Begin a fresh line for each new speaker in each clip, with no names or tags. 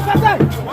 Hey!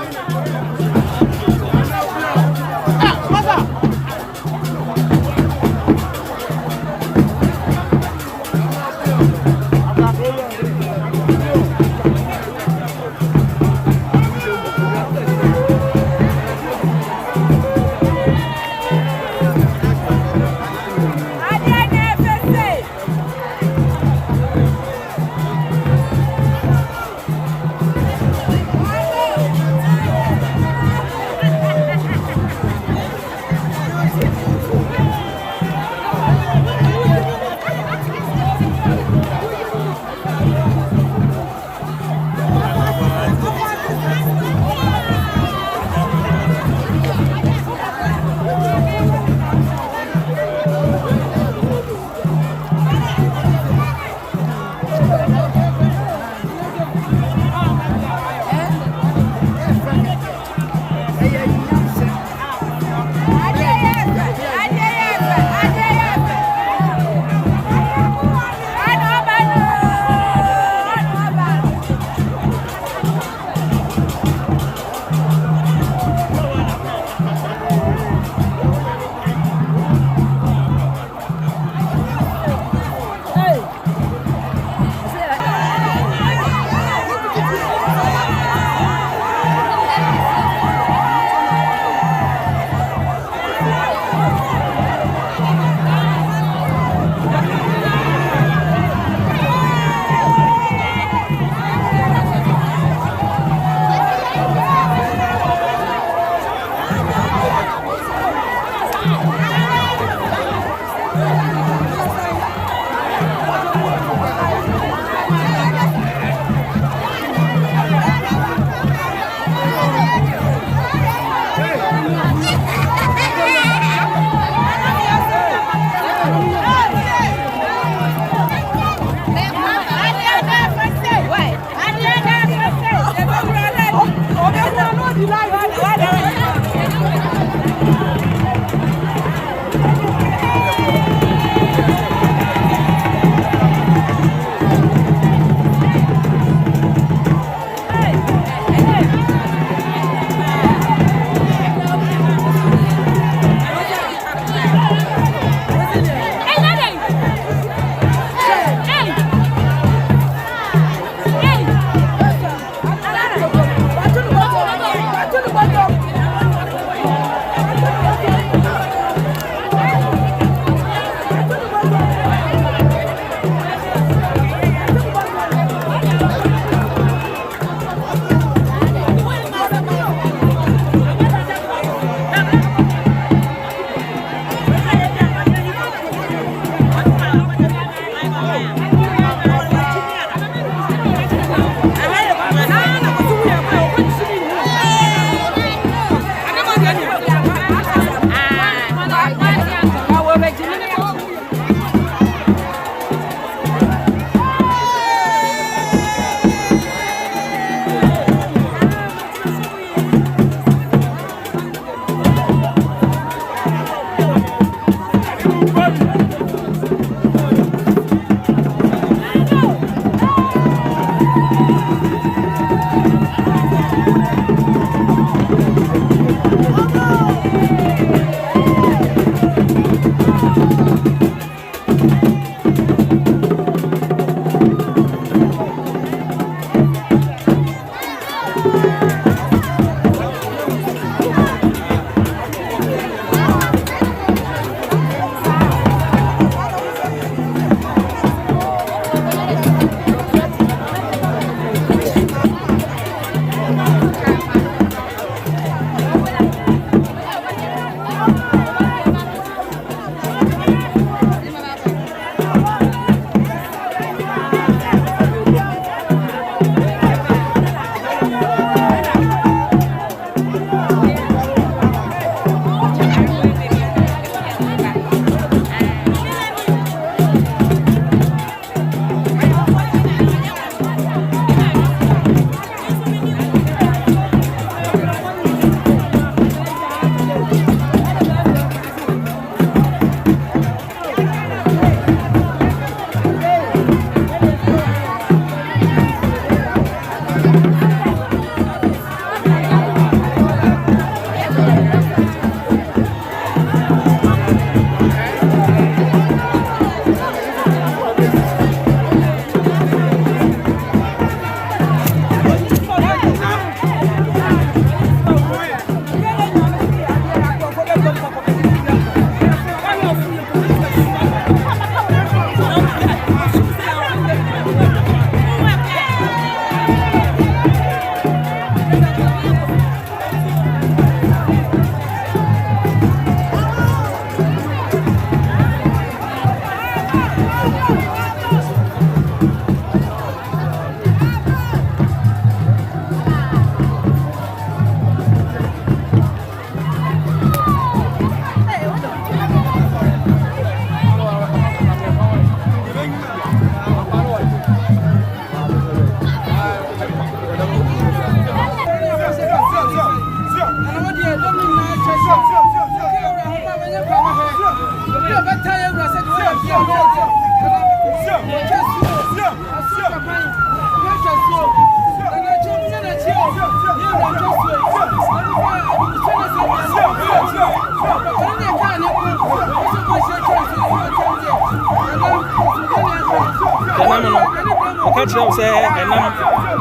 kyerɛ sɛ ɛnam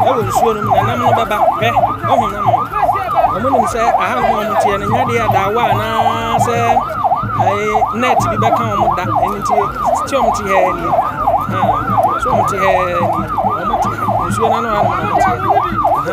ɛwɔ nsuo no mu na nam no bɛba hwɛ ɔho nam no ɔmo nim sɛ aha no ɔmo teɛ no nya deɛ daawa anaa sɛ net bi bɛka ɔmo da ɛno nti ti ɔmo te hɛ ni so ɔmo te hɛ ni ɔmo te nsuo no ano ɔmo te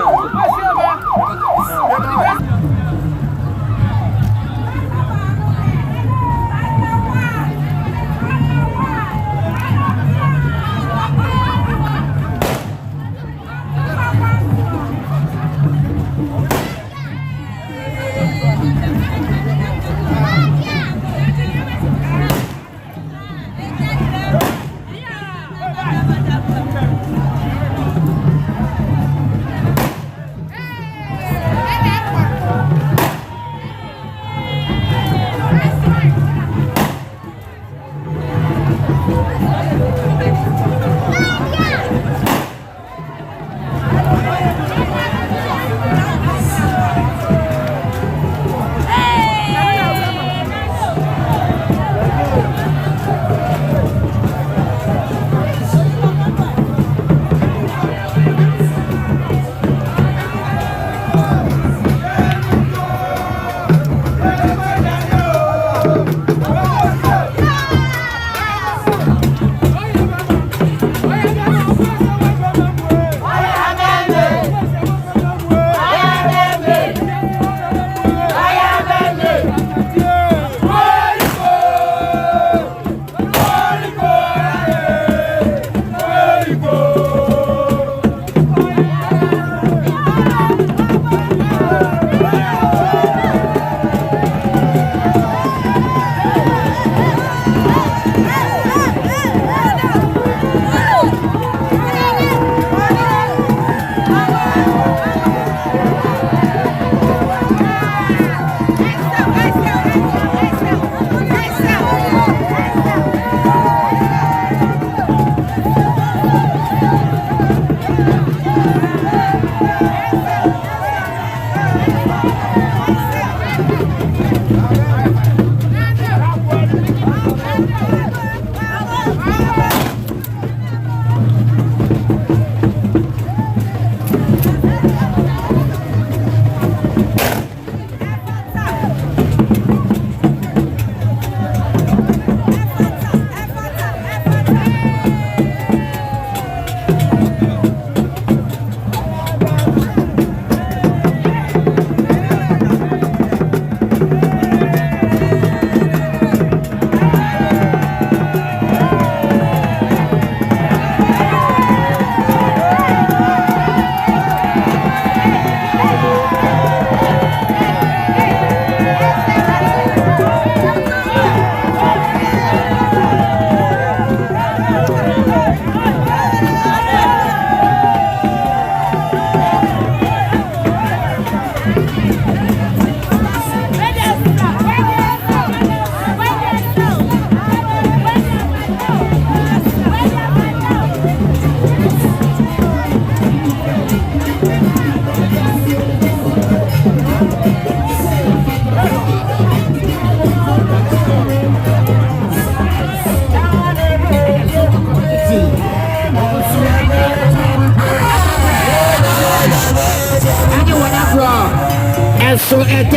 So it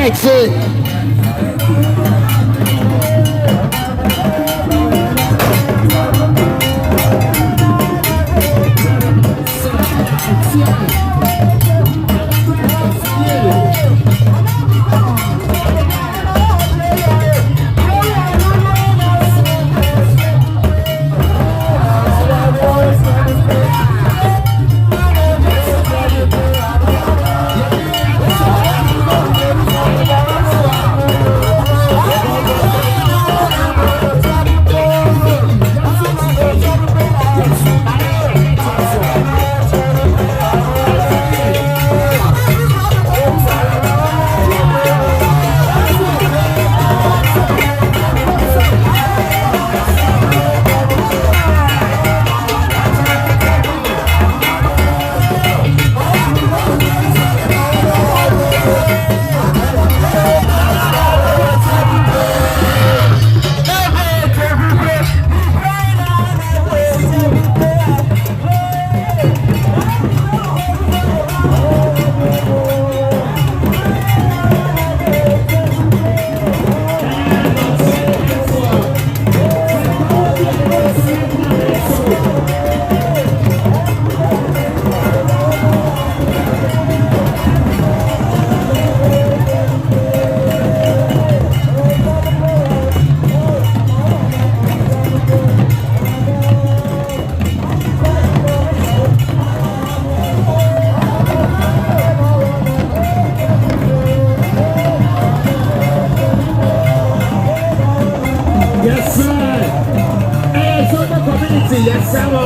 Samo.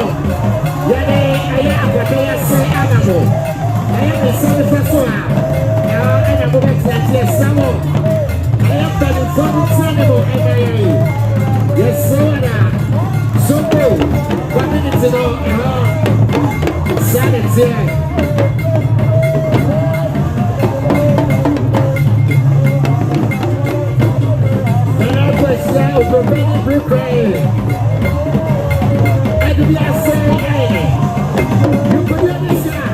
Yane aya Agradaa se Amamo. Aya me se Fasoa. Ana mo betati Samo. Aya bani fomu sanemo enayi. Yes sona. Sopo. 1 minute no. Sanity. Edubiase, you could hear me say,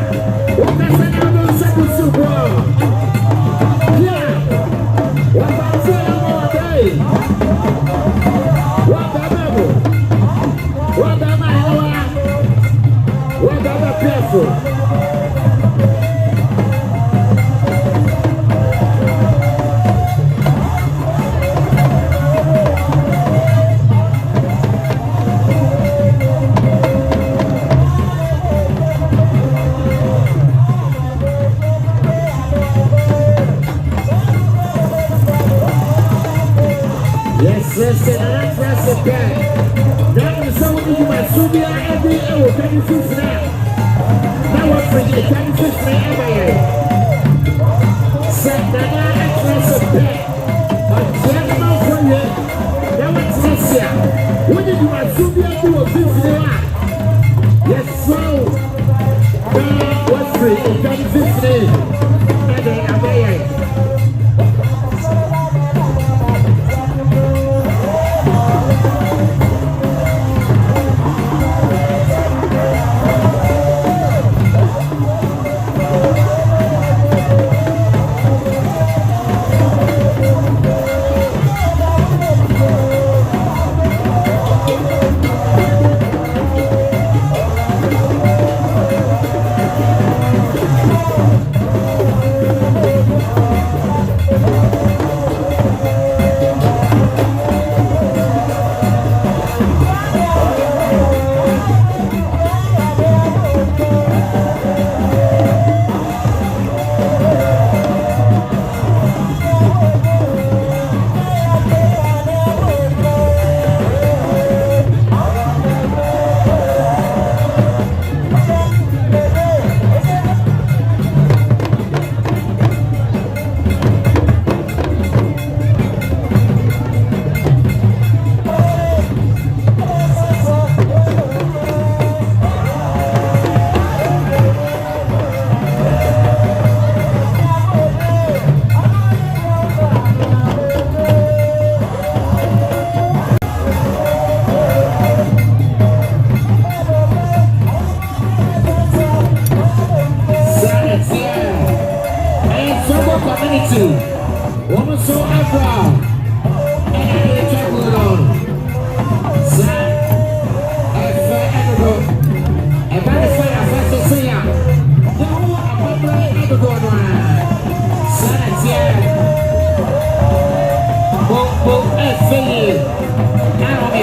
what does an album say to Super? Yeah, what about say more day? What about what about what about careful? Yes, that's okay. That is something you might soon be every hour, 25th now. That was for you, 25th now, every year. Said that that's okay. But gentlemen for you, that was this year. When did you might soon be able to 50th now? Yes, so that was for you, 25th now. Every year. Woman so Agradaa, and I check it on. Sir, Agradaa, and by the way, I have to say, no, I'm not Agradaa. Sir, yeah, Bo, now I'm a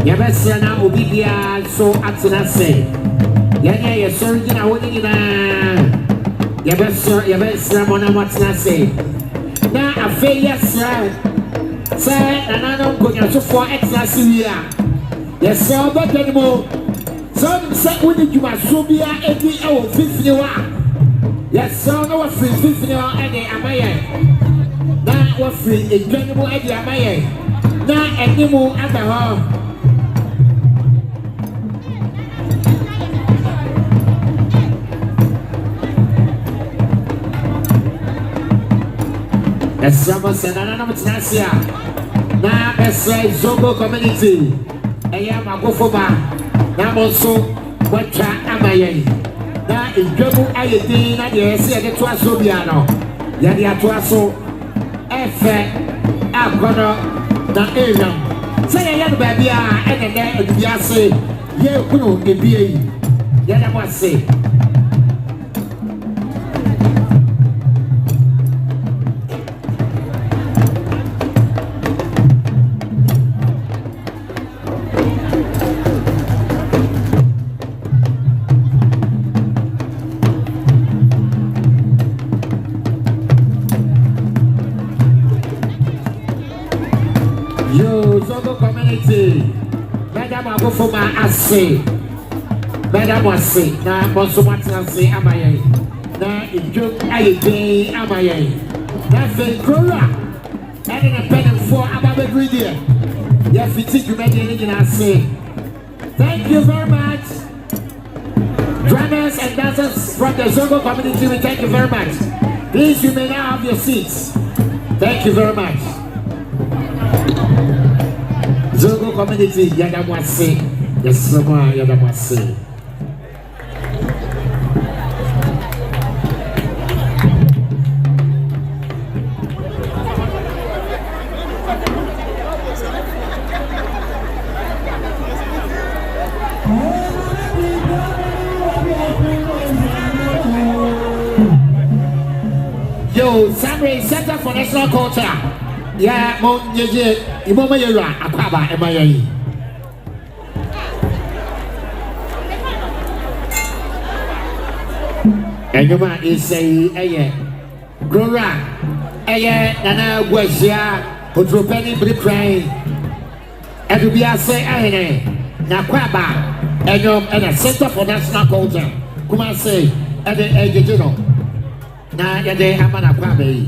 Yabesana Obibia so Atinase. Yanya, sorry, I wouldn't Yabesra Mona Matinase. Now a failure, sir. Sir, and I don't go so far extra. Yes, sir, but anymore. So, say, when you must so be every hour 50 hour. Yes, sir, no 50 hour any Amaya. That was free, a general at the Amaya. Now, any more at the home. Esramo senana na mutinasia. Na esra zongo community. Eya magofoma. Na monso watcha amaye. Na idwemu ayedi na de ese ye to aso bia no. Ya de ato aso efe akono na elam. Say ya no ba bia enene Edubiase ye kunu ebie yi. Ya da mo ase. Madam Agofoma ase. Madam ase. Na Monsomati ase amaye. Na idwom ayede amaye. Na Venkora. Ene na pen for ababedri there. Ya fiti dwumadi ni nyina ase. Thank you very much. Drummers and dancers from the Zongo community, we thank you very much. Please, you may now have your seats. Thank you very much. Zongo community, Yadamwase. Yes, Sama Yadamwase. Yo, Samre Center for National Culture. Yeah, Mon Yeje, Imoma Yera, Akaba, Emayi. And your man is a Grora, Nana Guasia, Hotropeni Britrain, Edubiase, Nakwaba, and a Center for National Culture. Come on, say, and the Ejino. Na yade amana kwabe.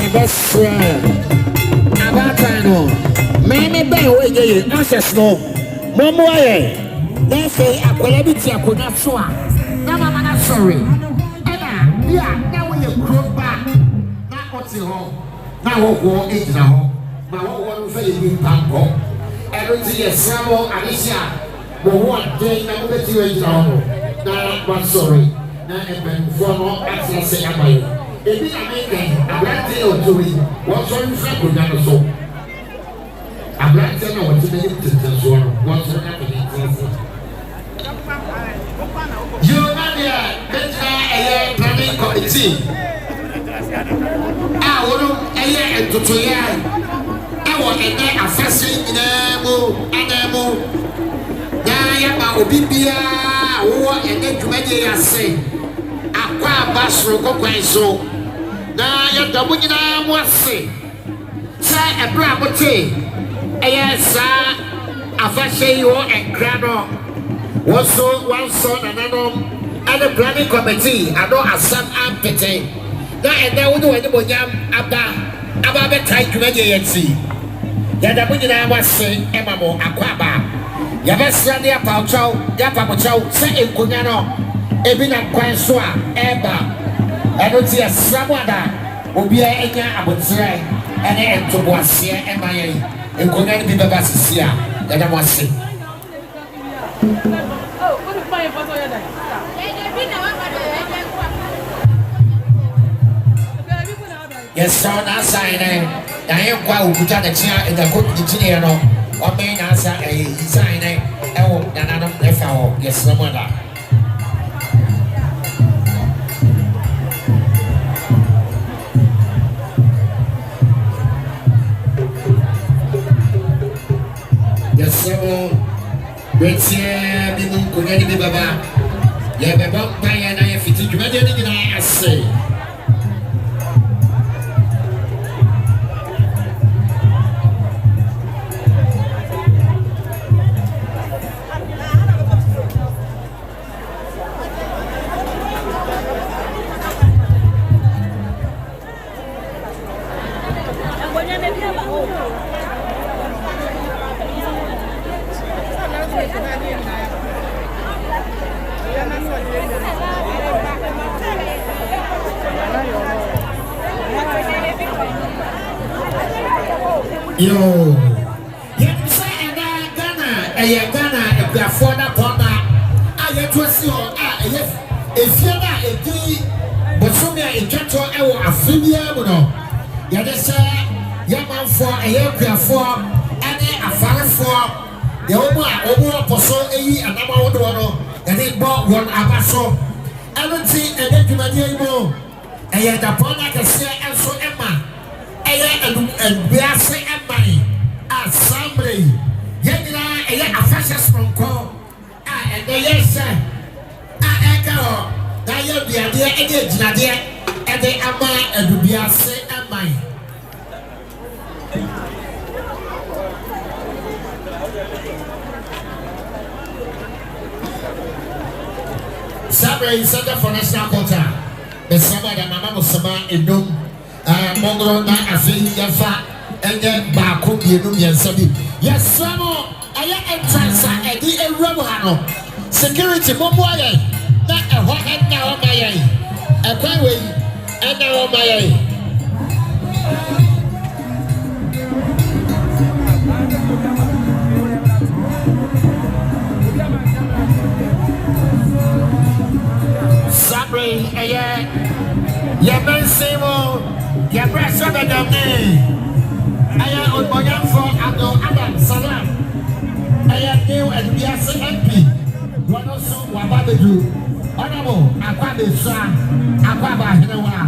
your best friend. About time, many bay away, access no. Momo, they say a quality I could not swear. No, I'm not sorry. Yeah, now when you grow back, now what's your home? Now what war is now? Now what one for you in Bangkok? Everything is Samo, Alicia. But one day, now let you in now. Now, I'm sorry. Now, I'm for more access. Say, am I? If you are making a black day or two, what's on the ground? So, a black day or what's the name to the zone? What's happening? You are there, planning committee. I want a year and 2 years. I want a day of fasting in Amo. Now, Obibia, what a day to make a say. Aqua Basro Coquenso. Now, you're the winner, what's say? Say a bravo tea. Yes, sir. A fashion and grano. One son and the planning committee. I know a son and petty. Now, and there will do any about the time to make a see. Yet the winner was saying, Emma Aquaba. Yabasra dia pauchau, dia papochau, say in Kunyano, Ebina Kwansua, Eba, Edotia Sramada, Ubia Enya Abutre, and Toboasia, and my in Kunyani Bibasisia, that I must say. Yes, sir, that's sign. I am quite good at the chair in the good engineer. What may answer a design? Oh, Nanam Nefao, yes, someone. Yes, someone. Let's hear me, Kunani Baba. You have a bomb pie and I have fitted you. I say. Yo, yeah, say Ghana, if you are for that partner, I get to see your if you're not a D, but some a gentle hour of Fibia, you just say, Yaman for a year for, and a father for the over Poso, and I'm and they bought one abaso. Everything and then to my dear, and yet the partner can say, and so Emma. And we are saying, assembly. Yet, a fascist from call. And the yes, sir. Echo. Now you'll be a dear, and they are mine, and will be a say, and mine. Sabre Center for National Culture. The Sabbath and Mamma Musama in Dome. Mongro na afi yafa enye ba ko bienu miensabi yesamo aya entrance edi ewuramu hano security momo aye na eho enna o maye ekwan we enna o maye Sabre aya Yabensimo Ya pressure the damne. I am on Boyan for Adam Salam. I am new Edubiase MP. One also Wababedu. Honorable Aquabesa, Aquaba Henewa.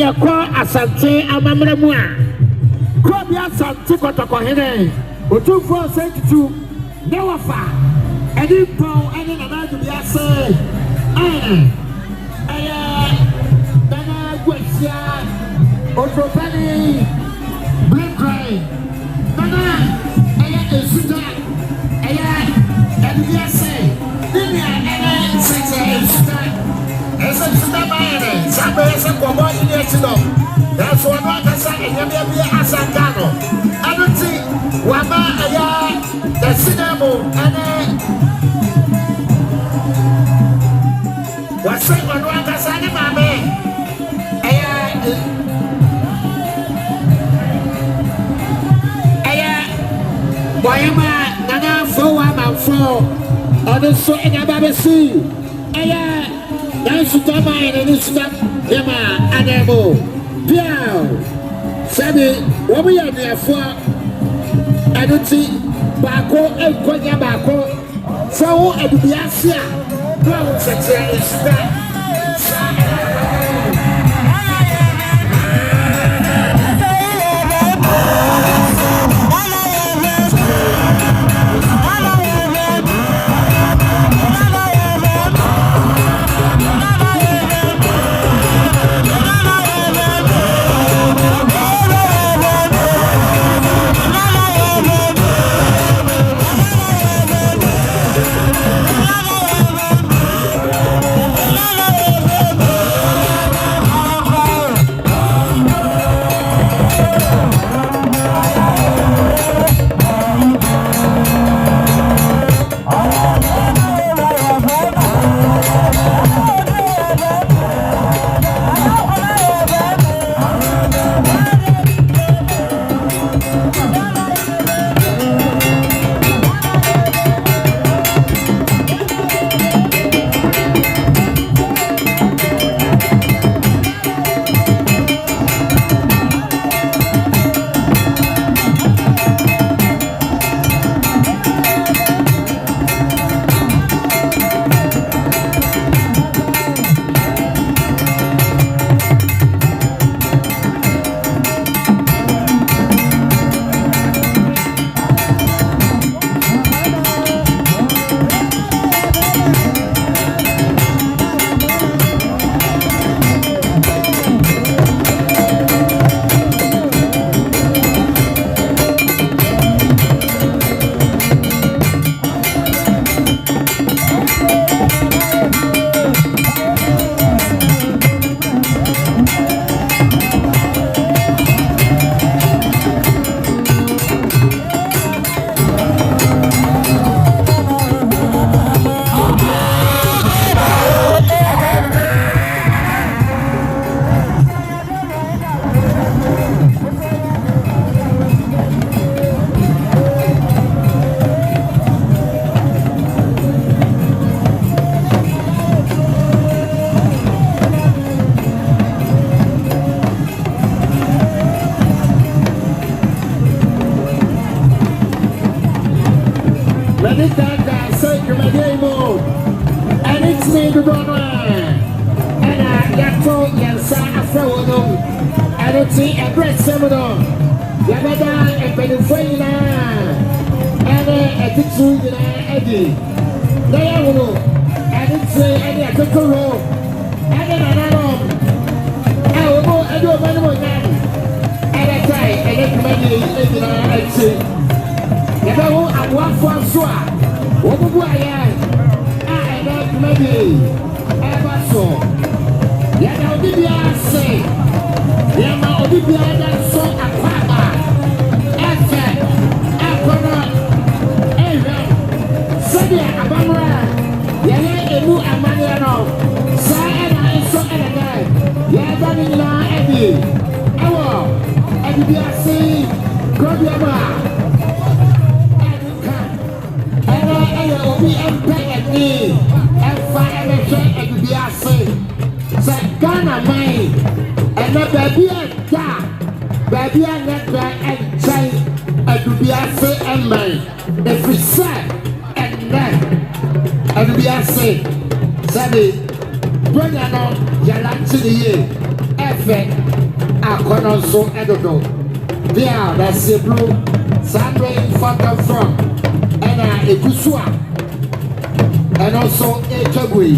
Yakwa asante amamre mu a ko bia asante kotoko hene otufo sentu ne wafa edi pon ene na Edubiase dana gwasia otrofani blink cry dana esuta Edubiase dinia ene esuta esuta bayere sabe ese kobo that's what I said. And you be a Santano. I don't see Wama Aya, the cinema, and what's it on what I said, my man? Why am I Nana 4 or the so in a baby sea? That's the time and it's not Yama Adamo. Piao Sabi, what we are there for? I don't see Bako and Konya Bako. So, Edubiase, no, such is that. a teacher in Eddie. They are one, and it's a total row. And then another. I will go and do a manual now. And I try, and then maybe I say, if I want a one for swap, what would I am? I don't maybe ever so. Yet I'll be there, say, Yama will be there, so a papa. Sadia Abamra, Yaya Emu Amaniano, Sayana and so and again, Yadanila Eddie, Ewo, Edubiase, Godiaba, Ella Obi and Pay at me, and fire and Edubiase, Sagana May, and the baby and da, baby and that and Jay, Edubiase and May, if we said. Edubiase, Sabi, Brenano, Yalanchi, Efe, Akonoso, Edodo. There, that's the blue, Sandra Photo from, and a Kusua, and also a Chagui.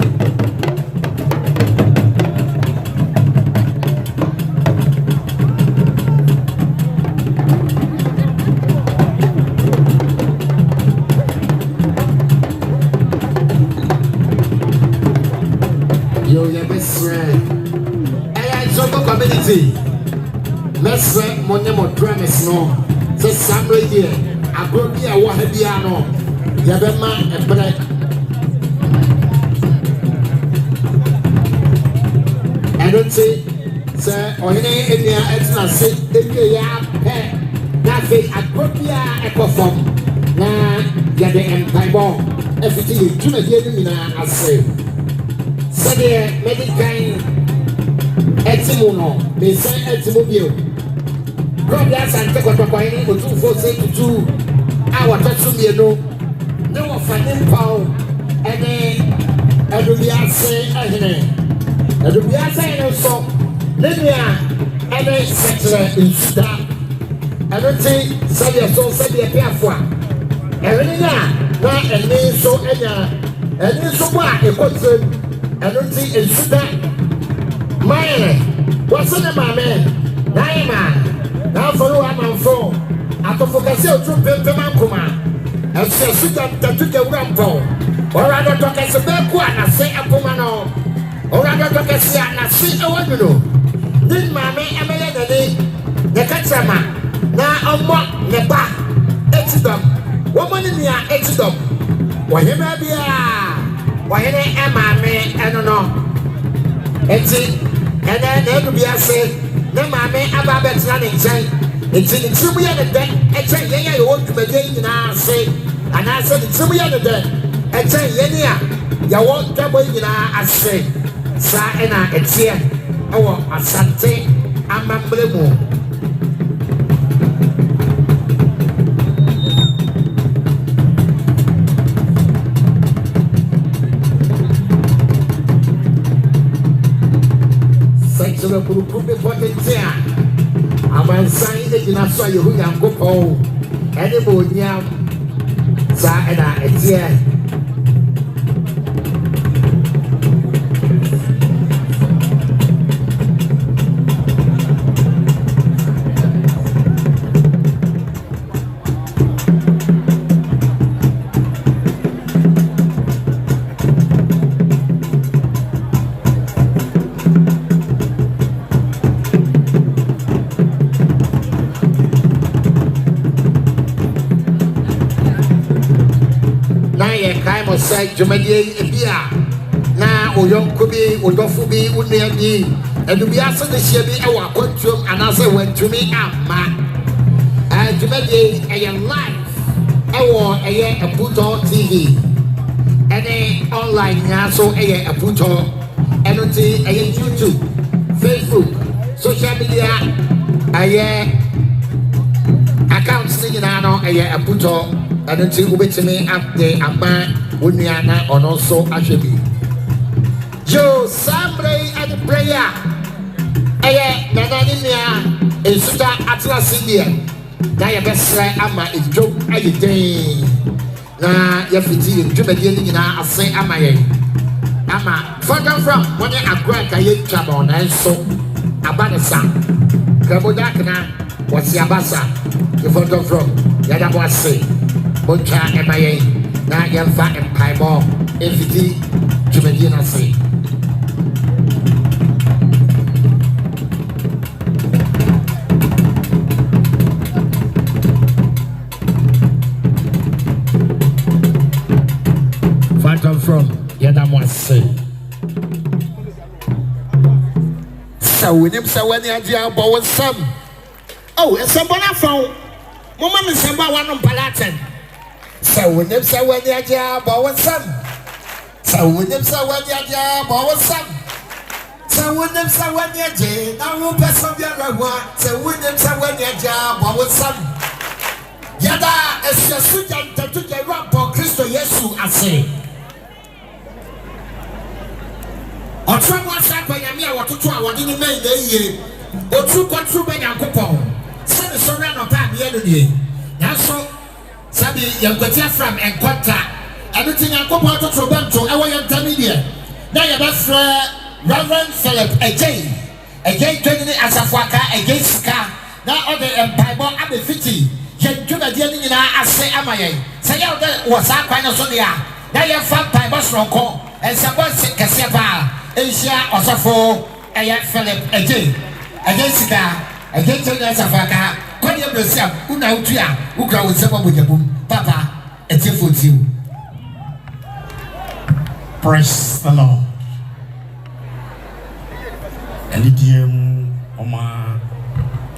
Community, let's say Monemo Dramas no, say somebody here, Agradaa, Wahabiano, Yabema, and Black. I don't say, sir, or any India, it's not say, India, nothing, Agradaa, a perform. Now, get the empire, everything you do again, I say. Say, medical. Etimuno, they say Etimobile. God bless and take what we're going to 2 our Tasumiano. No of an impulse, and then Edubiase, Edubiase, also, Linia, and then Settler in Sudan. I don't think Sadia so said the Piafua. Erina, not a name so and then so what a concern. I don't think in Sudan. Mine, what's the man? Naima, now for who I'm on phone. I can focus your troop in the Mancoma. I say, sit up to the rampo. Or rather, talk as a back one, I say a pomano. Or rather, talk as I see a one. Then my man, Emily, the Katsama. Now I'm what the back. Etidum. Woman in the Etidum. Why, he may be a. Why, am I, man? I don't know. Eti. And then Edubiase, no mammy, about running chain. It's in the 2 years a day, and say, yeah, you want to be in our say. And I said, it's 2 years a day, and say, yeah, you won't double in our say. Sa and I, it's here. Oh, Asante, I'm a blue. So we put the button there. I'm a sign that you not saw you who can go home. Anybody, Sa it's here. Say Jumadi Ebia. Now, Oyom Kubi, Odofubi, Unebi, and to be asked the Shebi, our control, and answer went to me up, man. And Jumadi, a life, a year, a put on TV, and a online, so a put on, and a YouTube, Facebook, social media, a year, accounts, singing, a put on, and until we to me up there, a man. Uniana on also Ashebi. Joe Sambre and the prayer. Nanania is Suda Atlas India. na ye besra ama edwo ayeden na ye fiti dwumadi ni nyina ase ama ye ama further from when Agradaa ye twaba na enso abanesa kabodakna wasi abasa ye further from yada bo ase boncha ema ye na ye fa empire efiti dwumadi na ase from Yadamwase. So we need to when you are about some. Oh, it's a bona phone. Mama is about one on Palatin. So we need to when you are about some. So we need to when you are about some. So we need to when you are now we'll pass on your reward. So we need to when you are about some. Yada is your student to the ramp for Christo Yesu, I say. Otramu asakwa yamia watoto a wode ni man na yie otu kwatru ba Nyankopon sabe so na no pa me no nie naso sabe yankwatia from enkwata abeti Nyankopon toto bento e wo yantamidie na ye befra Reverend Celebgossip again ni asafwaka again sika na ode empaibo abefiti ye dwumadie ni nyina ase amayen se ye ode wo sakwa no so dia na ye fa paibo sronko ensabo kese pa Asia Osafo Aya Philip again Sika again China Safaka Konya Brazil una utua ukra wonsema bojabum papa etifotiu praise the Lord
Elidiem oma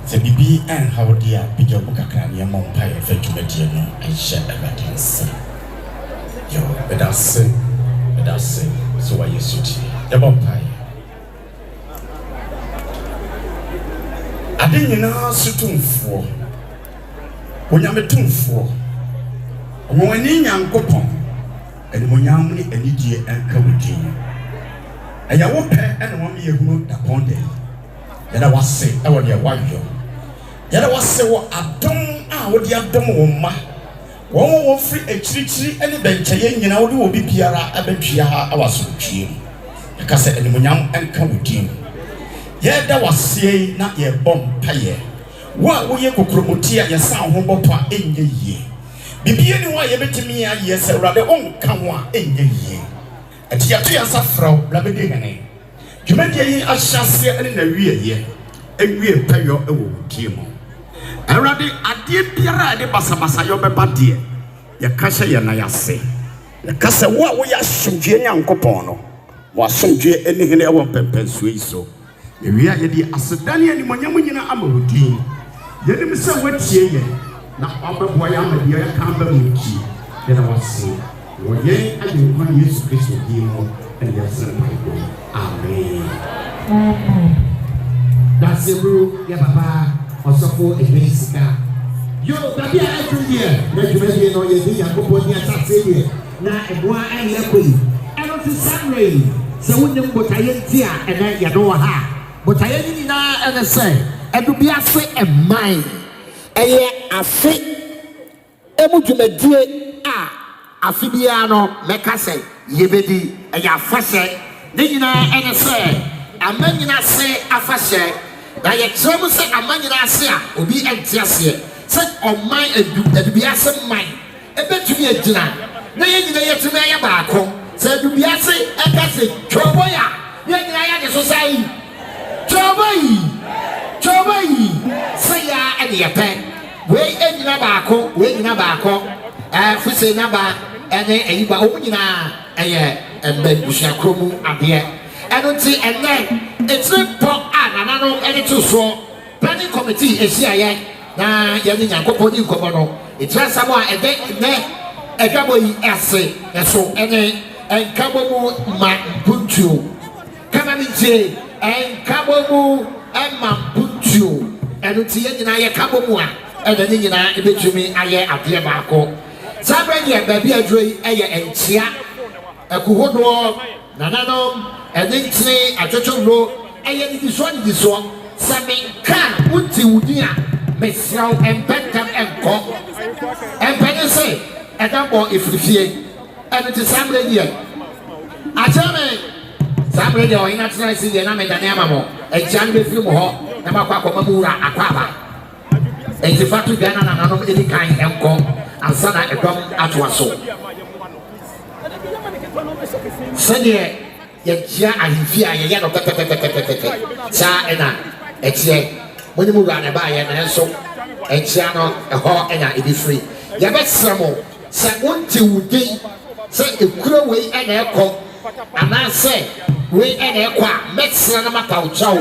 se bibi en hawdia bijobu kakra ne mompa ye fetubedie no ehye evidence yo bedase so why you suit the vampire. I didn't know Sutum for when I'm a tomb for when in young coupon and when I'm an idiot and Kawajin. And I won't pay anyone me who upon day. Yet I was say, I was your wife. Yet I was say, what I would have done on my one more free a tree and a bench, and you know, will be Piara, a bench, I was with you. Because any young and come with him. Yet that was say not your bomb paye. What will you promote your sound home in the year? Be anyone ever to me, yes, rather own come one in the year. At your tears of Frau Blabedini. You may be a chassis in the rear year, and we'll pay your own team. I rather a dear Piera de Basabasa, your papa dear. Your cassia and I say. The cassa what we are shooting Uncle Pono. Was some dear anything I want to sweet so. The reality as a Daniel Monamina Amodi. Then him say what ye. Now, Papa boy, I'm a dear Campbell Muki. Then I was saying, well, yea, I do want you to Christ with him and your son. Amen. That's the rule, yeah, Papa, or so for a basic. Yo, Babia, every year, let you be no year, and go near Saturday. Now, a boy and Leopold. I don't see Saturday. So, when them put a year and then you know her. But I didn't know, and I say, Edubiase and mine. I say, Edubiase, Afibiano, Mekase, Yebedi, and Yafase. Then you know, and I say, a man in I say, Afase. Now, you trouble say, a man in I say, will be enthusiastic. Set on mine and Edubiase mine. A bet to be a dinner. Now, you know, to me a barco. Said Edubiase, a passage, Choboya, yet I had a society. Choboy, say ya and your pen. Way in Nabaco, way in Nabaco, Fuse Naba, and then Eba Omina, and then Bushakumu, and here. I don't see, and then it's not pop and I don't any too so. Planning committee is here, now Yanina Coponi Comono. It's just someone and then a Gaboy essay, and so any and Cabomu Mamputu. Come and say, and Cabomu and Mamputu. And it's here in Aya Cabomu, and then in Aya between Aya at Yamaco. Somebody a baby a dray, Aya and Chia, a Kuhodo, Nananom, and then say a Jojo Row, Aya this one, Sammy can, Uti Udia,
mesraw embentem enko empene say edambo efrifie ene ti samre die achame samre die o ina tena si die na me dane amamo ejan be firi mo ho na makwa akoma mura akwaba enti fatu bia na nanom edi kan enko ansa na edom atwa so sɛdeɛ yɛgyia ahemfie a yɛyɛ no pɛpɛpɛpɛpɛpɛ saa ɛna ɛkyerɛ mone mu wura ne baayɛ na nso ɛkyia no ɛhɔ ɛna ɛdi firi yɛbɛsrɛ mo sɛ wonte wo din sɛ ekuro wei ɛna ɛkɔ anaasɛ wei ɛna ɛkɔ a mɛsrɛ no mapa wo kyɛw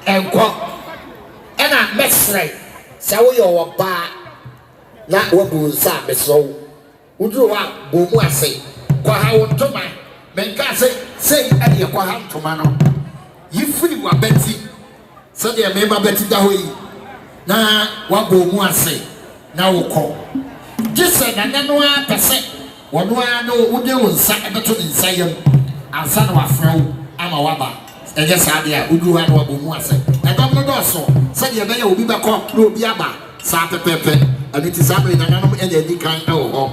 ɛnkɔ ɛna mɛsrɛ sɛ woyɛ wɔ baa na wabu nsa a mesrɛ wo woduru hɔ a bɔ mu ase kɔha wo ntoma menka sɛ ɛdeɛ kɔha ntoma no yifiri wabɛti sɛdeɛ mema bɛti da hɔ yi na wabɔ mu ase na wokɔ gye sɛ nane no a pɛ sɛ wɔno a no wode wo nsa ɛbɛto ne nsa yam ansa na wafrɛ wo ama waba ɛnyɛ saa deɛ a woduru hɔ a na wabɔ mu ase ɛdɔm no dɔɔso sɛdeɛ ɛbɛyɛ obi bɛkɔ na obi aba saa pɛpɛpɛ ɛne ti saa bere nananom ɛna adi kan ɛwɔ hɔ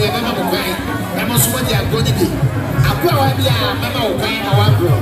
de mama mo kwai na mo so mo de agro ni bi agro wa bia mama wo kwai na wa agro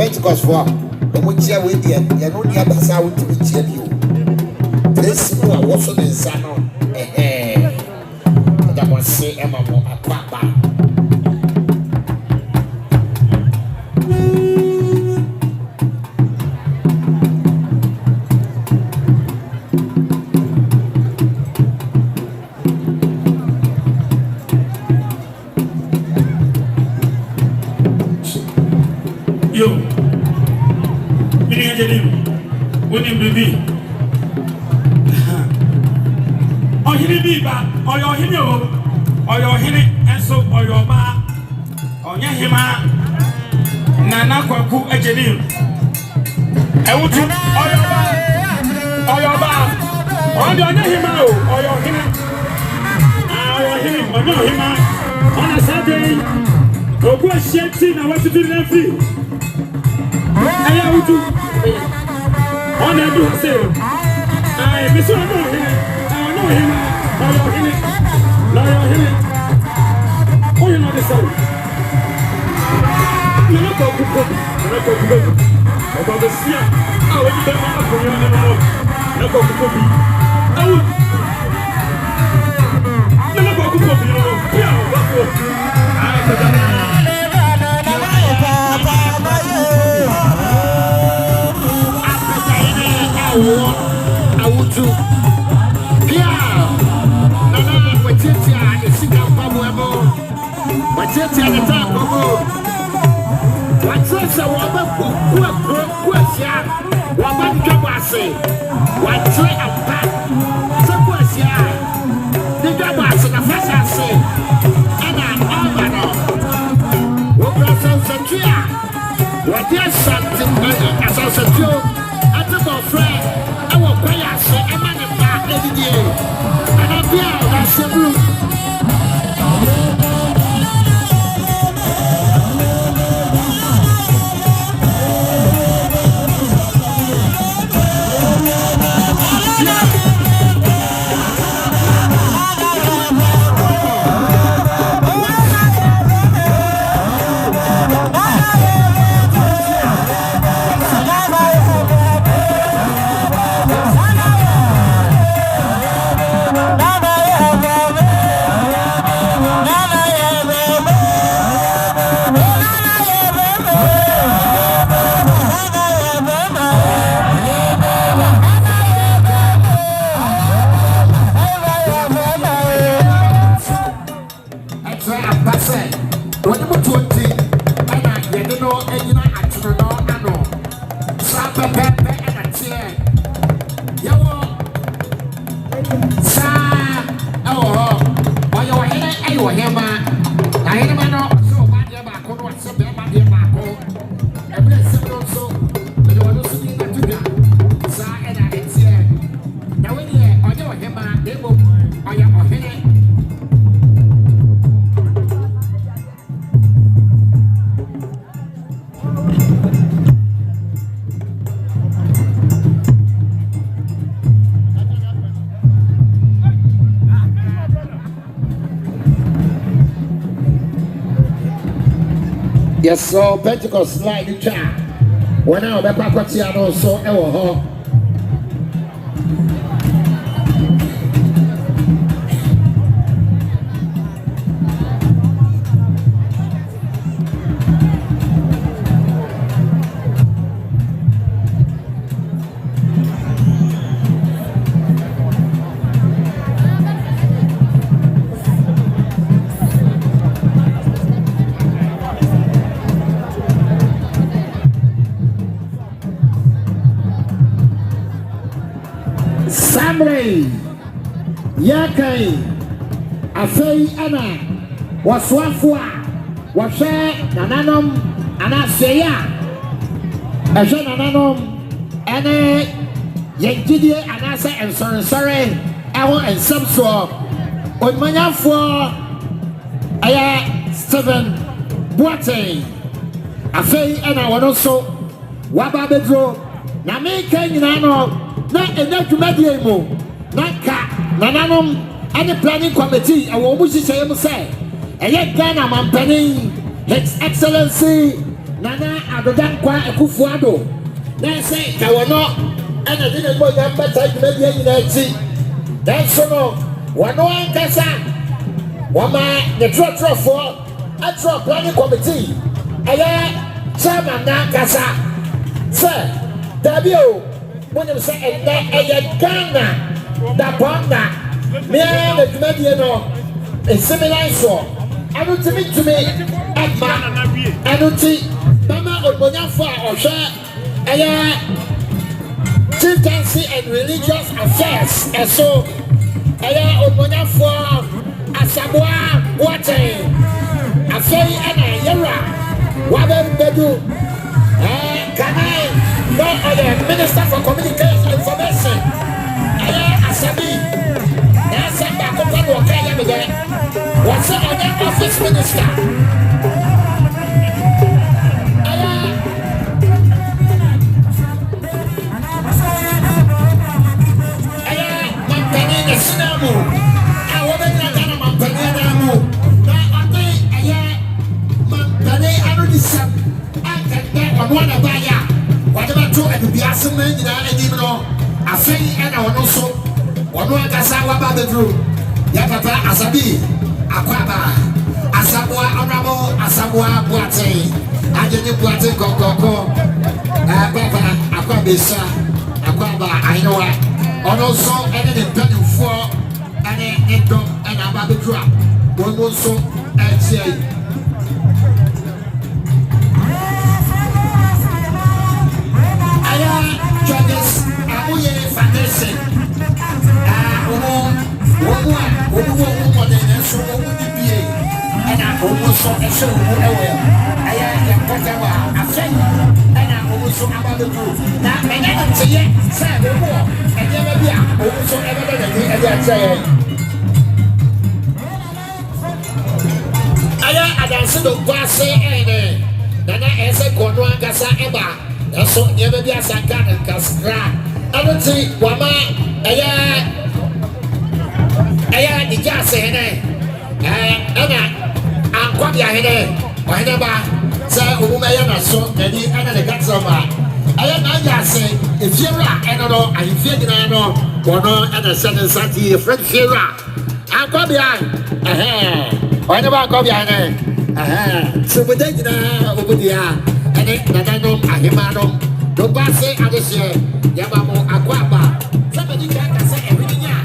Pentecost for the which year we did, you know, the other side to be cheered you. This one was on the Zano. That was say Emma Papa.
Yo, when you baby. Oh, he be back, or your hero, or your henny, and so, or your bar, or your hima, Nana Kwaku, a genim. I want you, or your bar, or your hima, or your henny, or him, or no hima, on a Saturday. No question, I want to do nothing. I want to. On a do sale. I miss you. I know him. Lawyer him. Oh, you know the sound. You're not going to go. About the sea. I will be back up for you. Not going to Kofi. I would. You're not going to Kofi. Yeah, I would do. Yeah, Nana, what's it? It's a Pablo. What's it? The top of what's this? A woman who was young. Woman, Ghpage. What's it? A pack. Some was young. The Ghpage in the first I say. And I'm over. What was on the tree? What is something as I said, Joe? Friend, I will pay us a man of that every day. And I'll be out, that's the room. Yes, so Pentecost like the chat. When I was back at Tiano, so ever. Yakai Afei Ana Waswafwa Washe Nananom Anaseya Ashe Nananom Ane Yankidie Anase and sorry Ewo and Samso Onmanyafo Aya Steven Boate Afei Ana Wanoso Waba Bedro Na me Kenyano Na Edubiase mo Naka Nananom any planning committee I will say Ghana Mampani His Excellency Nana Agradaa Kufuado. They say Kawono
ɛna de ne mo nyam bɛta dwumadie nyinaa akyi nanso no wɔno ankasa wɔma ne trɔtrɔfoɔ atwerɛ planning committee ɛyɛ chairman n'ankasa sɛ dabi o monim sɛ ɛnɛ ɛyɛ Ghana dapɔnna mea na dwumadie no esimilan soɔ ɛno tumi ɛma ɛno ti bɛma odumonyafo a ɔhwɛ ɛyɛ chieftaincy and religious affairs ɛso ɛyɛ odumonyafo Asamoah Boateng afei ɛna yɛwura wabɛbɛdu Kanai no ɔyɛ minister for communication information ɛyɛ Asabi na asɛm baako pɛ na ɔka yɛ me dɛ wɔsɛ ɔnyɛ office minister Edubiase man nyinaa anim no afei ɛna ɔno nso ɔno ankasa waba bedroom ya papa Asabi akwaba Asamoah Honorable Asamoah Boateng agyenye Boateng kɔkɔkɔ papa akwabesa akwaba ayewa ɔno nso ɛne ne mpanimfoɔ ɛne ne dɔm ɛna aba bedroom wɔn nso ɛkyɛ yi. Edubiase hene ɛna ankɔbea hene ɔhene ba sɛ ɔmuma yɛ naso n'ani ɛna ne katrama ɛyɛ n'ayase efiewura ɛno no ahemfie nyinaa no wɔno ɛna hyɛ ne nsa ti efrɛ fiewura ankɔbea ɔhene ba ankɔbea hene sɛbuda nyinaa ɔbudia ɛne nananom ahema nom Edubiase adehyɛ yɛma mo akɔ aba sɛ bɛdi ka kasa ɛhene nya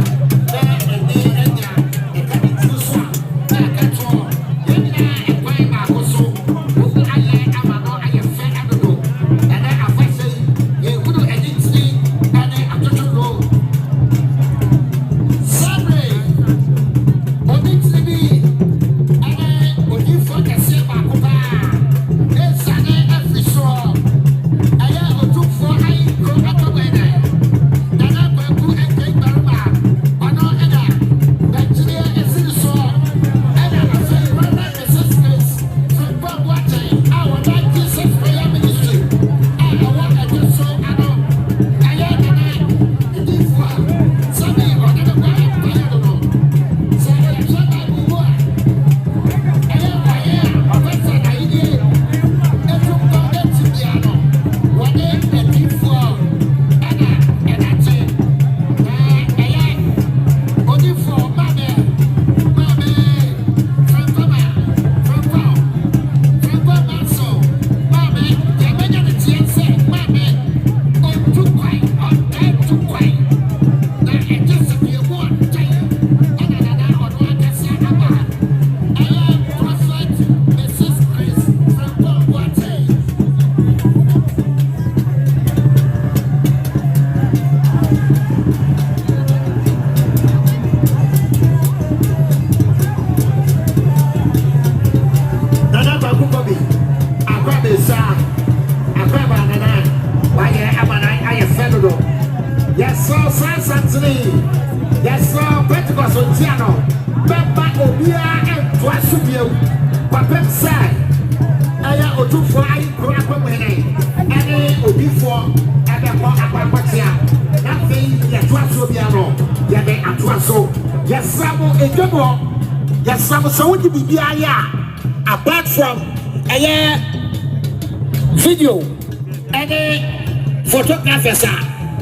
So what did be apart from a video any photographers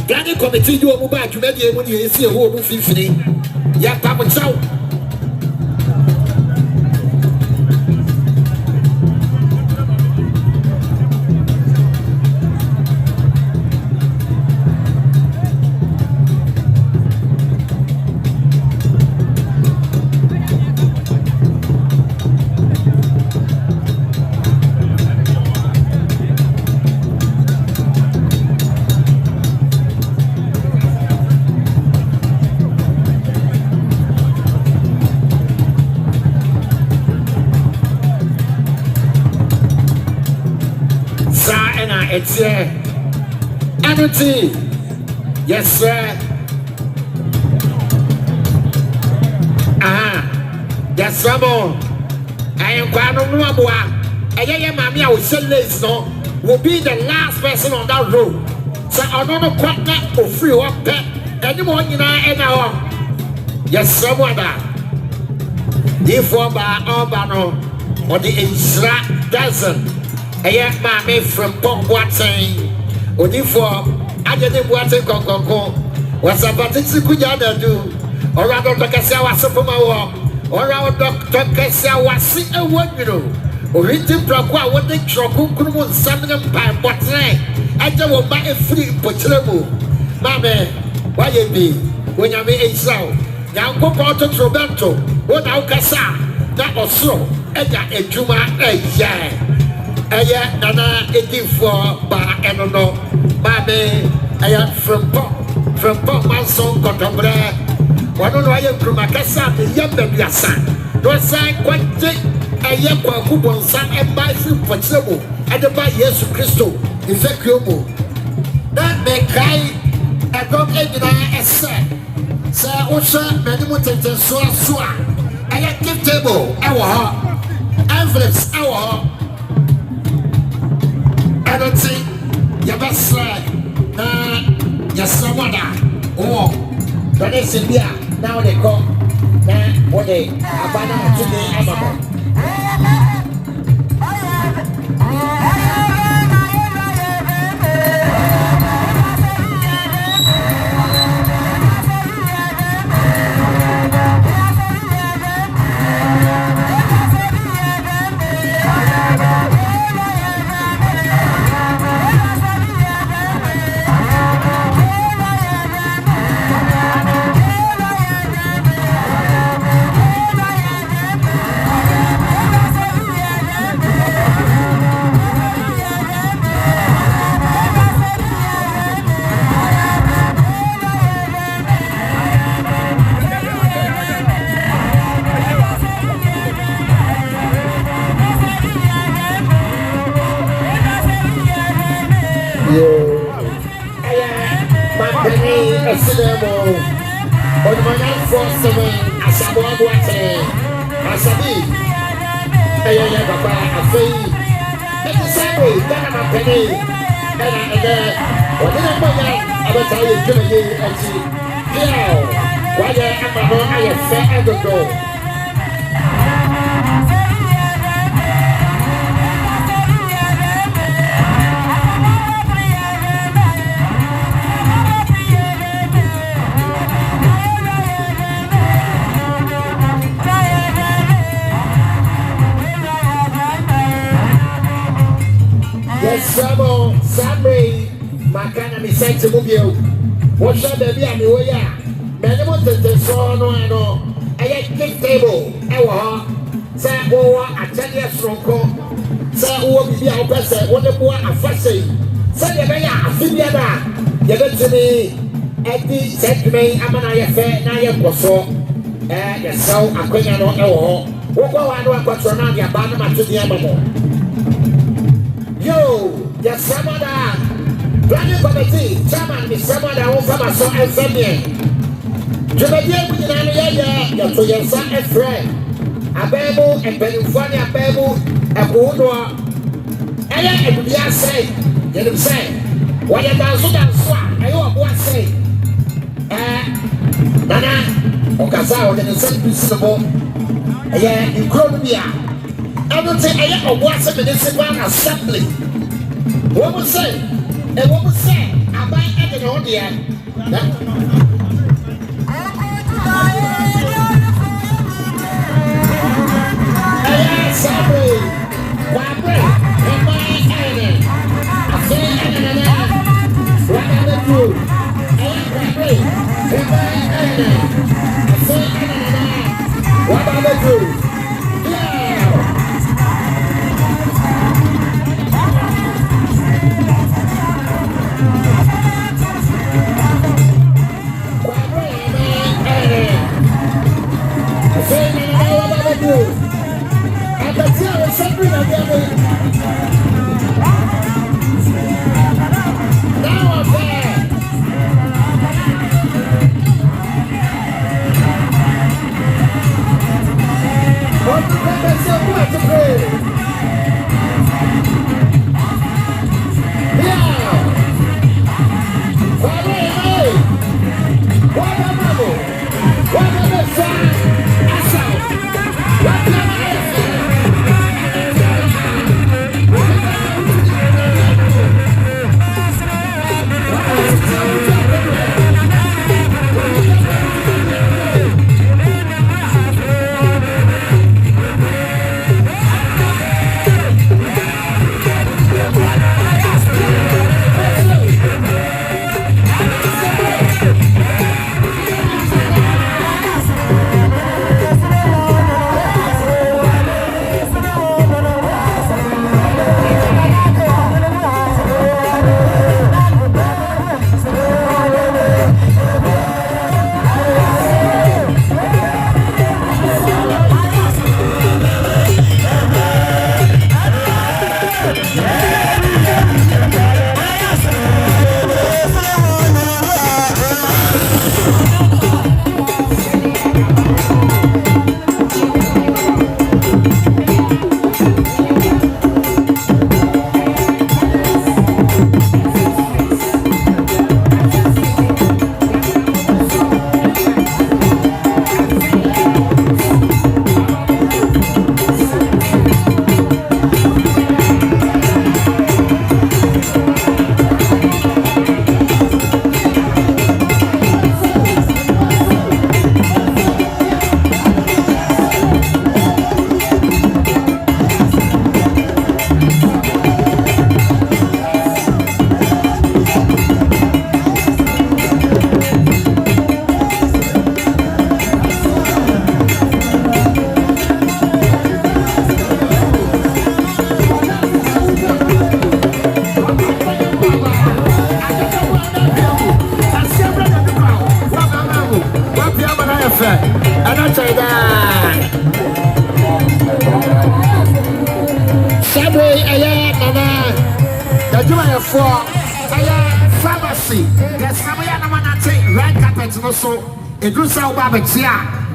Planning committee do a mobile to make when you see a whole fifty. Yeah, Papa Chow. It's energy. Yes, sir. Yes, sir. I am quite on Noabua. I will say this no will be the last person on that road. So I don't know quite not for free or pet anyone in our hour. Yes, sir. Therefore, by Albano or the extra dozen. Aye, mammy from Pong Watson. Only I didn't want to go. What's a particular good do? Or rather, Dr. Sawa Superma, or our Dr. Sawa see a word, you know. Or written Procua, what they trouble Kumu, Samuel Pine, but I don't buy a free potrebo. Mammy, why you be when you may a sound? Now go out to Roberto, what out Cassa, that was so, and that a Juma, yeah. Aya nana eating for ba enono babe aya from pop manson kotombre wano no aya kruma kasa de yamba biasa no san kwanje aya kwaku bonsan e ba fi potrebo ade ba Yesu Kristo ifekuomo na me kai adom egina ese se o sha meni mo tete so a aya gift table e wo ho envelopes e wo ho I don't think your best slide. Your somewhere. Oh, but it's in here. Now they come. Now, what they abandon today, on my 947 Asabuabuate Asabi Papa Afi Ekisabi Dana Penny and what did I tell you Jimmy yeah why am I fair and go Sabre, Macana, me sent to Mobile. What shall there be? I know, yeah. Many want to saw no, I know. I get kick table. Ewa, say, oh, I tell you, strong. Say, oh, be our person. What the boy, a fussy. Say, the mayor, a filiada. You get to me. Eddie said to me, I'm an affair, now you're so. Yes, so I'm going to know. What go I know about your name, your banner to the animal. Yo, yes, Samada, planning committee, chairman, Miss Samada, who come as so and Samuel. Jumadian, we didn't know to your son and friend. A babu and Penufania babu, a Budo. And Edubiase, let him say, what you done so that swat, I know what say. Nana, Okazao, and the same principle. In Colombia. I don't say I have a WhatsApp municipal assembly. What was say? And what was say? aban ɛde ne ho deɛ ɛyɛ sɛbe wabrɛ ɛban ɛne afei ɛnenene wadabɛdu ɛyɛ wabrɛ ɛban ɛne afei ɛnenene wadabɛdu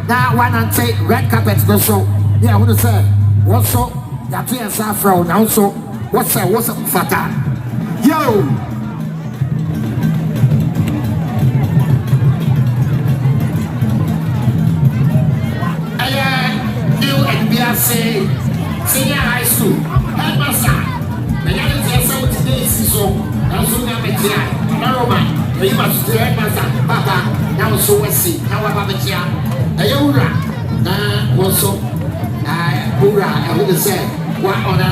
Now one and take red carpet no so. Yeah, I want to say what's so that we are saffron now so what's up fata. Yo new Edubiase senior high school headmaster. The young is today so that's who I'm here. You must do headmaster Papa now so we see now I'm here. Ayura na woso ura e wo say wa ona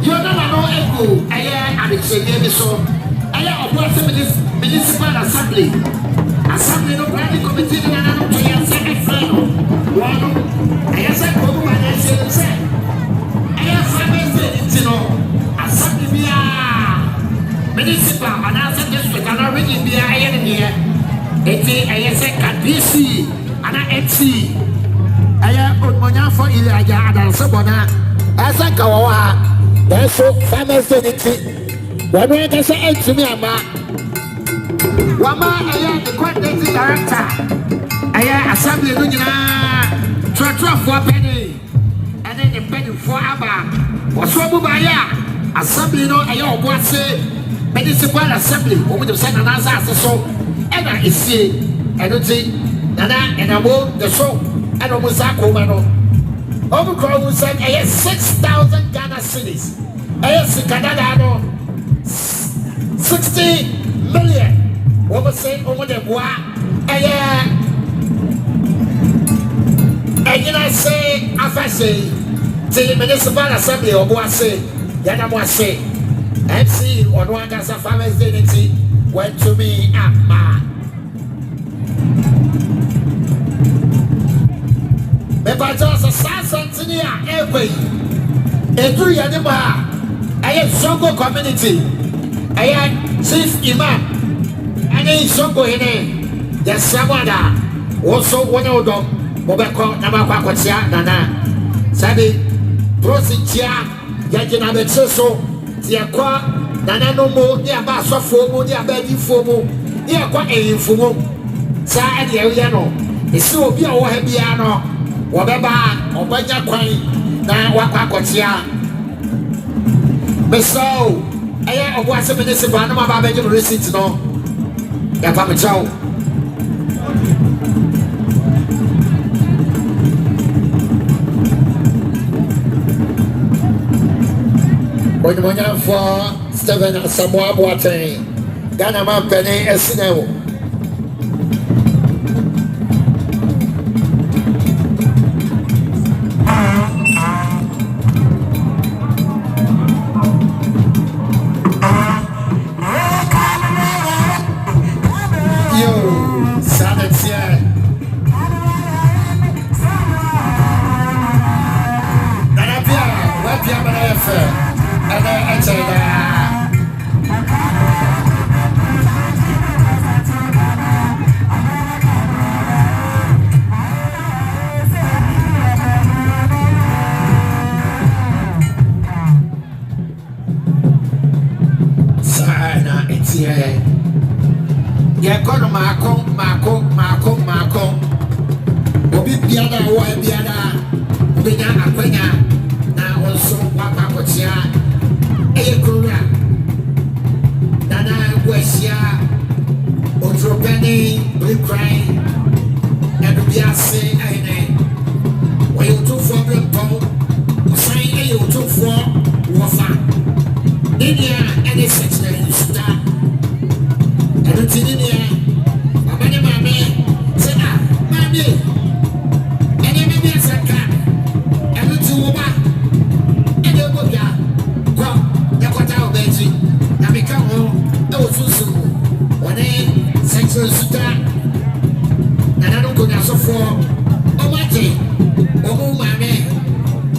you never know echo aye abechege bi so aye obuase municipal assembly no planning committee na no to yasa efreno wono aye say ko bu ma na say aye family ntino assembly bia municipal ana say district ana region bia aye ne dia eti aye say kadisi ana FC aya onmonya for ile aja adanse bona asa kawawa eso farmers unity wanu eka se entumi ama wama aya the coordinating director aya assembly no nyina trotro for penny ene the penny for aba woso bu ba ya assembly no aya oboase municipal assembly omo de say na nasa aseso ena esie enoti nana enamo the show and almost Mano. Overcrow who said 6,000 Ghana cedis. 60 million. What was saying over the bois? And you know, say, I say, the municipal assembly or bois say, Yanamwa say, MC or one gas of farmers dignity went to me up, man. But just a something here, every every animal. I am Songo community. I am Chief Imam. And in Songo in the Samada. Also, one of them, Bobako, Namaquatia, Nana. Sabi, Prositia, Yajina Betso, Tiaqua, Nana no more, near Basso Fomo, near Betty Fomo, near Qua a Fumo. Sa and Yano. It's so be a Wahabiano. Wababa, Obanya Quay, na Wakakotia. Beso, I was a minister, but I'm about to receipt. No, if I'm a joke. When you want for Steven Samoa Boateng, Ghana Man Penny, a cinema. Edubiase, where you took for the pole, saying you took for Wafa. India, and it's such a star. And it's in India. Mamma, say, Mammy, and then maybe as a cat, and the two over, and the Boga, go, Yakota Beji, Namika, oh, Susu, one day, sexual star. And I don't go down so far. Oh, my day. Oh, my man.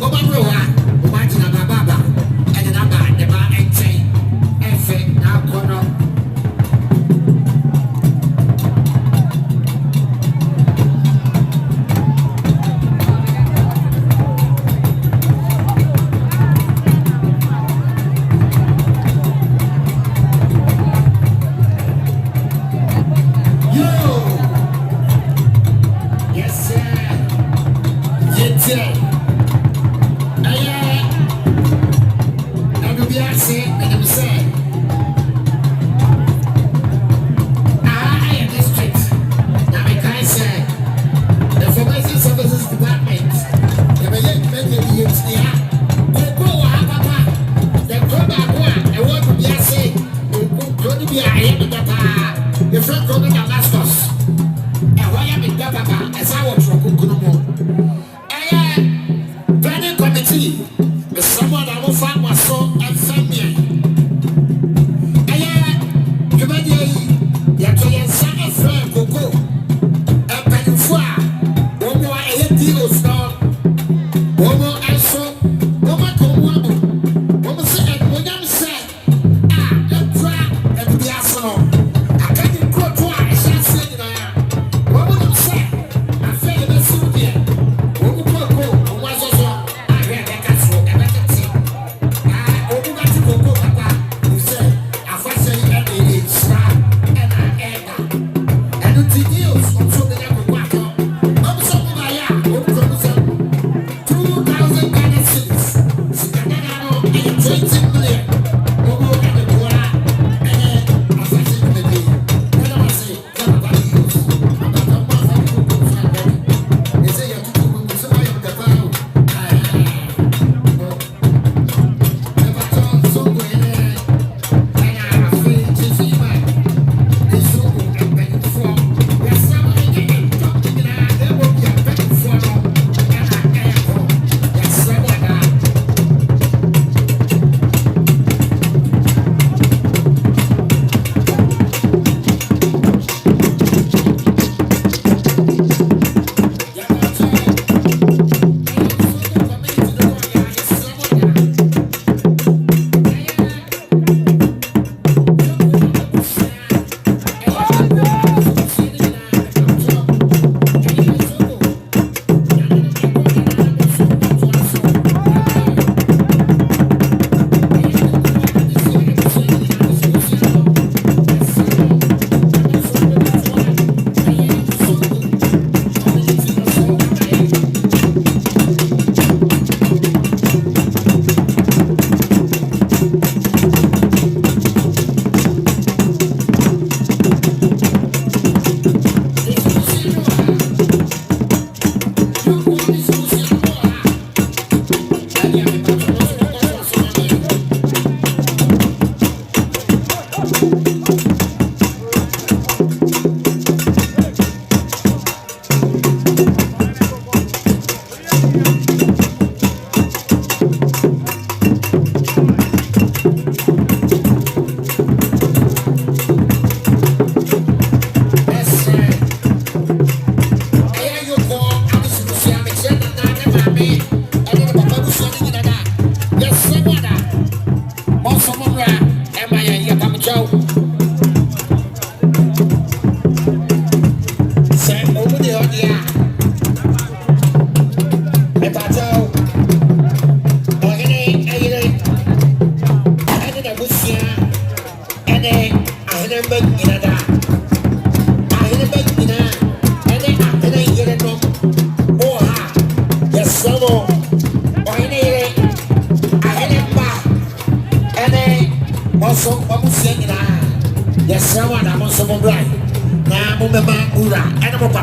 Oh, my brother. Oh, my dear, my baba. And then I'm back. The bar and chain. And fake. Now, corner.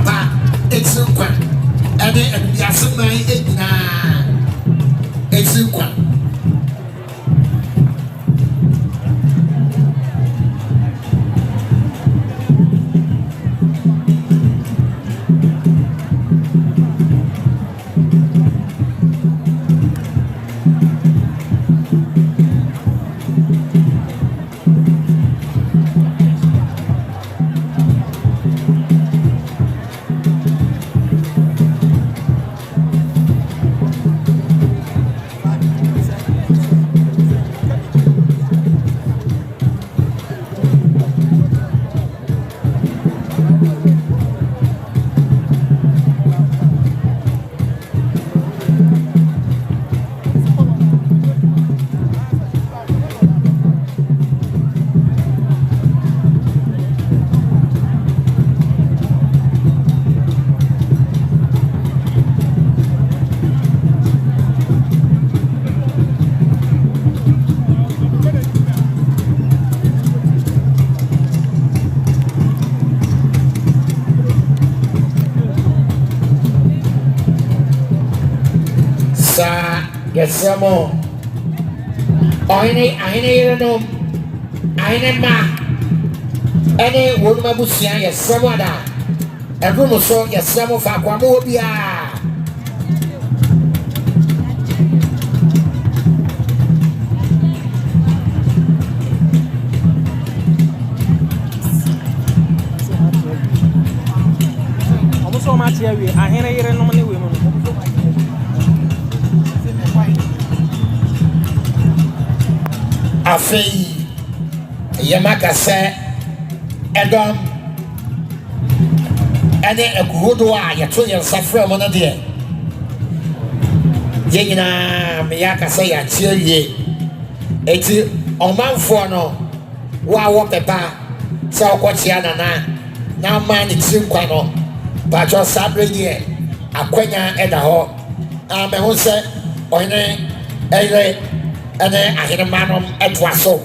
papa it's nkwa ene Edubiase man edina it's nkwa yes, Samo. I know. Any woman busia, yes, someone that. Everyone saw yes, some of Aquamobia.
Almost so much here. I hear no money women.
Afei yamaka se edom ene ekuhodo a yeto yensafra mo na de ye nyina me yakasa ya chiewie eti omanfo no wa wo pepa se okochia na ma ni chinkwa no ba jo sabre die akwanya eda ho a me ho se oyne ere ene ahene manom etwa so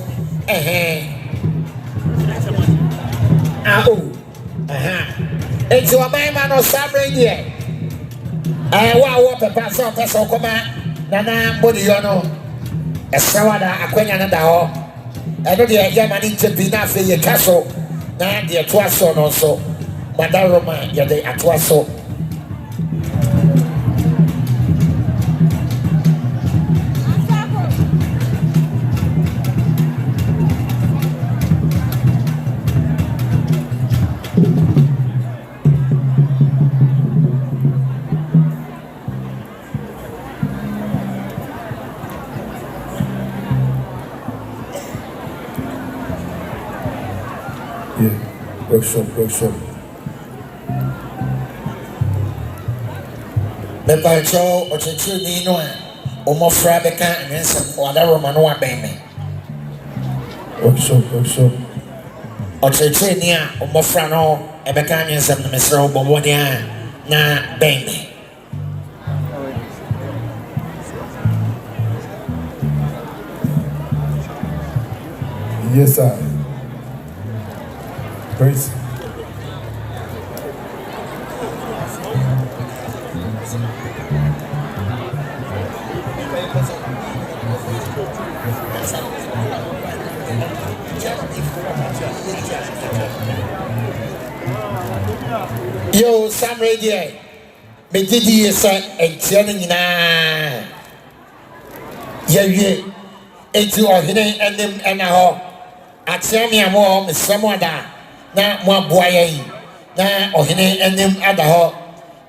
enti wa mai mano sabre die wa wo pepa so pesa koma na mbodi yo no esawada akwanya na da ho eno de ya mani chepi na fe ye kaso na de etwa so no so madaroma ya de atwa so. Workshop. Me parcho o chechu ni no o mo fra beka nyense o da roma no aben me. Workshop. O chechu ni a o mo fra no e beka nyense no me sra o bobo dia na ben me.
Yes, sir. Praise.
Yo, Sam Radio. Me didi esa entiane nyina. Ye enti ohene enem ena ho. Atiami amo mesamoda na mo aboa yi na ohene enem ada ho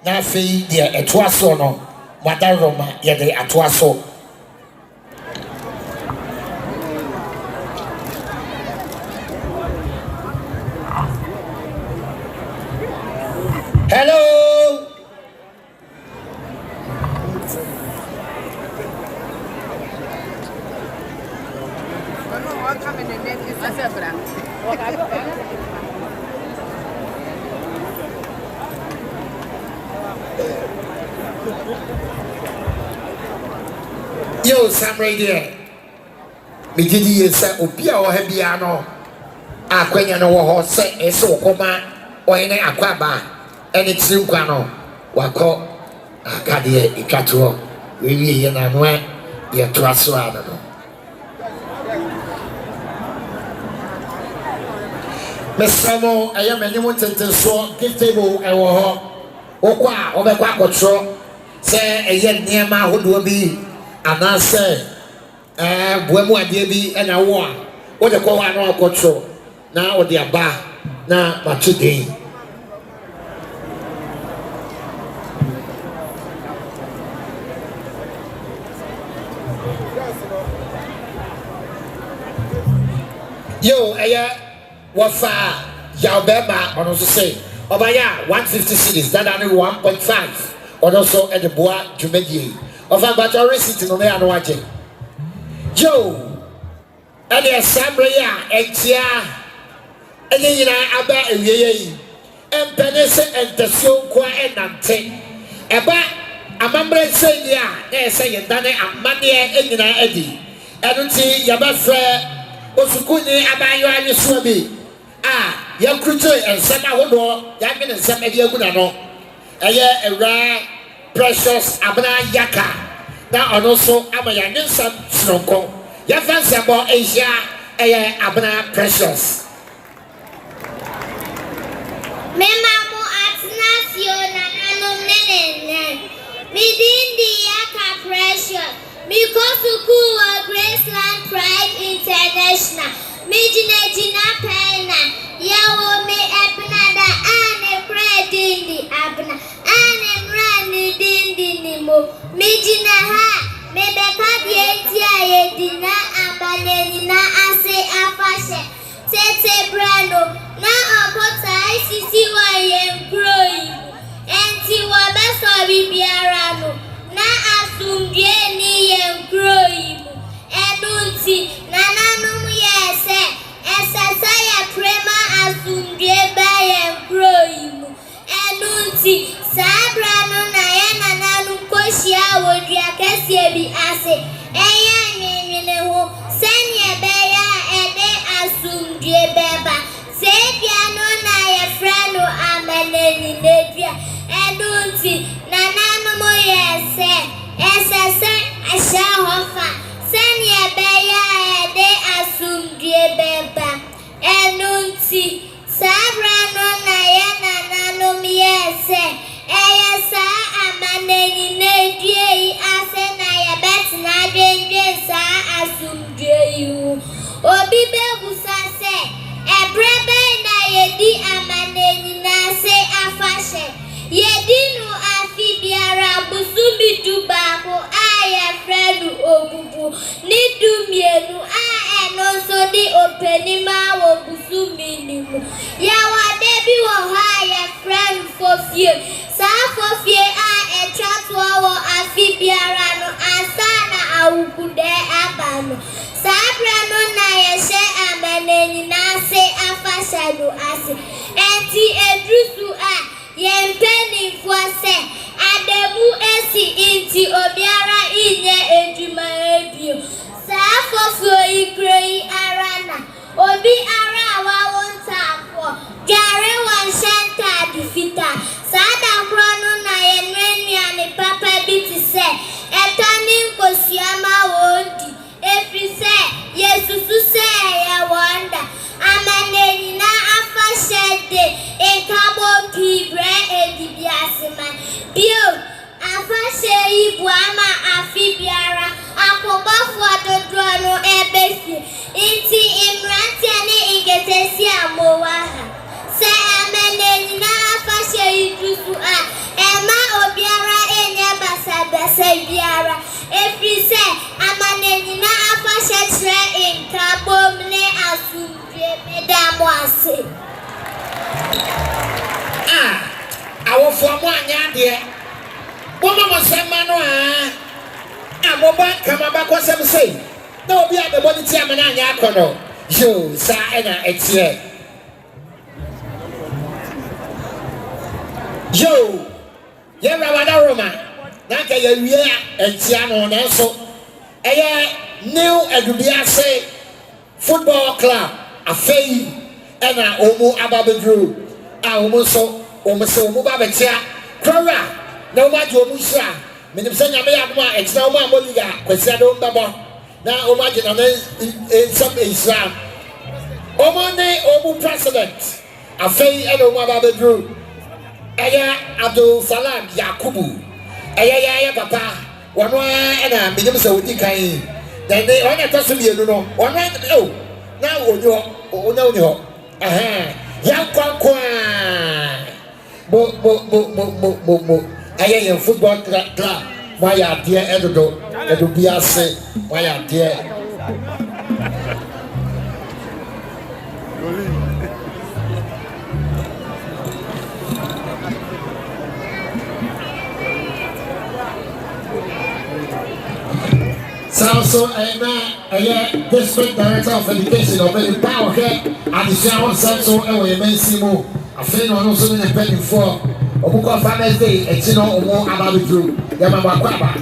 na fei de etoaso no madaroma ye de atoaso. Hello. Yo, Sam Radio. Me didi yesa obi a wo ha bia no akwanya no wo ho se eso koma oyene akwaba and it's in Quano, Wako, Acadia, Icatuo, we and Anwe, your Trasuano. Mr. Mo, I am anyone to so give table and walk. Okwa, Obekwa Kotro, say a yen near my hood will be, and I say, Buemo Debi and a war. What the call I control now with their bar now, but today. Yo, Wafa Yaubema, on also say, Obaya 150 cities, that only 1.5, or also at the Bois Jumedi. Of a battery city no man watching. Joe. And the assembly, and Tia, and then Abba and Ye, and Penessa and the show quiet and take. About a member saying, yeah, they're saying, Danny and Monday and Eddie. I don't see your best friend, Osukuni, about you and your swabby. Ah, young creature and Sama Hodo, Yamin and Sama Yagunano. A year a rare, precious Abana Yaka. Now, and also Amayan Sam Snoko. Your fans about Asia, Abana Precious.
Memamo Atnasio Nanano Nene, Midindi Yaka Precious, Mikosuku Graceland Pride International, Midina Gina Pena, Yawo me Abnada, Anne Predindi Abna, Anne Randy Dindi Nimo, Midina Ha. Mebeka dientia yedina abaneni na ase afashe tete brano na opota isisi wa yengroi enti wa beso bibiara no na asumdie ni yengroi edunti nananum yese esesa ya prema asumdie ba yengroi edunti sabrano na yena nanu koshia wodia kesi ase eya nyemene ho senye beya ede asumdie beba sebia no na ye frano amaneni media edunti nananu mo yese esese asha hofa senye beya ede asumdie beba edunti sabrano na ye nananu yese eya sa amaneni media ase na ye betina dende sa asumdie you obi bebusa se ebrebe na yedi amaneni na se afashe yedinu afibiara busumi dubako aye fredu obubu ni dumienu a enonso di openima wo busumi nimu ya wadebi wo ha ye friend fofie sa fofie a etwatwa wo afibiara no asana awukude abano sabrano na yeshe amaneni na se afashadu ase enti edrusu a yempeni fuase ademu esi inti obiara inye eduma ebio safofo ikrei arana obi ara wa wonta afo gare wan shanta difita sada krono na yenwenia papa biti se etani nkosiama wondi efrise yesusu se ya wanda amaneni na afashede enkabo pibre Edubiase man bio afashe ibu ama afibiara akobafo adodrono ebesi inti imranti ane igetesi amowaha se amaneni na afashe idusu a ema obiara enye basa biara efrise amaneni na afashe tre inkabo mne asumdie medamo ase
awofo mo anya de womo mo sema no amoba kama ba kwasem sei na obi abebo ni ti amana anya akono yo sa ena etie yo ye rawada roma na ka ye wie entia no na so eye new Edubiase football club afei ena omo ababedru a omo so omuso mu ba betia krora na o ma jo mu hia menim se nyame ya mo a exna o ma moliga kwasi do mbabo na o ma gina na some Islam o mo ne o mu president afei e no ma ba bedru eya Abdul Salam Yakubu eya papa wono e na menim se odi kan then they on to so bienu no wono o na oni ho ya kwa bo aye football club why dear Edubiase why dear so district director of education of the power here at the shower central and Mensimo. I feel no also in a penny for Obuko Father's Day, and you know more about the group. Yamama Kwaba.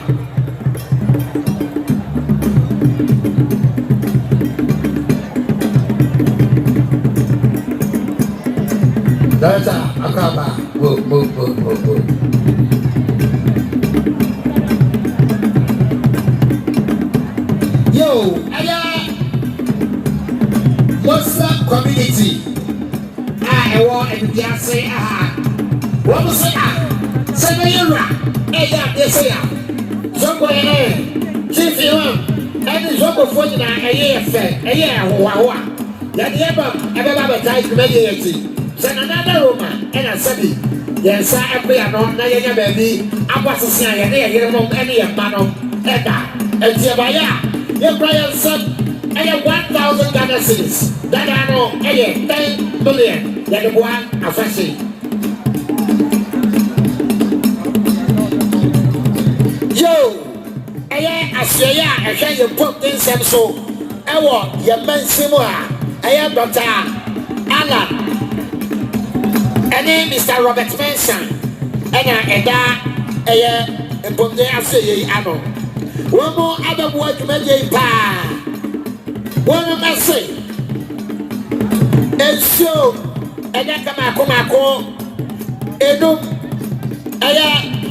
Director Akwaba. Yo, Muslim community. I want Edubiase. What was it? Semayura. They say, somewhere, Chief Imam, and the job of fortune a year fair, a year, that the ever advertised mediating. Send another woman, and I said, yes, I agree on Naya baby. I was a saying, and they are any man of Edda, and Tiabaya. Your Brian son, I have 1,000 Ghana cedis. That I know, I have 10 million. That the one of fashion. Yo, I say, I can't you put this so. I want your man Simua. I am Dr. Alan. And then Mr. Robert Manson. And I put there, I say, I know. One more other word to make a pa. One of my say. And so, and then come and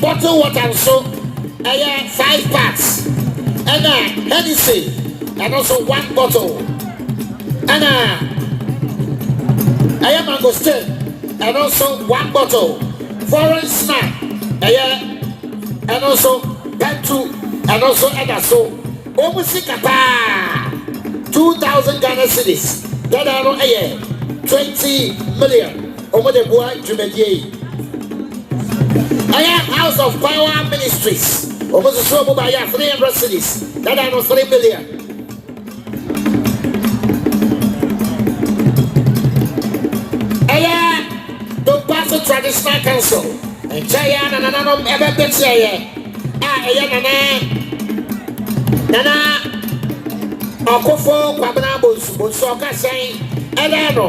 bottle water so. 5 parts. And Hennessy. And also 1 bottle. And I am mangosteen. And also 1 bottle. Foreign snack. And also Bantu. And also so almost 2,000 Ghana cedis. That are 20 million over the boy to mediate. I am House of Power Ministries. Almost so by 300 cities. That are 3 million. I am Durbar Traditional Council. And Chayan and another ever been Nana Okofo Kwabana Bosoka saying, Elano,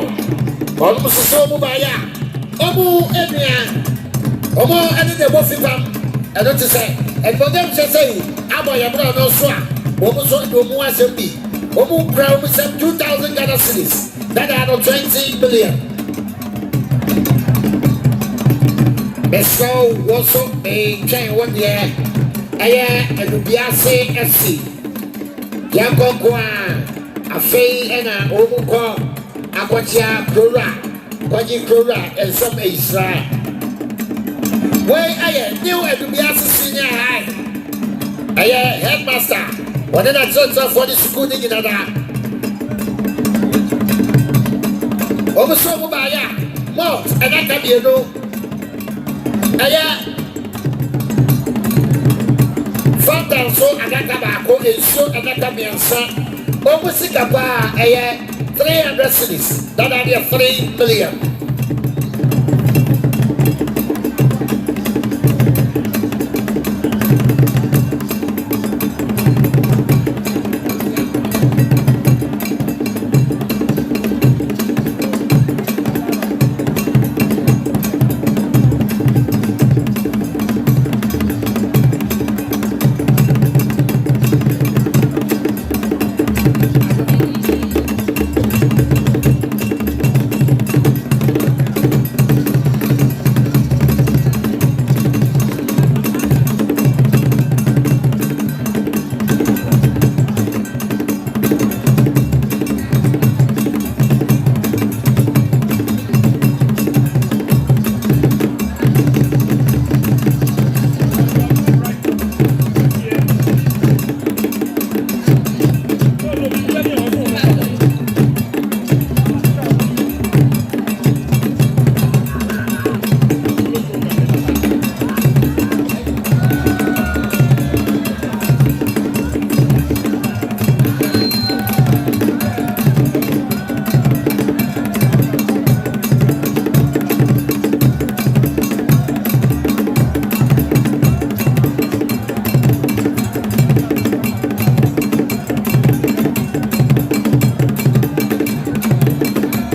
almost so Mubaya, Omu Emia, Omo and the Wofifam, I don't say, and for them to say, Aboyabra no Swa, Omo Omu Assembly, Omu Crown 2,000 Ghana cedis, that are 20 billion. Beso also a chain 1 year. Edubiase FC. Yanko kwa afei ena omuko akwatia krora. Kwaji krora and some Israel. Where new Edubiase senior high. Headmaster. One in a church for the school in Agradaa. Omuso mubaya. Mount and I can you know. Founder so Agradaa is so Agradaa almost 300 cities. That are 3 million.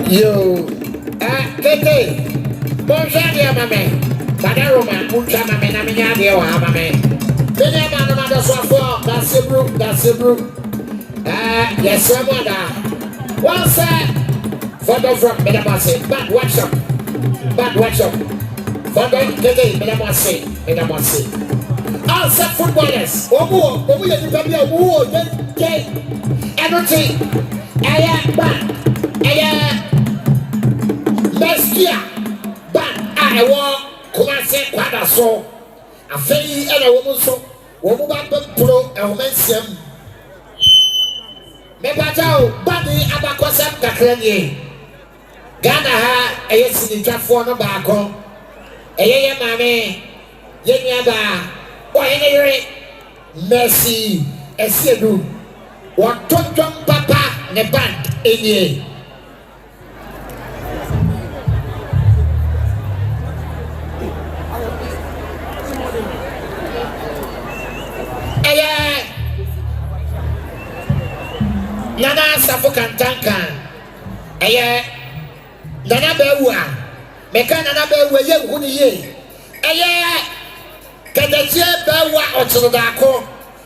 Yo, Kete, bonjour, dear mammy. Padaroma, Muncha, mammy, Namina, dear mammy. Many a man of us are that's a brook, that's a brook. Yes, sir, mother. One side, photo from Medamase, but watch up. Photo, Kete, Medamase. All set footballers, Omo, you can be a woo, everything. Bestia, but I want Kumase Quadaso. A fairy and a woman so, woman pro, a woman sim. Mepatao, Badi Abacosam Kakranye. Ghana ha, a yes in the for no barco. A ye mammy, Yeniaba, or any Mercy, a sedu. What Tonton Papa, ne band, in ye. Nana Safo Kantankan. Aye, Nana Bewa. Meka Nana Bewa ye huni ye. Aye, Kadaje Bewa Otodako.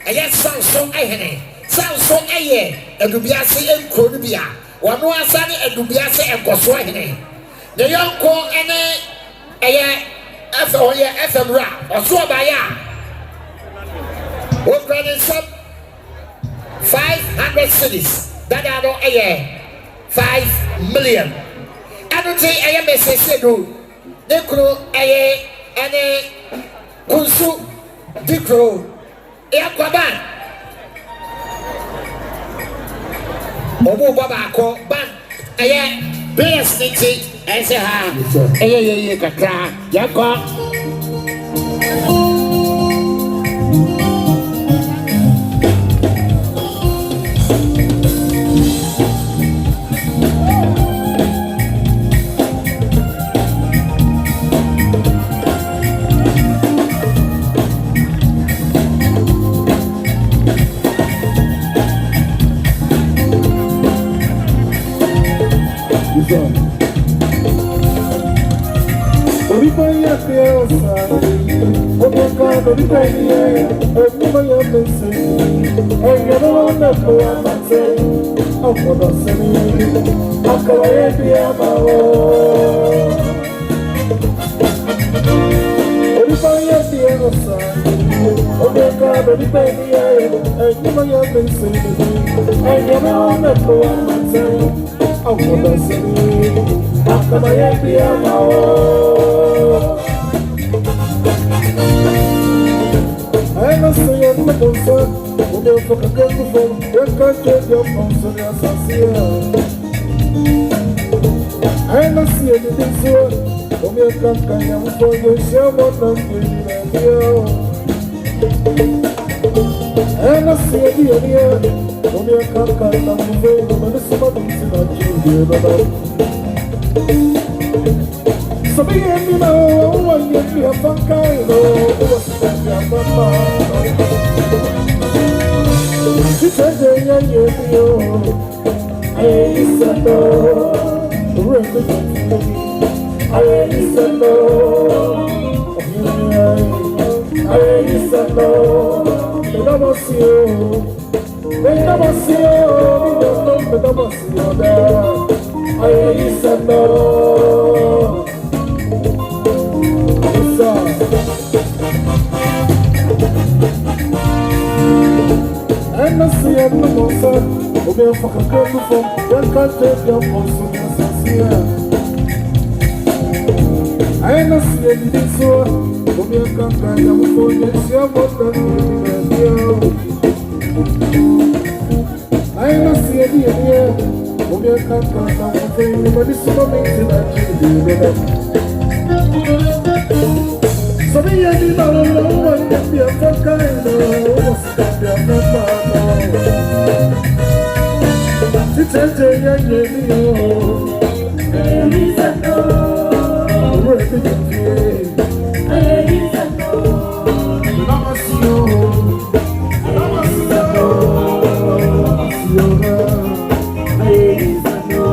Aye, Samson Ahene. Samson Aye, Edubiase and Kronibia. Wano asani Edubiase and Koswahene. The young co ene Aye, FM rap or so by ya. What granted some 500 cities that are not a year 5 million. I don't say I am a do the crew a and a kunsu the crew Aquaban Obo Baba call ban a year best city and say ha a kaka yakwa.
So be any now, one year we have fun kind of what's that we have fun. She said, I said, no, I said, no, I said, no, they never see you, they never see you, they never see you there. I said, no. And I see a no son, who may fuck a girl before, one can't take your person as here. And I see a little so, who may come back and for you, see a mother in the and I see a dear here, who may come back and for you, but it's so amazing that you do. So me and you know what can be a fuck kind of what's that be a man. It's a day and you and he's a no. Where did you feel? And he's a no. Never see you. Never see you. Never see you. He's a no.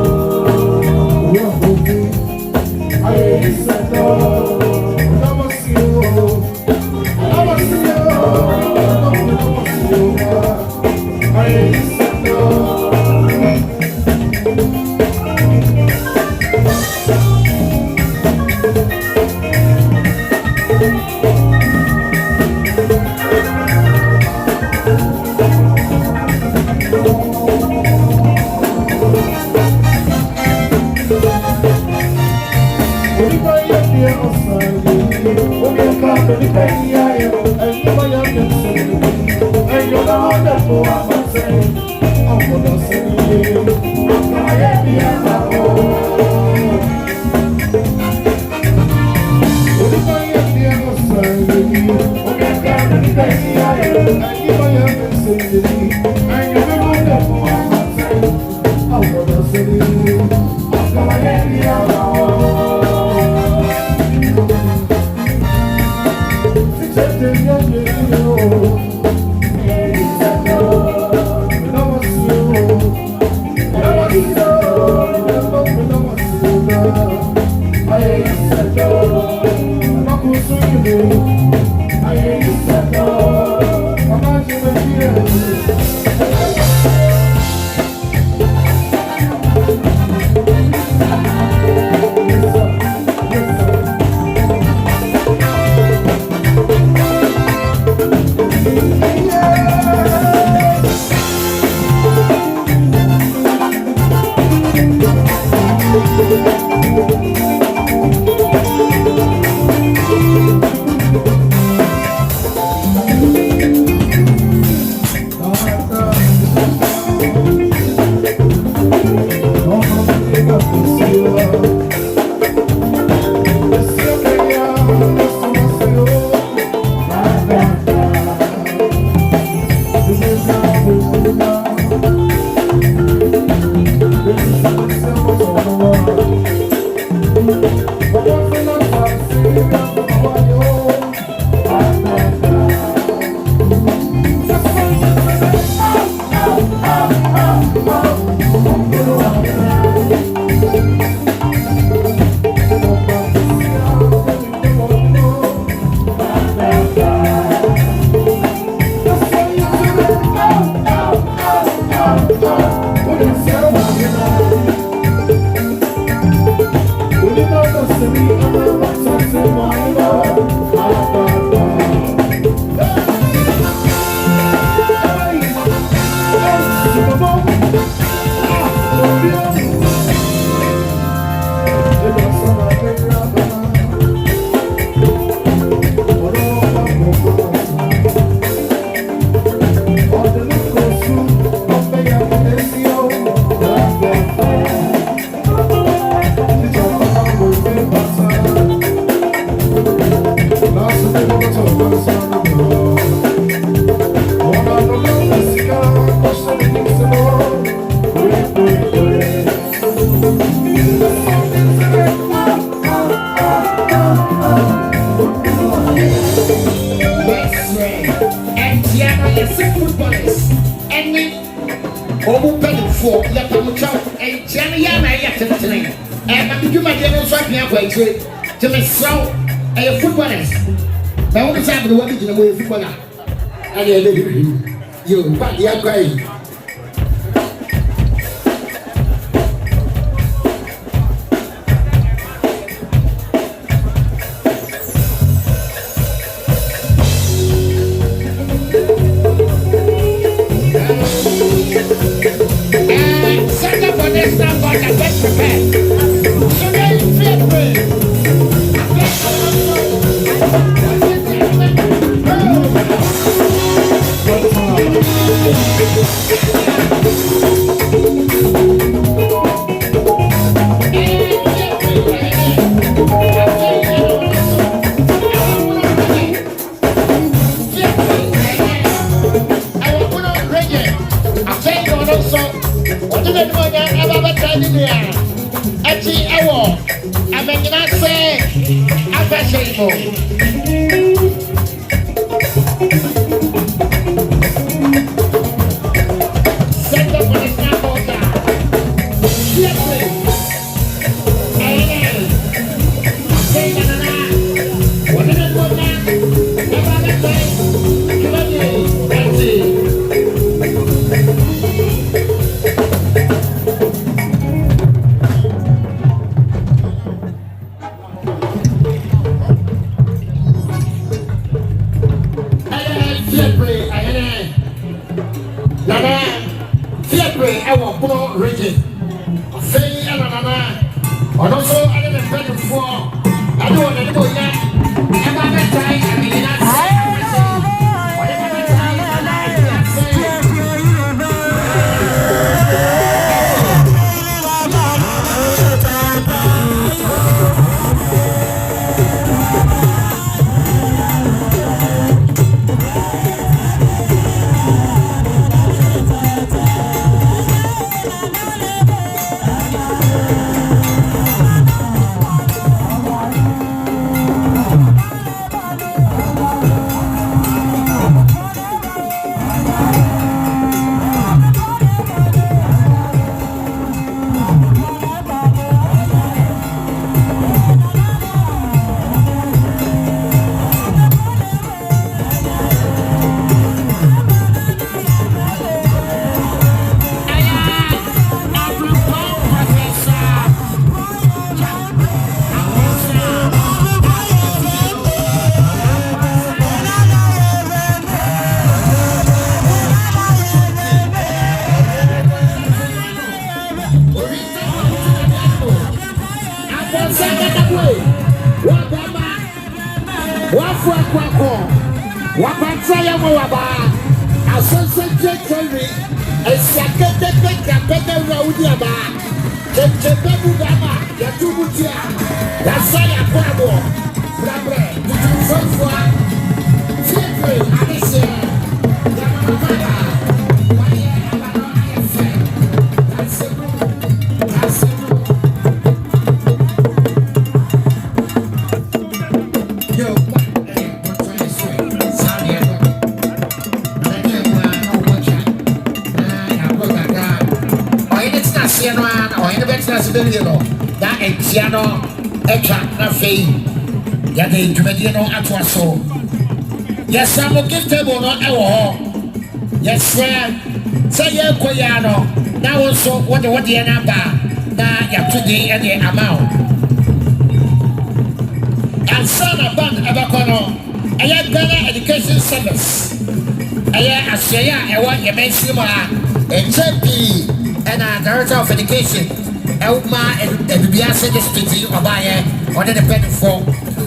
To me, so a footballers. Now, what is happening? What did you know? Footballer. And you, but you are crying. Set up for this now, but I get prepared. okay. Say, and also I didn't pay for. I don't want to go yet. I'm not trying. I mean, that's piano extra cafe. Ya de Edubiase no atwaso. Yes, I'm a gift table no ewo. Yes, sir. Say ye koya no. Now also what the number. Na ya today and the amount. And son of band ebakono. Aya Ghana Education Service. Aya Asya e wa ye mensima HMP and Director of Education. Elma Edubiase district obaye under the pen for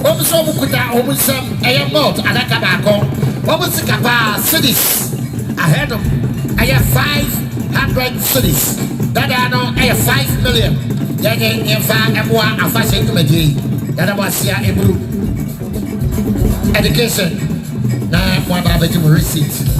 omuso bukuta omusam ayamot adaka bako omusika pa cities ahead of aya 500 cities that are no aya 5 million yage emfa emwa afashe kumeji that was here ebru education na kwa baba ji receipt.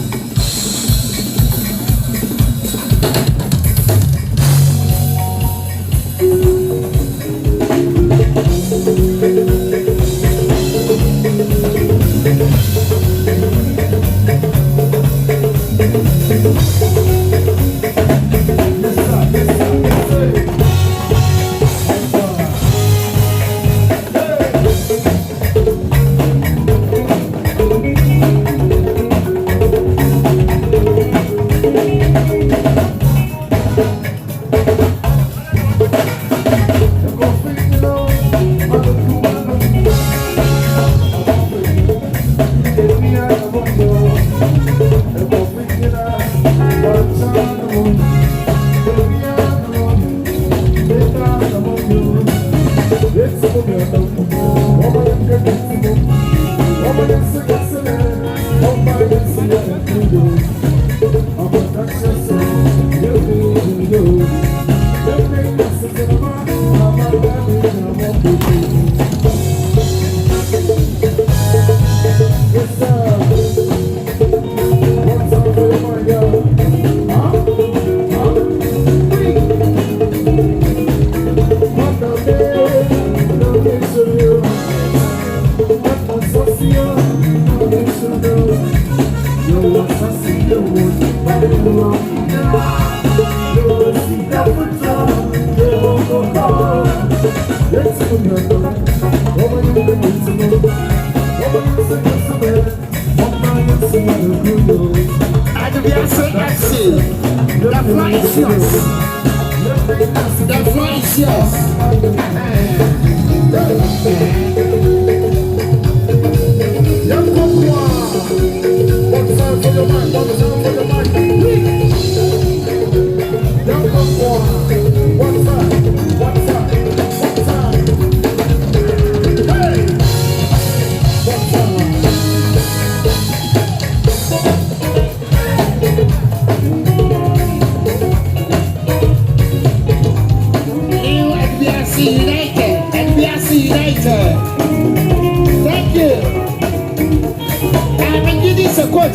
the coach.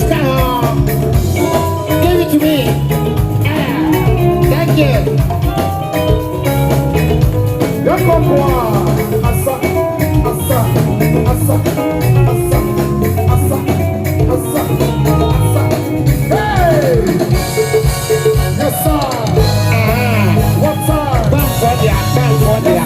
Give it to me. Thank you.
Hey! Yes, sir. What time?
Bang for the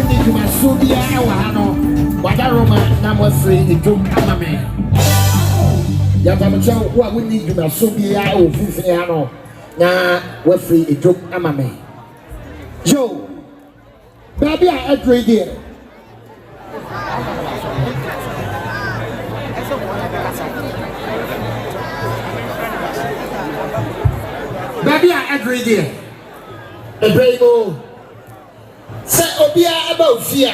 ni juma so bia e wa ha no wada Roma na mo free edum amame ya tamcha wo a ni juma so bia e wo fifine ha no na wo free edum amame yo baby a edre there baby a edre there Ebrebo say obia about fear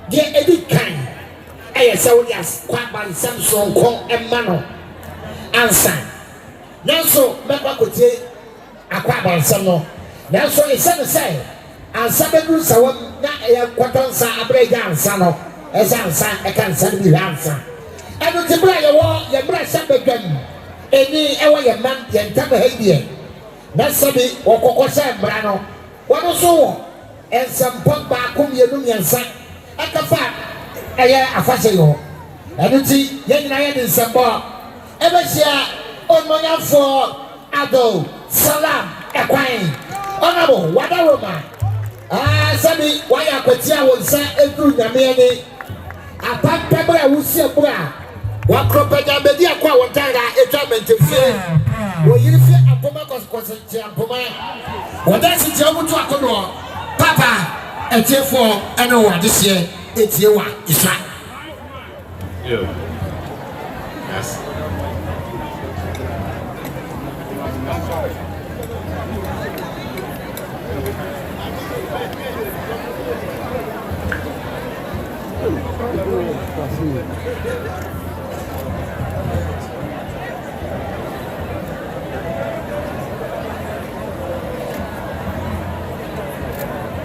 de edi kan eye Saudias kwa ban Samson ko emano ansa nanso mekwa kotie akwa ban sam no nanso ese ne say ansa bedru sawam na eye kwatonsa abreja ansa no esa ansa e kan san bi ansa eno tibra ye bra sabedwam eni ewo ye man ye ntaba haidie Nasabi wakoko sa mbrano wano so ensampo ba akom yenu miensa akafa eye afase yo enuti ye nyina ye nsampo ebesia onmonyafo ado salam ekwan onabo wada Roma sabi waya kwatia wonsa edru nyame ni apapabra wusi abura wakropaja bedi akwa wontanga etwament fie wo yirifi apoma koskosi apoma woda si je omutu akodo papa etiefo eno wadese etiewa isa
yo yes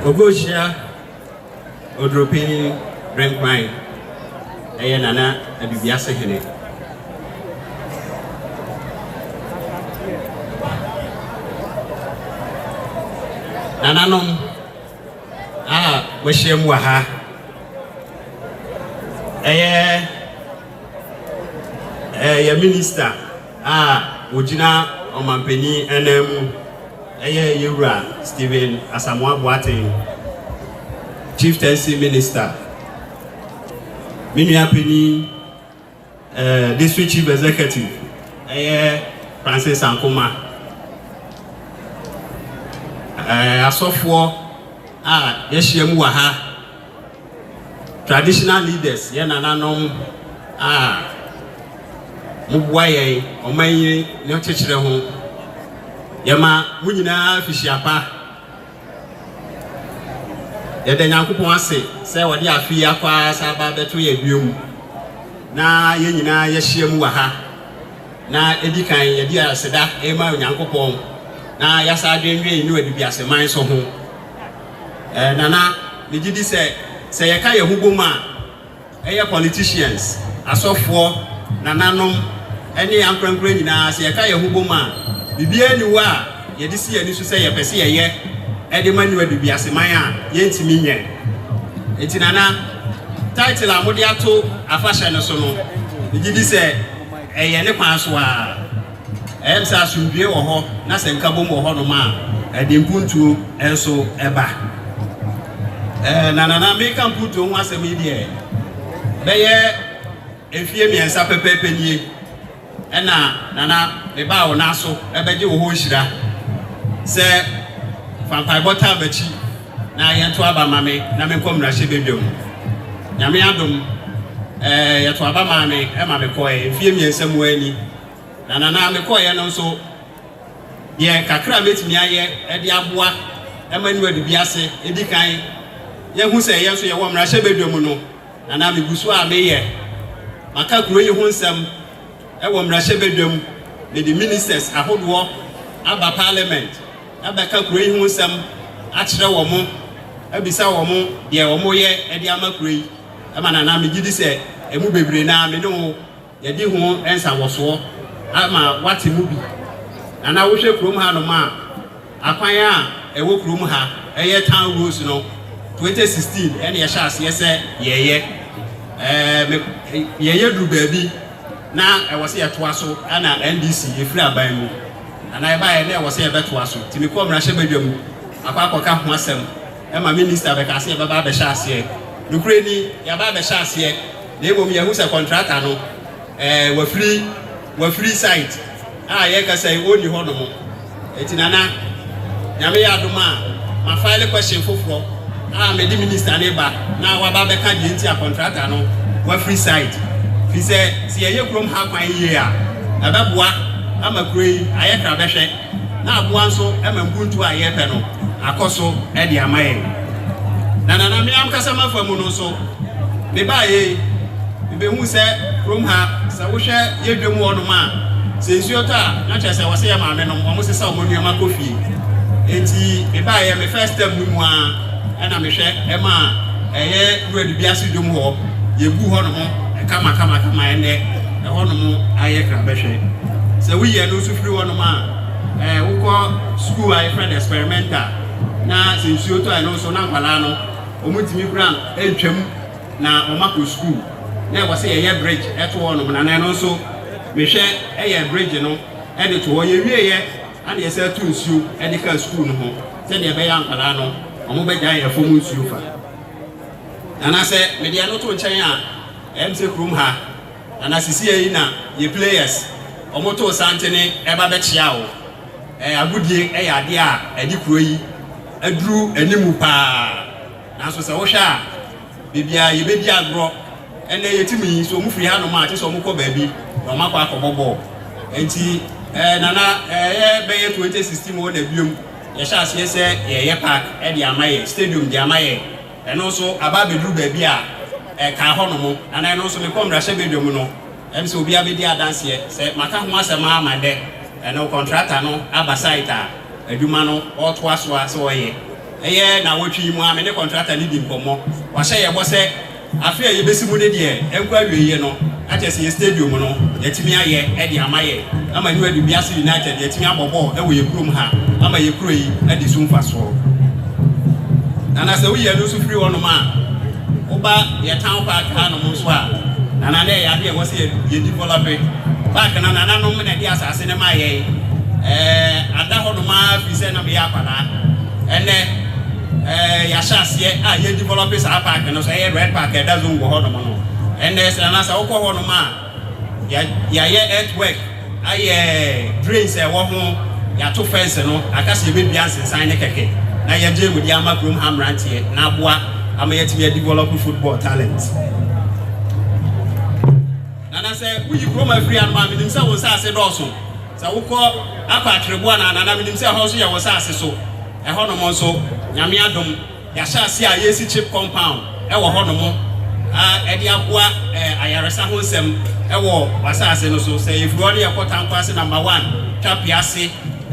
Ogoshia Odropini drink wine Nana Edubiase hene Nananom Weshem Waha Eye minister Ujina Omampeni NM Yura Stephen Asamoah Boateng Chieftaincy Minister Minua Penny District Chief Executive Francis Ankoma Asofo Yeshiemu Waha Traditional leaders Nananom Mubwaye Omayi Nyochechire ho Yama munyina fishiapa Yede Nyankopon ase se wode afi akwa saba beto ye biom na ye nyina ye hyiam wa ha na edikan ye di aseda ema Nyankopon na yasa adwenwe ni Edubiase man so ho nana megidi se ye ka ye huboma eye politicians asofo nananom ene ankrankran nyina se ye ka ye huboma bibia ni wa ye di si ani so se ye pese ye ede manu Edubiase man a ye ntimi nye etinana title amode ato afahye no so no megidi se eye ne kwan so a emsa asundue wo ho na se nkabom wo ho no ma ede mpuntu enso eba nana make am put on asem ide beye efie miensa pepepe nie ena nana me ba wo na so ebeje wo ho hira se fampai bota bachi na yento aba mame na me komra hye bedwom nyame adom yeto aba mame e ma me koe efie miensa mu ani nana me koe no so ye kakra metimi aye e de aboa e manu Edubiase edikan ye hu se ye so ye wo mra hye bedwom no nana me busu a me ye maka kuro ye hu nsem e wo mra hye bedwom the ministers ahodo aba parliament aba ka kuro ye hu nsem a kire wo mo abisa wo mo ye wo mo ye e de ama kuro yi e ma nana me gidi se e mu bebre na me no ye di hu ensa wo so ama wati mu bi nana wo hwe kuro ha no ma akwan a e wo kuro ha e ye town rules no 2016 ene ye sha ase se ye Durbar bi na e wo se ye to aso ana NDC efiri aban mu ana e ba ye na e wo se ye beto aso timi ko mra hye badwam akwa akoka ho asem Emma minister be kase baba be hyase nukure ni ya ba be hyase na emom ye hu se contractor no wa free site ye ka say oni ho no mo etinana nyame ya adoma ma file question foforo me di minister ne ba na wa ba be ka di nti a contractor no wa free site fi se si ye krom ha kwan ye a abeboa ama kurei aye kra be hwe na aboa nso ema mbuntu aye pe no akoso e di amaye na me am kasa mafamu no so me ba ye be hu se krom ha sa wo hwe ye dwemu ono ma se nsuota na chese wo se ya ma me no mo se sa mo nuama Kofi enti me ba ye me first time mu a na me hwe e ma eye Edubiase dwom ho ye bu ho no mo kama ene e ho no mo aye kra be hwe se wo ye no so firi ho no ma wo ko school aye friend experimental na se nsuota no so na kwala no omutimi kran entwam na omako school na wo se ye bridge eto ho no na no so me hwe eye bridge no e de to ye wie ye ade se to nsuo e de ka school no ho se de be ya nkwala no omo be gya ye fom nsuo fa na se me de no to nchen a MC krum ha na sisi yi na ye players omo to santene e ba be chia wo agudie e ya de a edi kuro yi aduru animu pa na so se wo hwa bibia ye be di agro ene yetimi so mu firi ha no ma ate so mu ko baabi no makwa akobobọ enti nana be 2016 mo na biom ye sha ase se ye park e di amaye stadium di amaye eno so aba beduru baabi a ka ho no mo nana eno so me kom rashe bedum no em se obi abedi adanse se maka ho asema amade eno contractor no aba site a aduma no oto aso ase oye eye na wotwi mu ame ne contractor ni di mpomo wa hye ye bo se afi ye besi mu de de enkwa wieye no atese stadium no yetimi aye e di amaye ama ni Edubiase United yetimi abobo e wo ye krom ha ama ye kro yi e di sumfa so nana se wo ye no so free wono ma oba ye town park ha no mo so a nana ne ya de wo se ye develop park nana no me na di asase ne ma ye ada ho no ma fi se na me ya kwala ene ya shase a ye develop sa park no so ye red park e da zo ngo ho no no ene se na sa wo ko ho no ma ya ye earthwork aye drains e wo ho ya to fence no akase ye be ansensan ne keke na ye je mu di ama krom hamrantie na aboa ama ye timi develop football talent nana se we krom afri an ma minim se wo sa ase doso sa wo ko akwa atrebo na nana minim se ho so ye wo sa ase so e ho no mo so nyame adom ya sha ase a ye si chip compound e wo ho no mo e di aboa ayaresa ho nsem e wo wasa ase no so se ifuro ne yakota nkwase number 1 Twapiase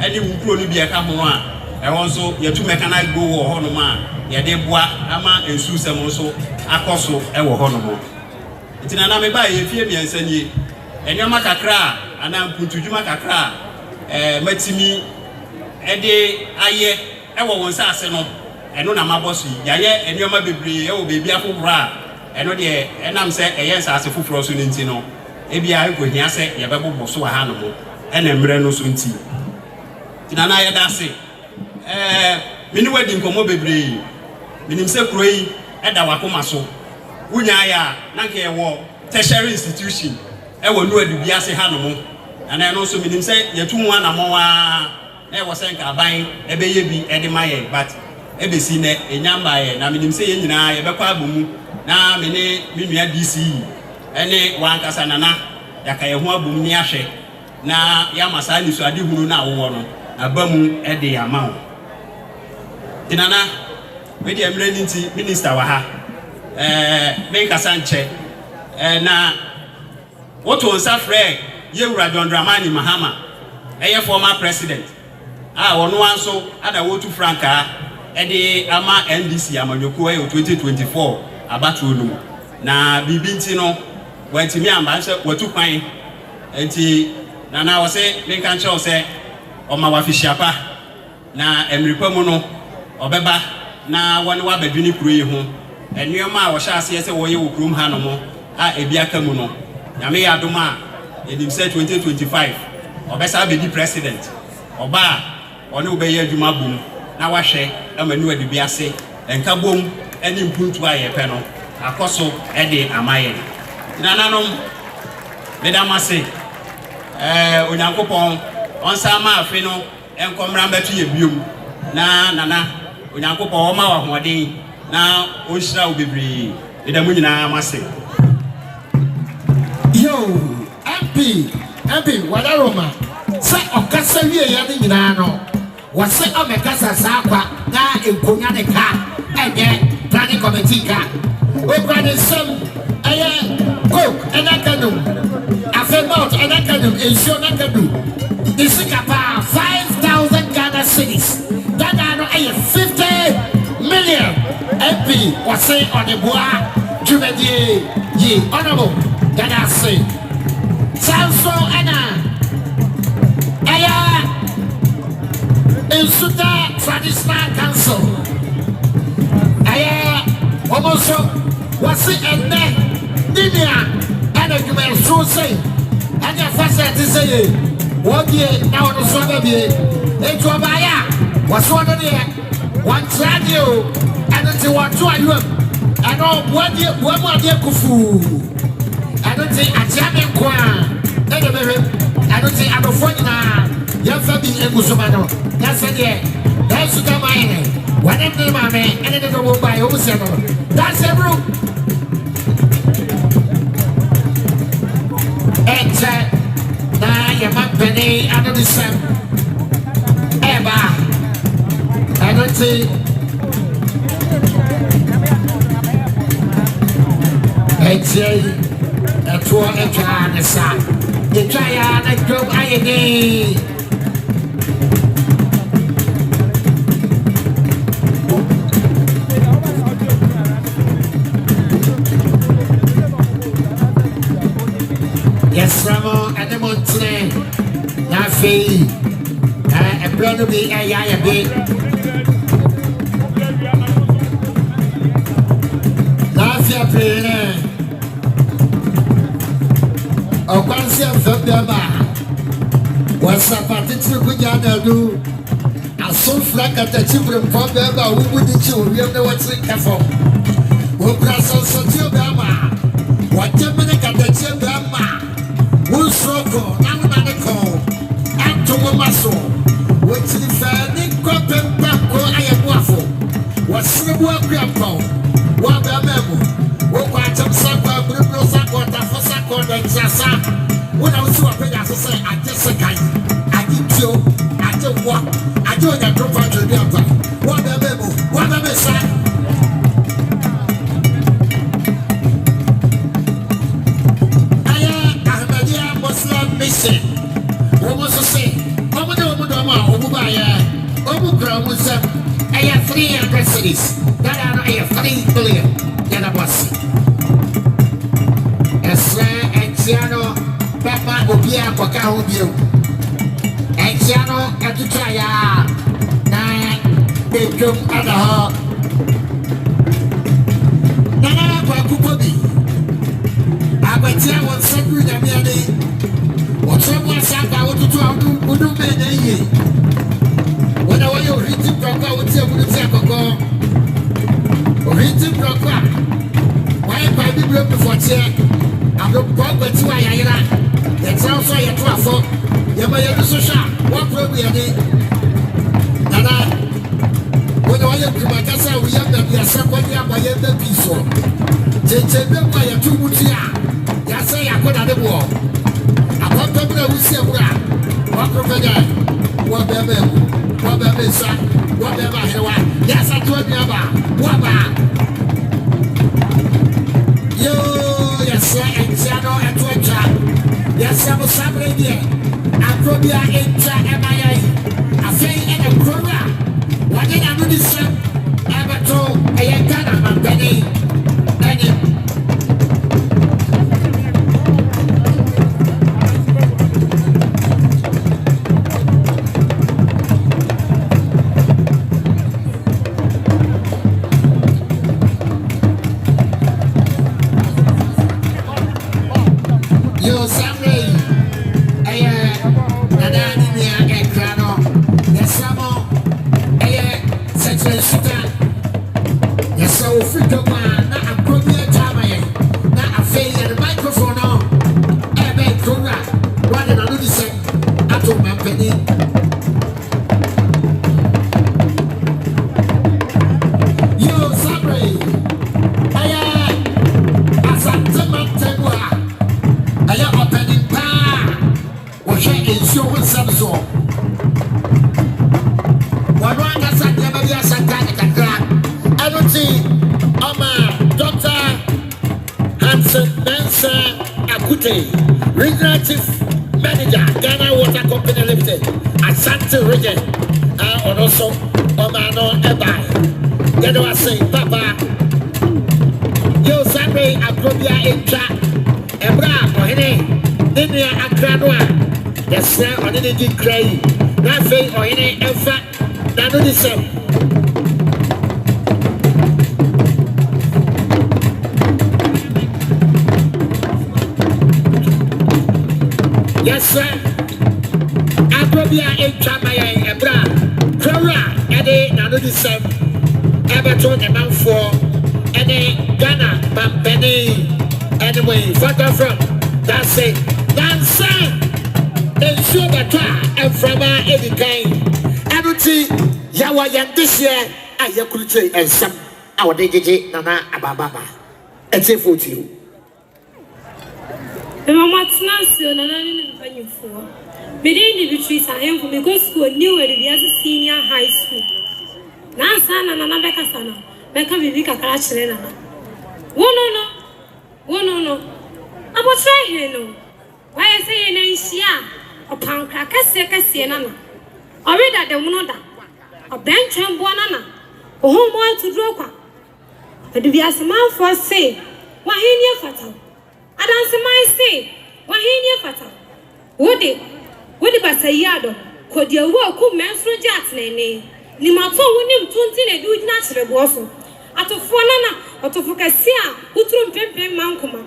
e di wukuro no bi e ka ho a e won so ye tu mechanic go wo ho no ma ye de boa ama ensu sem so akoso e wo ho no mo itina na me ba ye fie biansa nie enwama kakra ana mputudwuma kakra matimi e de aye e wo won sa ase no eno na maboso ya ye enwama bebre e wo bebi afobra eno de enam se eye sa ase foforo so nti no ebia ego hia se ye bebobo so ha no mo ena mre no so nti tina na ye da se mini wadi nkomo bebre minim se kuro yi eda wakoma so wunya ya na nke ye wo tertiary institution e wo nu Edubiase ha no mo ana no so minim se ye tumu ana mo wa na e wo se nka aban e be ye bi e de maye but e be si ne enyamba ye na minim se ye nyina ye be kwa abumu na mene minua DC ene wankasa nana yaka ye ho abum ni ahwe na ya masa ni so ade hunu na wo no abamu e de ama wo tinana we de emre nti minister wa ha ben kasa nche na woto nsa frɛ ye wura John Dramani Mahama eye former president wono anso ada wotu franka e de ama NDC amanyoko e 2024 abatuo no na bibi nti no wantimi amba nse watu kwan enti na wo se menka nche wo se o ma wafishiapa na emripa mu no obeba na wone wabadwini kuro yi ho enuema a wo sha ase se wo ye wo krom ha no mo a ebi aka mu no nyame ya doma edim se 2025 obesa abedi president oba one obeye adwuma bum na wahwe amanu Edubiase enkabom ene mpuntu aye pe no akoso ede amaye nananom medamase onyankopon onsa ma afi no enkomra betu ye biom na nana onyankopon o ma wa hoden na onhira wo bebre edamu nyina mase
yo MP wala Roma se okasa wie ya ni nyina no wase omekasa sakwa na enkonya ne ka enye planning committee ka o brother some aya coke enakanu afemot enakanu ensure nakanu isikapa 5,000 Ghana cedis that are no 50 million MP wase oneboa jumedie ye honorable Ghana say Sanso ana aya Insuta Traditional Council aya almost wasi ene ninia ana jumeso say anya facility say wodie na wono so babie etu obaya waso wono de wan radio ana ti wato ayum ana wodie womu ade kufu ana ti atiame kwa na de bewe ana ti adofo nyina ya fa bi egusoma no ya se de da su ta mai wane de mame ene de go buy o se no that's it bro eche na ya mapeni ana de sem eba ana ti eche eto echa ne sa echa ya na go ayeni yes ramo and montne na fei e plano bi e ya be na fia pene o kwansi afababa wasapati triku jana do aso flaka tachibrim fababa ubudi chi owie ne watri kafo o braso so ti obama wajemene katachi obama Wusoko, Namanako, Antomo Maso, which is a Copper Paco Ayabuafo, was Sribu Grandpa, Waba Memo, Wapacham Sapa, Bruno Sako, Tafosako, and Sasa, when I was so afraid I say, I just a kind, I did you, I don't walk, I do a group of the Delta, Waba Memo, Waba Mesa. Mission. Almost the same. Omu Gramusa, I have 300 cities. That are I have 3 billion. Yanabasi. Esra and Tiano, Papa Obia, Pacahubio. And Tiano, Katuchaya. Nine, they come at the heart. Nana Pakupobi. Abatia was sacred Yamiani. Someone said I want to do many. When I want you reading proper, would say, reading proper. Why by the blood before check? I'm not proper to Ayana. That's also a 12. You may have so sharp. What probably a day? Nana, when I am to my casa, we have the somebody up by the peaceful. Take by a 2 mutia. That's say I could have the wall. Apapabra usiabra wakrofega wabebe sa wabeba hewa yasa tuabiaba waba yo yasa entiano etwecha yasa musabre die akrobia entra emayai afei ene krora wade na no disa abato eyekana mabeni ene Mensa Akute, Regional Chief Manager, Ghana Water Company Limited, Ashanti Region, and also Omano Ebai. Then I was saying, Papa, you Sunday Agradaa Intra, Ebra, or any, Ninia Agradaa, the swear on any cray, nothing or any effort, none of the same. Yes, sir. Agradaa Intra, my Ebra, Kora, Eddie, none of the same. Everton, a man for any Ghana, Bampeni, anyway, photo from that's it. That's ensure the car and from any kind. I don't see Yawayan this year. I could say and some our DJ Nana Ababa. It's a for you.
The Mamma's Nancy and an venue for. Within the retreats, I am from the good school new Edubiase Senior High School. Nansan and another Casana, Becca Vivica Carachelena. No. I will try here, no. Why I say an Asia, a pound cracker, Sienna. I read that the Monoda, a bench and banana, a home to Dropa. Edubiase man for say, why he near fatal. I don't my say, why he near fatal. Would it be say yado? Could your work could menstrual jats name? Nimato winning 20 and do natural waffle. At a fonana or to Focasia, who threw Pempe Mancoma.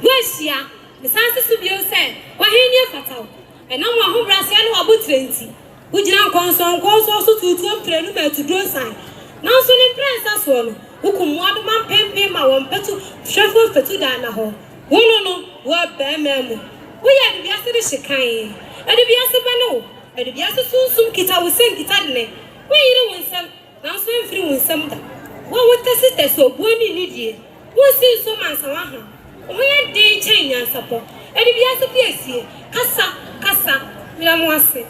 Gracia, the Sansa Subio said, why he near fatal. And now my home Brasiano about 20. Would you now console also to Prelume to draw sign? Now soon in Princess one, who come one man Pempe my one petu, shuffle for 2 dana home. No, what bear memo. We are the Biasa Shikai, and the Biasa Bano, and the Biasa soon kita will send Kitane. We don't win some, now swim through with some. What would the sister so when you need ye? Who sees so much around? We are day chain and support, and the Biasa PSC, Casa, Milamwase.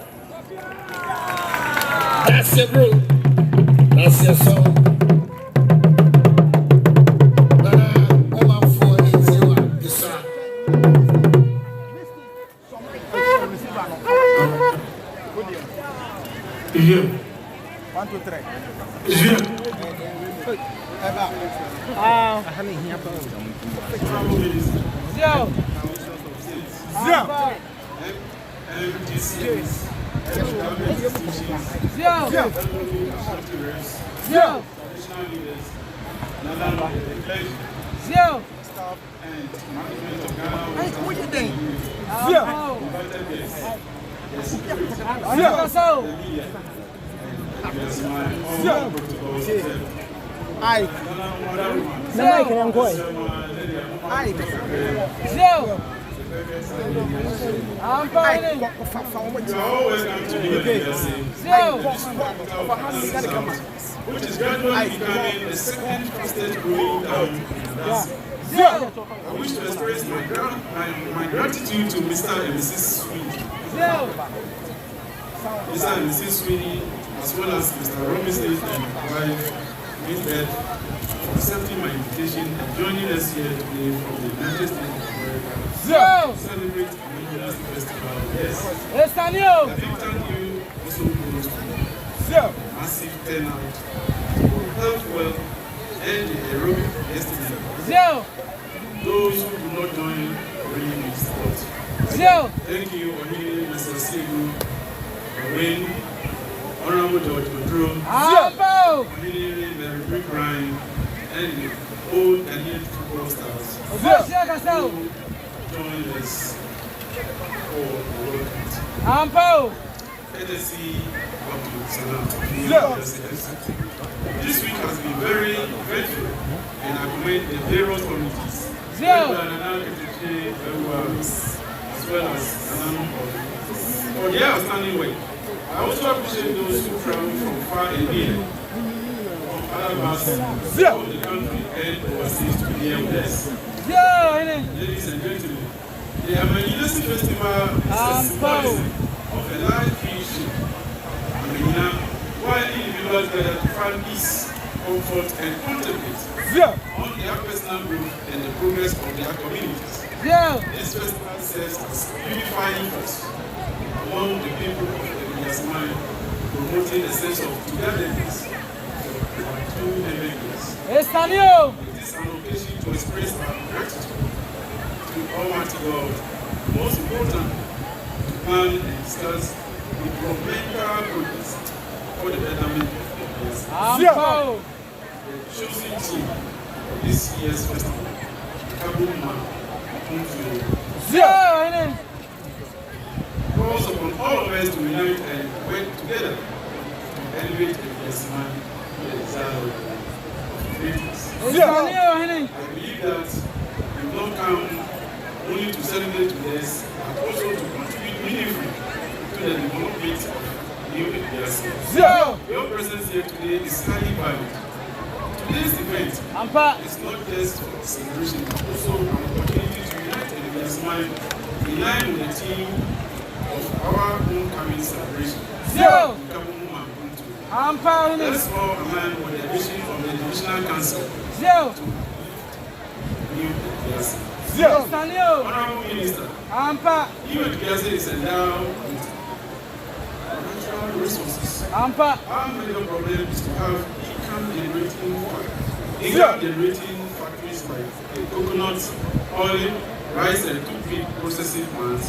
That's your bro. That's your song.
Vieux. 1, 2, 3. Vieux. Which is gradually becoming the second fastest growing town. I wish to express my gratitude to Mr. and Mrs. Sweeney. Mr. and Mrs. Sweeney, as well as Mr. Robinson and wife, Miss Beth, for accepting my invitation and joining us here today from the United States of America to celebrate the Indigenous Festival. Yes. Thank you also goes to massive turnout, health, wealth, and the heroic destiny. Those who do not join really need support. Thank you, Mr. Segu, Wayne, Honorable George Control, Mary Brick Ryan, and the old Ghanaian football stars who joined us for the World Cup. Let us see what to Salam. This week has been very eventful, and I commend the various committees, as well as for their outstanding work. I also appreciate those who travel from far and near, from other parts of the country and overseas to be here with us. Ladies and gentlemen, the Edubiase Festival is a symbolism of a live fish, where individuals gather to find peace comfort, and contribute on their personal growth and the progress of their communities. This festival serves as unifying force among the people of Edubiase mind, promoting a sense of togetherness for 200 years. It is an occasion to express our gratitude to Almighty God. Most important, to plan and discuss the governmental progress for the betterment of Edubiase. The chosen team of this year's festival, Kabuma, calls upon all of us to unite and work together to elevate Edubiase mind to the desire of greatness. I believe that we will not come only to celebrate with us, but also to contribute meaningfully to the development of new Edubiase. Your presence here today is highly valued. Today's event is not just for celebration, but also an opportunity to unite Edubiase mind in line with the theme of our homecoming celebration. Let's all align with the vision of the Divisional Council to new Edubiase. Honorable Minister, new Edubiase is endowed with natural resources. Our major problem is to have income-generating factories like coconut, oil, rice, and toothpick processing plants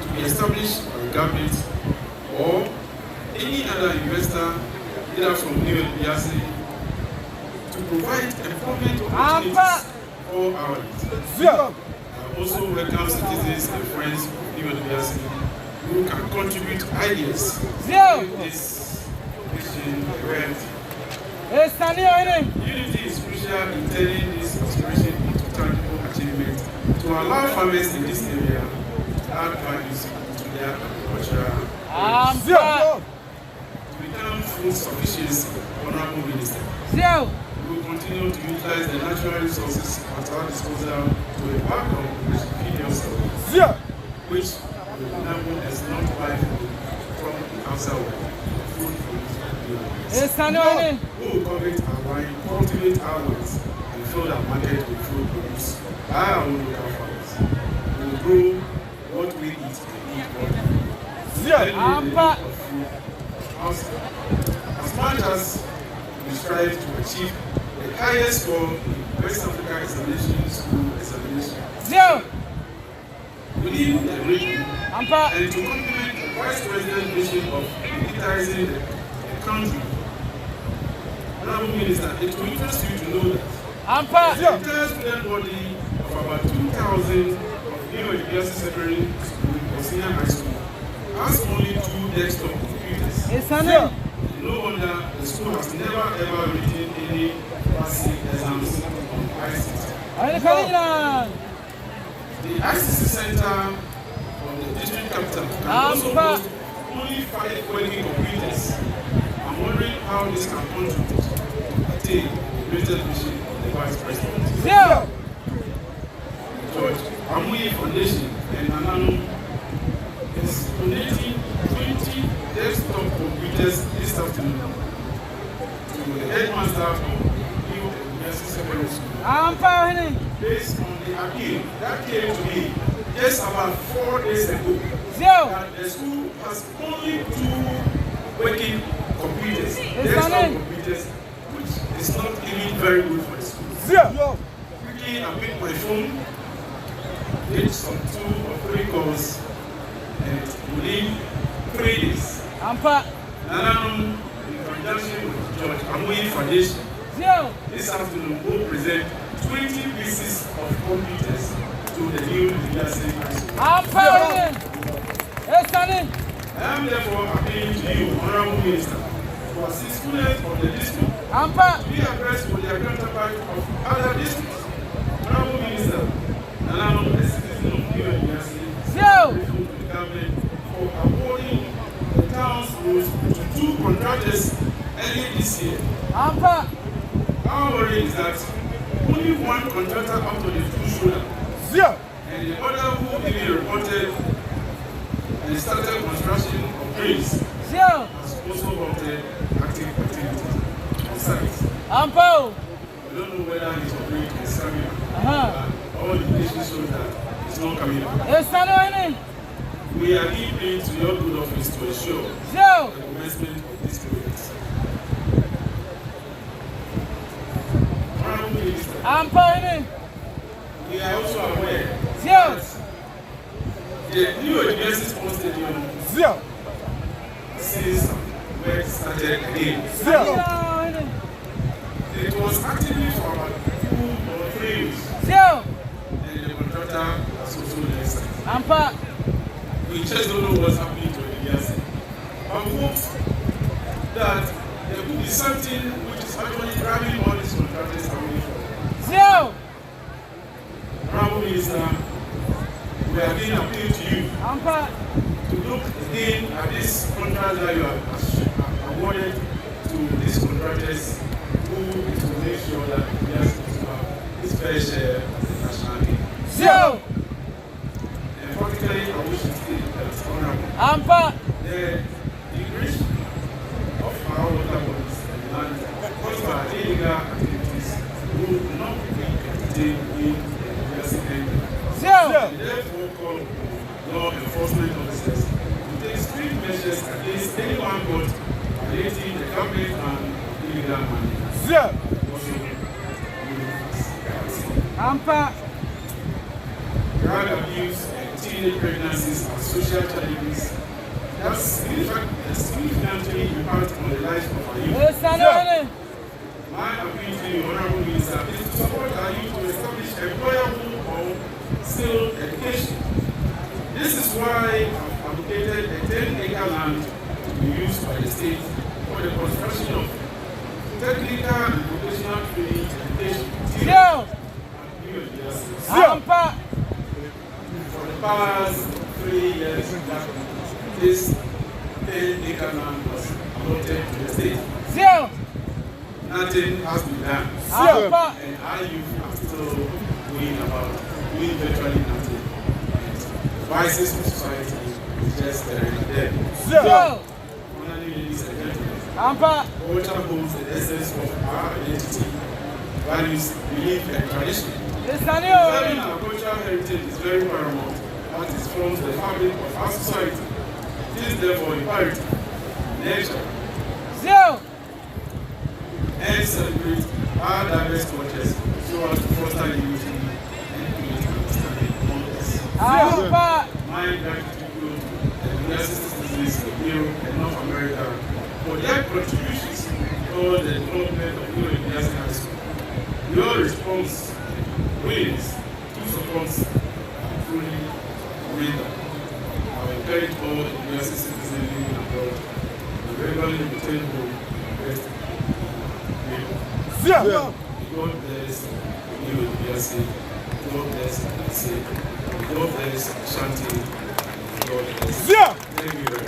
to be established by the government or any other investor, either from New Edubiase, to provide employment opportunities for our youth. I also welcome citizens and friends of New Edubiase who can contribute ideas to make this vision a reality. Unity is crucial in turning this aspiration into tangible achievement to allow farmers in this area to add values to their agricultural to become food sufficiency. Honorable Minister, we will continue to utilize the natural resources at our disposal to embark on feed yourself, which will enable us not to buy food from outside food who will cultivate our lands and fill our market with food produced by our own local farmers. We will grow what we eat and eat what we as much as we strive to achieve the highest score in West Africa examination school examination within the region, and to complement the Vice President's vision of digitizing the country. Honorable Minister, it will interest you to know that the entire student body of about 2,000 of New Edubiase Secondary School or Senior High School has only 2 desktop computers. No wonder the school has never ever written any passing exams on ICT. The ICT Center from the district capital can also host only 5 working computers. I'm wondering how this can contribute to attain the greater vision of the Vice President. George Amuyi Foundation and Anano is donating 20 desktop computers this afternoon to the headmaster of New Edubiase Secondary School. Based on the appeal that came to me just about 4 days ago, that the school has only 2 working computers, desktop computers, which is not even very good for the school. Quickly, I picked my phone, did some 2 or 3 calls, and within 3 days, Nananum, in conjunction with George Amuyi Foundation, this afternoon will present 20 pieces of computers to the New Edubiase High School. I am therefore appealing to you, Honorable Minister, to assist students of the district to be abreast with their counterparts of other districts. Honorable Minister, Nananum, the citizen of New Edubiase, grateful to the government for awarding the town's roads to 2 contractors early this year. Our worry is that only 1 contractor out of the 2 showed up, and the other who even reported and started construction of bridges has also halted active activity on site.
information shows that it's not coming up.
Yes, I know.
We are giving to your good office to ensure the commencement of this project. Honorable Minister,
I'm fine.
we are also aware
Yes.
the new Edubiase Sports Stadium since work started again. It was actively for about 2 or 3 weeks. And the contractor was also less. We just don't know what's happening to Edubiase. But we hope that there could be something which is actually driving all these contractors away from. Honorable Minister, we are being appealed to you to look again at this contract that you have awarded to these contractors who will make sure that we are supposed to have this fair share of the national game. And particularly, I wish to state that honorable, the degree of our water bodies and land because of our illegal activities will not be entertained in the university. We therefore call on law enforcement officers to take strict measures against anyone caught violating the government and illegal money. Drug abuse and teenage pregnancies are social challenges that significantly impact on the lives of our youth. My appeal to you, Honorable Minister, is to support our youth to establish employable or skill education. This is why I've allocated a 10-acre land to be used by the state for the construction of technical and vocational training education. For the past 3 years, this 10-acre land was allotted to the state. Nothing has been done. And our youth are still doing virtually nothing. The vices of society is just staring at them. Honorable ladies and gentlemen, culture holds the essence of our identity, values, belief, and tradition. Preserving our cultural heritage is very paramount as it forms the fabric of our society. It is therefore imperative, nature, and celebrate our diverse cultures so as to foster unity and create understanding among us. My gratitude goes to the United States of Europe and North America for their contributions toward the development of new Edubiase High School. Your response willingness to support truly greater. I will encourage all Edubiase citizens living abroad to regularly return home and invest in God bless you, Edubiase. God bless Edubiase. God bless Shanti. God bless. Thank you very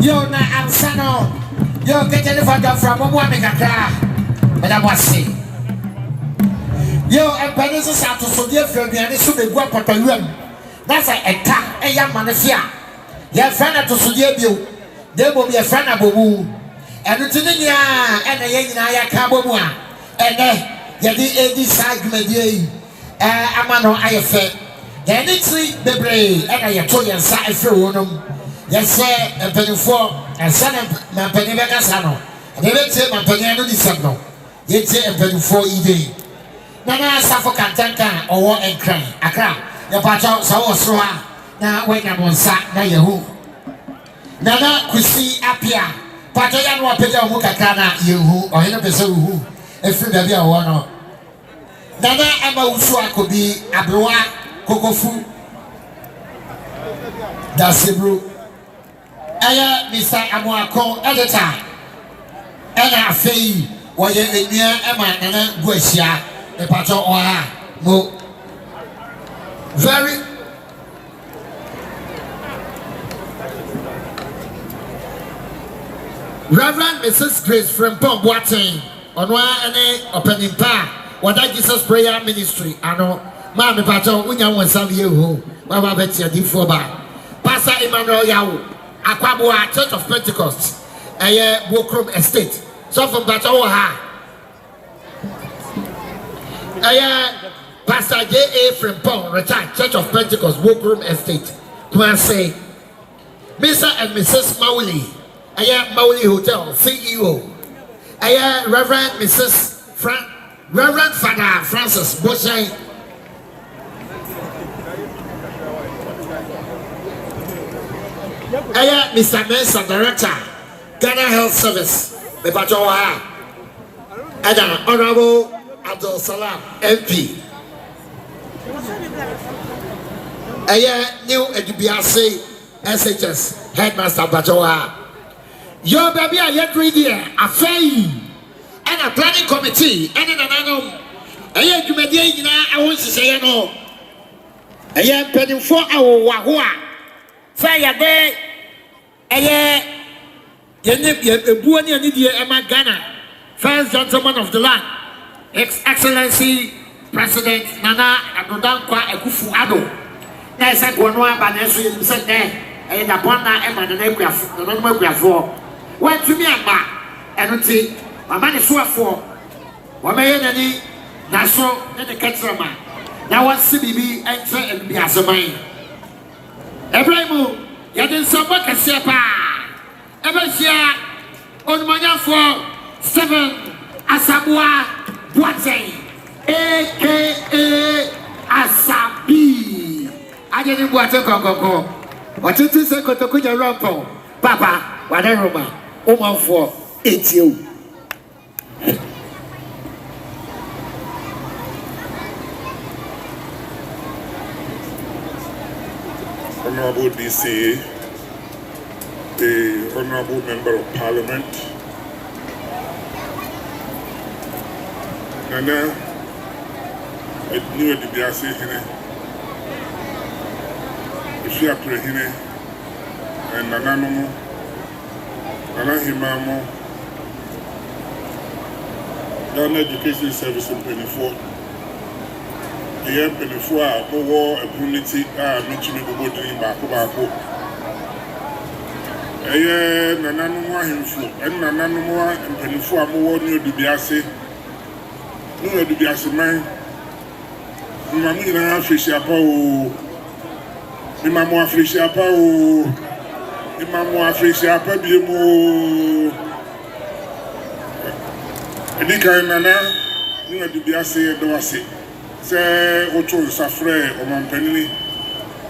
Yo na ansano yo get the father from Agradaa and I must say yo and pennies out to so dear friend and so be go pata yam that's a car a young man here your friend to so dear you there will be a friend abobu and it's in ya and a young ya kabomu and yadi edi side media amano ayefe then it's the brain and I told you side for yes, sir, a penny for and son of my penny Becasano. And they let say my penny no disagno. Yet say a penny for evening. Nana suffer cantanka or war and cry. A cry. The patch so swa. Now when I'm on sack, now you who. Nana could see apia. Patayan wa peja mukakana, you who, or in a person who, a free baby or one. Nana Emma Usua could be a bloa,
Kokofu Dasebro Aya Mr. Amuako editor Ena Fei Waye Enua Emma Nana Guesia the Pato Oha Mo very Reverend Mrs. Grace from Pom Boateng Onwa ene opening pa Wada Jesus Prayer Ministry ano ma me pato unya wonsa ye ho wa ba betia di fo ba Pastor Emmanuel Yawo Akwaboa Church of Pentecost eye Bokrom Estate so from pato ha eye Pastor J.A. Frimpong retired Church of Pentecost Bokrom Estate come say Mr. and Mrs. Mauli eye Mauli Hotel CEO eye Reverend Mrs. Reverend Father Francis Boshay eye Mr. Mensah Director Ghana Health Service the Bajowa and Honorable Abdul Salam MP eye new Edubiase SHS Headmaster Bajowa your baby are yet ready a fay and a planning committee and an anom eye Edubiase I want to say no eye penny for our wahua fire day eye Buani and Emma Ghana first gentleman of the land His Excellency President Nana Agradaa Ekufu Ado na ese gwonoa ba na eso yim se de e da bona e ma na akuafo no no akuafo wa tumi aba eno ti mama ne soafo wa meye nani na so ne de ketrama na wa si bibi ense Edubiase man Ibrahim ya den samba kase pa e ba sia onmanyafo 7 Asamoah Boateng aka Asabi Ajeni Boateng kokoko otiti se kotoko je rompo papa wade roma omanfo etio
Honorable DC, the Honorable Member of Parliament, Nana, new Edubiase here, if you are here, and Nana Nomo, Nana Himamo, Ghana Education Service in 24. The M24 more immunity Michimi Bobo doing Bako. Nana no more himful, and Nana no more and 24 more new Edubiase. No Edubiase man. Mammy na Fisher Pow. Mamma Fisher Pow. Mamma Fisher Pabimo. Edika Nana, new Edubiase and Doase. Say ocho safre o mampenini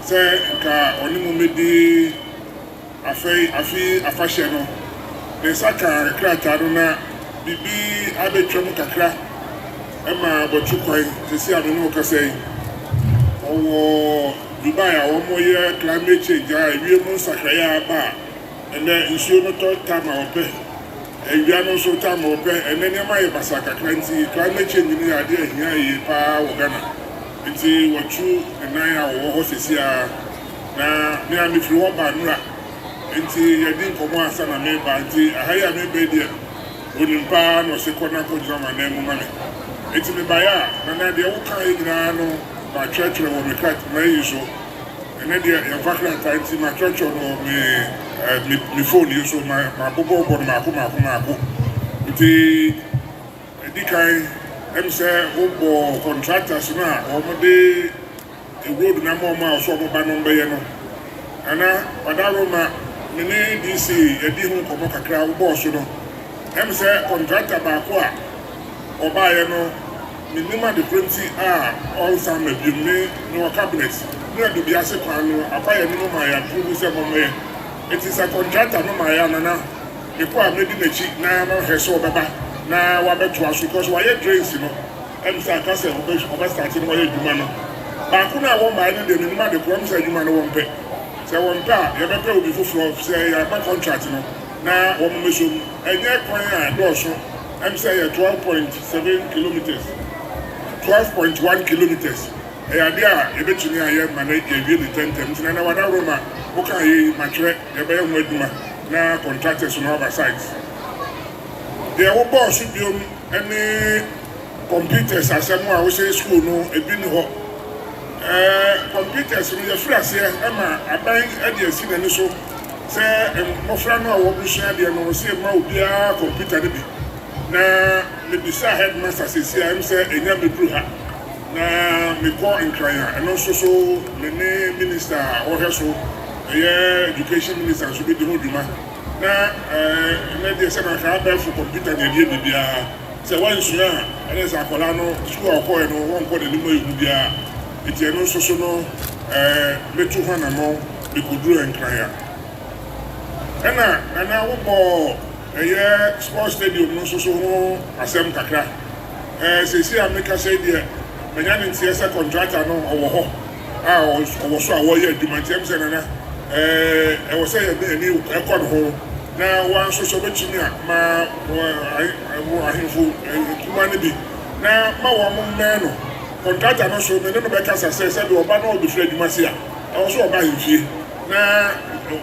say ka onimu medi afashe no de saka krata do na bibi abetwam kakra ema botu kwai tesi amenu ka say owo Dubai a wo moye climate change a ewie mu sakra ya ba ene nsuo no to tama ope ewia no so tama ope ene ne ma ye basaka kranti climate change ni ade ahia yi pa wo Ghana nti wachu enan a wo ho sesia na me a me firi wo ba nura nti ye din komo asa na me ba nti ahaya me be dia onimpa no se kona ko jama na mu mame nti me ba ya na de wo kan yi na no ba church wo me kat na yi so ene de ya vakra tanti ma church no me phone you so my bobo board ma ko nti edikai em say obo contractors na omode the road na mo ma so mo ba no be no ana padaro ma me ne DC edi hu ko kakra wo boss no em say contractor ba ko a oba ye no minima the printing all some be me no cabinet no Edubiase kwa no apaye no ma ya prove say mo me. It is a contractor no my nana. Before I made the cheek now heso baba. Now what to us because why drains, you know. And so I can say over starting why you man. baako na wɔn baa no de ne ma de kɔm sɛ adwuma no wɔn pɛ sɛ wɔn pɛ a yɛbɛpɛ obi foforɔ sɛ yɛaba contract no na wɔn mmɛso mu ɛnyɛ kwan a dɔɔso ɛm sɛ yɛ 12.7 kilometres 12.1 kilometres ɛyɛ adeɛ a yɛbɛtumi ayɛ ma na yɛwie ne tɛntɛm ntina na wadaworo ma woka yɛ matwerɛ yɛbɛyɛ ho adwuma na contractors no oversight deɛ wobɔɔ so biom ne computers asɛm a wohyɛ school no ebi ni hɔ computers no yɛfiri aseɛ ɛma aban de asi n'ani so sɛ mmɔfra no a wɔbusua deɛ no wɔsɛ ma obiara computer no bi na mebisa headmaster sɛsi a ɛm sɛ ɛnya mɛduru ha na mekɔ nkran a ɛno nso so me ne minister a ɔhwɛ so ɛyɛ education minister nso bi de ho dwuma na deɛ sɛ naka abɛɛfo computer ne adeɛ biribiara sɛ wansua a ɛne sɛ akwadaa no school a ɔkɔɛ no wɔnkɔ n'anim ayihu biara eti ɛno nso so no metu ho anamɔ mekɔduru nkran a ɛna wobɔ ɛyɛ sports stadium no nso so ho asɛm kakra sɛsi a meka sɛ deɛ manya ne nteɛ sɛ contractor no ɔwɔ hɔ a ɔwɔ so a wɔyɛ adwuma ntiɛm sɛ nana ɛwɔ sɛ yɛde ani ɛkɔ ne ho na wɔn nso so bɛtumi a ma ahemfo kuma no bi na ma wɔn mmɛn no contractor no so mene no bɛkasa sɛ sɛde ɔba na ɔbɛfiri adwuma se a ɛwɔ so ɔba ahemfie na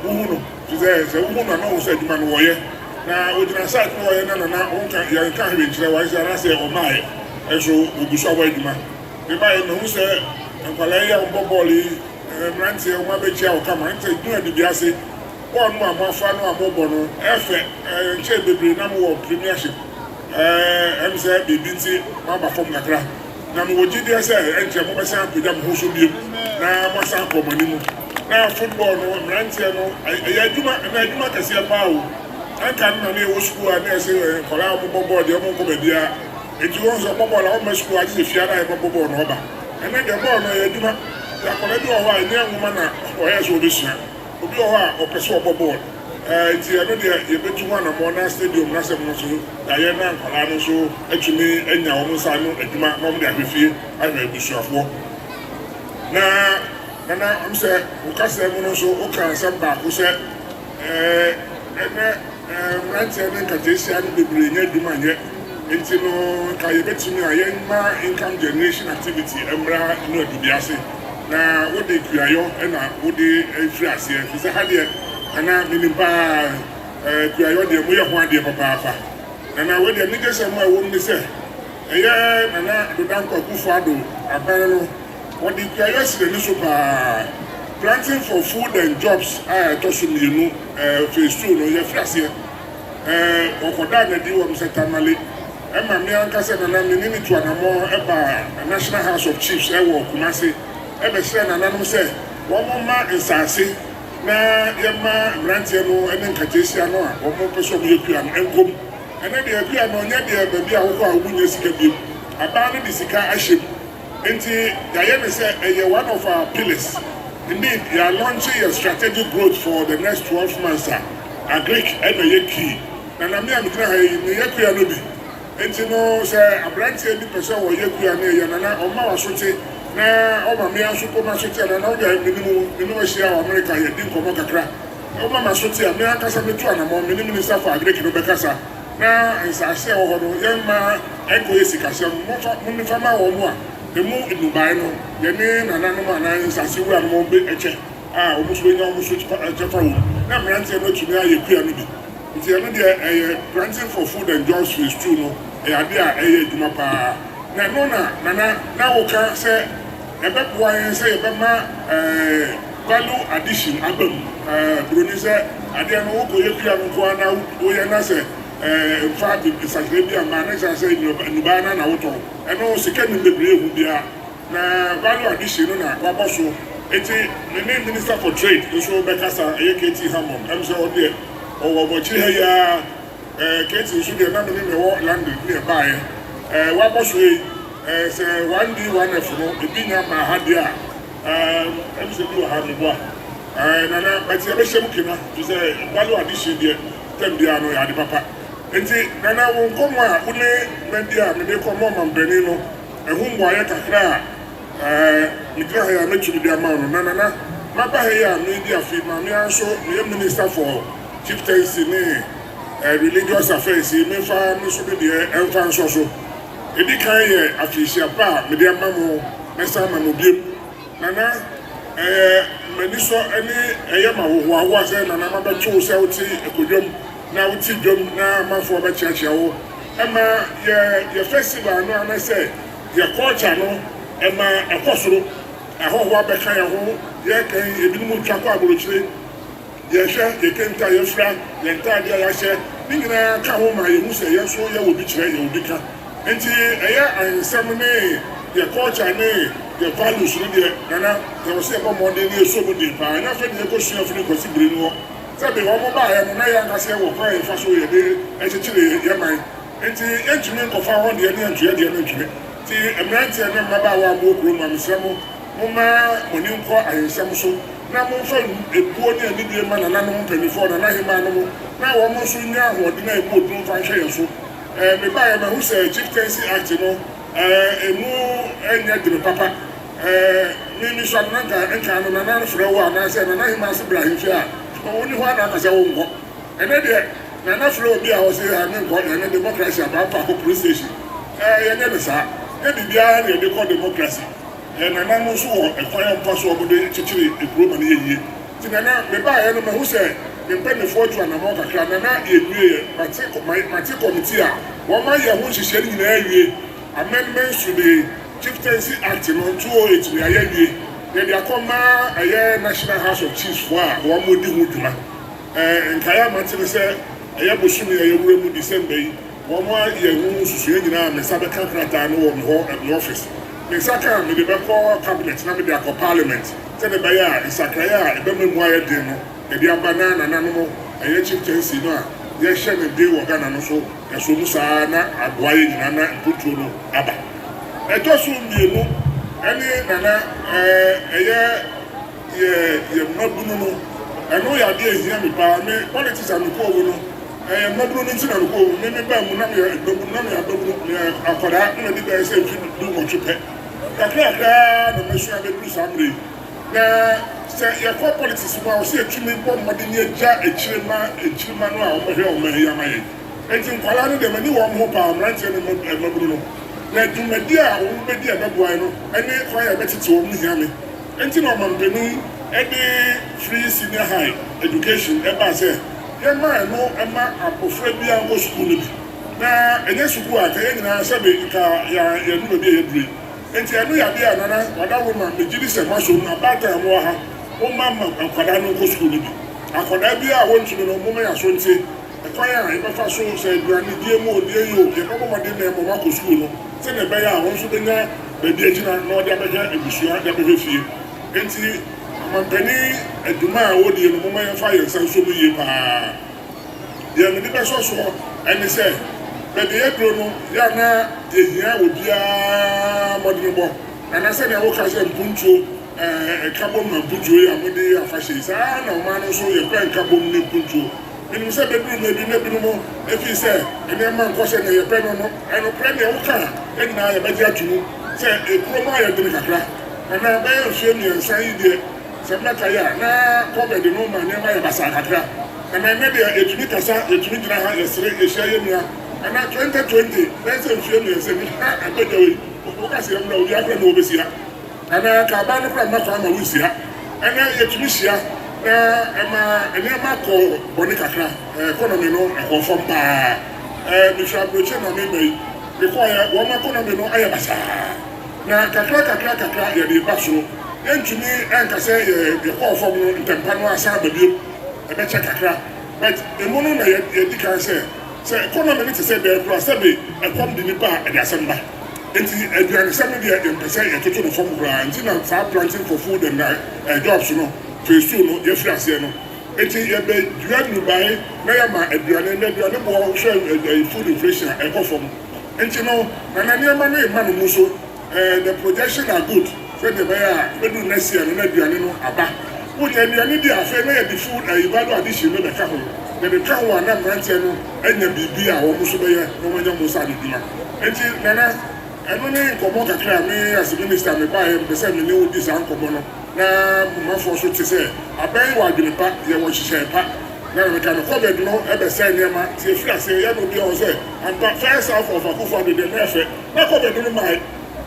wohu no sɛ wohu no a na wo sɛ adwuma no wɔyɛ na ogyina site no wɔyɛ na nana yɛnka hwɛ nkyerɛ wɔayɛ sɛ anaasɛ ɔmaayɛ ɛso ogu so abɔ adwuma mebaeɛ mahu sɛ nkwalaa yi a wɔbɔ bɔɔlo yi mmeranteɛ wɔn abɛkyia wɔ kama nti dunu Edubiase bɔɔl no a moafa no a mobɔ no ɛfɛ nkyɛn bebree na mowɔ premiership ɛm sɛ biribi nti moaba fam kakra na mewɔ gyideɛ sɛ ɛnkyɛ mobɛsan apagya mo ho so biom na moasan akɔ mo anim na football no mmeranteɛ no ɛyɛ adwuma kɛseɛ paa o ɛnka no na ne ɛwɔ sukuu a na ɛsɛ nkwadaa a wɔbɔ bɔɔl deɛ ɔmo nkɔ baabiara eti wɔn sɛ ɔbɔ bɔɔl a ɔmo sukuu agye sɛ fia na ɛbɛbɔ bɔɔl na ɔba ɛnɛ deɛ bɔɔl no yɛ adwuma akwadaa bi wɔ hɔ a ɛnyɛ nwoma na ɔyɛ sɛ ɔbɛsua obi wɔ hɔ a ɔpɛ sɛ ɔbɔ bɔɔl nti ɛno deɛ yɛbɛtu ho anamɔ na stadium n'asɛm no so yɛayɛ na nkwadaa no nso atumi anya wɔn nsa no adwuma na wɔn de ahwɛ fie ahwɛ abusuafoɔ na nana ɔmo sɛ ɔkasa mu no nso ɔka nsɛm baako sɛ ɛnɛ mmeranteɛ ne nkataasia no bebree nyɛ adwuma nyɛ nti no nka yɛbɛtumi a yɛmma income generation activity mmra no Edubiase na wode kuayɔ ɛna wode afiri aseɛ fi sɛ ha deɛ ana menim paa kuayɔ deɛ moyɛ ho adeɛ papaapa nana wode anigye sɛ mu a ɛwɔ mu ne sɛ ɛyɛ nana Dodanko Akufo-Addo aban no wɔde kuayɔ si n'ani so paa planting for food and jobs a ɛtɔ so mmienu phase 2 no yɛfiri aseɛ ɔkɔda n'adi wɔ m sɛ Tamale ɛma me ankasa nana mene ne tu anamɔ ɛba National House of Chiefs ɛwɔ Kumase ɛbɛhyerɛ nananom sɛ wɔn ma nsaase na yɛma mmeranteɛ no ne nkataasia no a wɔn pɛ sɛ wɔyɛ kua no nkom ɛne deɛ kua no ɔnyɛ deɛ baabi a wokɔ a wonya sika biom abaa no de sika ahyɛ mu nti yɛayɛ ne sɛ ɛyɛ one of our pillars indeed yɛa launching a strategic growth for the next 12 months a agric ɛna yɛ key nana me a megyina ha yi ne yɛ kua no bi nti no sɛ aberanteɛ bi pɛ sɛ wɔyɛ kua no yɛ nana ɔma wasote na ɔma me nso kɔma sote a nana wode mene wahyia wɔ America yɛdi nkɔmmɔ kakra ɔma ma sote a me ankasa metu anamɔ mene minister for agric no bɛkasa na nsase a wɔ hɔ no yɛmma ɛnkɔyɛ sikasɛm mommefa ma wɔ mu a ɛmu nnubae no yɛne nananom anaa nsase wura no mɔbɛ ɛkyɛ a ɔmo so bɛnya ɔmo so kyɛ fa wɔ na mmeranteɛ no atumi ayɛ kua no bi nti ɛno deɛ ɛyɛ planting for food and jobs phase 2 no ɛyɛ ade a ɛyɛ adwuma paa na ɛno na woka sɛ ɛbɛboa yɛn sɛ yɛbɛma value addition aba mu buroni sɛ adeɛ no wokɔyɛ kua no nkoa na woyɛ na sɛ mfa nsakra bi ama ne kyerɛ sɛ nnubaa no na wotɔ ɛno sika nim bebree hu biara na value addition no na wabɔ so eti ne minister for trade nso bɛkasa ɛyɛ KT Hammond ɛm sɛ ɔdeɛ ɔwɔ bɔkyiri ha yi a KT nso deɛ na mene mewɔ London ne ɛbaeɛ wabɔ so yi sɛ 1D 1F no ebi nya ma ha deɛ a ɛm sɛ bi wɔ ha meboa nana bɛti ɛbɛhyɛ mu kena to sɛ value addition deɛ tɛm biara no yɛ ade papa nti nana wo nkɔmmɔ a wone madi a mede kɔmmɔ ɔmampani no ɛho mboayɛ kakra Mitra here met you the amount nana. Mapa here media fi mami anso me minister for chieftaincy religious affairs me fa me so be enfa so. Edi kan ye afisia pa me de amamo mesa ma no biem. Nana maniso ene ma wo se nana ma ba chu se oti ekodwom na oti dwom na mafo ba chiachia wo. Ema ye festival no ana say ye culture no ema ekosoro ahoho abeka ye ho ye kan ebinumu twako aborochire ye hwe ye kenta ye fra ye ntade ya hye ningina ka ho ma ye hu se ye so ye obi kire ye obi ka enti eye ansam ne ye culture ne ye values ne de nana ye wo se bo monde ne so bo de pa na fe ne ko sua funi ko sibiri no sabe wo mo ba ye no na ye anga se wo kwa ye fa so ye de e chechire ye man enti entumi nkofa ho de ne antue de ne ntwe ti emerante ne maba wa mo kro ma mesemo mo ma moni nko ayensam so na mo fa ebuo ne ani de ma na nanom panifo na hima no na wo mo so nya ho de na ebuo dum fa hwe ye so me ba ye ma hu se chieftaincy act no emu enya de papa mi so na nka no na frɛ wo na se na hima se bra hwe a woni ho na ka se wo ngo ene de na frɛ obi a wo se ha me ngo ene democracy aba pa ko police station ye ne sa bibia na de ko democracy na na mo so wo ekwaya mpa so obodo chichiri ekroma na yeye ti na me ba ye no me hu se me mpani fortune na mo kakra na ewie party committee a wo ma ye hu hihye ni na ewie amendments to the chieftaincy act no 208 we ayewie de akoma aye national house of chiefs for a wo mo di hu dwuma nkaya matene se aye bosumi aye wura mu December yi wo mo ye hu susu nyina me sabe kankrata no wo me ho at the office me saka me de be ko cabinet na me de akọ parliament se de be ya isakraya e be memu aye de no e de abana na no aye chieftaincy no a ye hye ne de wo Ghana no so e so musa na aboaye nyina na mputu no aba e to so mienu ene nana ye mabunu no eno ya de ehia me pa me politics am ko wo no mabunu no ntina ko wo me ba mu na me mabunu na me abunu akoda na di ba se du mo chupe kakra na me so abedu samre na se ye ko politics mo o se etumi bo mode ni eja echirima no a o hwe o ma ya ma ye enti nkwala no de mani wo mo pa amrante no mabunu no na dumadi a wo bedi abeboa no ene kwa ya betete wo mu hia me enti no mampeni ede free senior high education eba se ye ma no ema apofra bi an go school bi na enye school a ka ye nyina sebe ka ya nu bi ye dri enti anu ya bi anana wada wo ma mejiri se maso na bata mo ha wo ma akwada no go school bi akwada bi a won tumi no mo ma ya so nti ekwan ya e ba fa so se duani die mo die yo ye ko mo de na mo ma go school no se ne be ya won so be nya be die jina no de abeja ebusua de be fie enti amampani aduma a wo de no mo ma ya fa ye san so mu ye pa ye me de be so ene se be de edro no ya na ehia obia modene bo ana se ne wo ka se mpuncho kabom na mpuncho ya mo de afahye sa na o ma no so ye kwa kabom ne mpuncho enu se be duru mebi ne binu mo efi se ene ma nkose ne ye pe no no eno pre ne wo ka eni na ye beji atunu se ekroma ya de kakra ana be ye hwe mi nsan yi de se meka ya na ko be de no ma ne ma ye basa kakra ana ne de etuni kasa etuni jira ha yesre ehia ye nua ana 2020 bense hwe mi nsan ni ha abedewe o ka se ye mra obi akra na obesia ana ka ba no kra ma kwa ma wusia ana etuni hia na ema ko boni kakra economy no akonfom pa mi sha broche na me bai because ya wo ma economy no aye basa na kakra ya de baso entumi enka se ye ko fom no ntempa no asa ba bio e be che kakra but emu no na ye di kan se economy ni se be pro se be ekom di ni ba e de asemba enti aduane sem de ye mpese ye toto no fom bra enti na sa planting for food and jobs no phase 2 no ye fiase no enti ye be Dubai na ya ma aduane bo hwe food inflation e ko fom enti no na niam na e ma no muso the projection are good say the buyer we do next year na aduane no aba wo ye aduane di afa na ye the food value addition no be ka ho the ka ho na brand no enya bibi a wo muso be ye no nya muso adi dima enti nana ɛno ne nkɔmmɔ kakra me as minister me baeɛ mpɛ sɛ me ne wodi saa nkɔmmɔ no na momafoɔ so te sɛ abɛn wɔ adwene pa yɛwɔ hyehyɛ pa na meka no COVID no ɛbɛsɛ nneɛma tie firi ase yɛ no bi a wɔ sɛ ampa first half of akufo ado deɛ na ɛfɛ na COVID no mae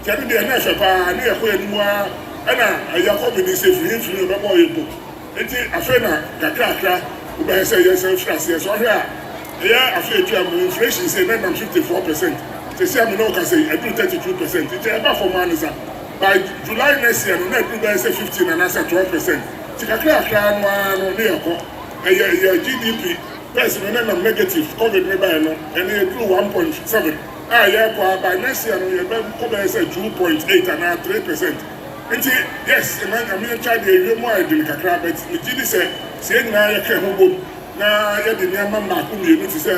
kyɛ no deɛ na ɛfɛ paa ne yɛkɔ anim a ɛna ɛyɛ COVID sɛ firi bɛbɔ yɛ mpo nti afei na kakrakra wobɛyɛ sɛ yɛ sɛ firi aseɛ sɛ ɔhwɛ a ɛyɛ afei atwa mu inflation sɛ na nam 54%. Say I'm not going to say I do 32%. It's about for money, sir. By July next year, no, I do say 15 and I say 12%. It's a clear plan on the GDP. Person and negative COVID maybe and they do 1.7. Yeah, by next year, you better say 2.8 and 3%. And yes, I mean, child, you more than a crab, but the GDP say now you can move. Na yɛ de nneɛma mmaako mmienu te sɛ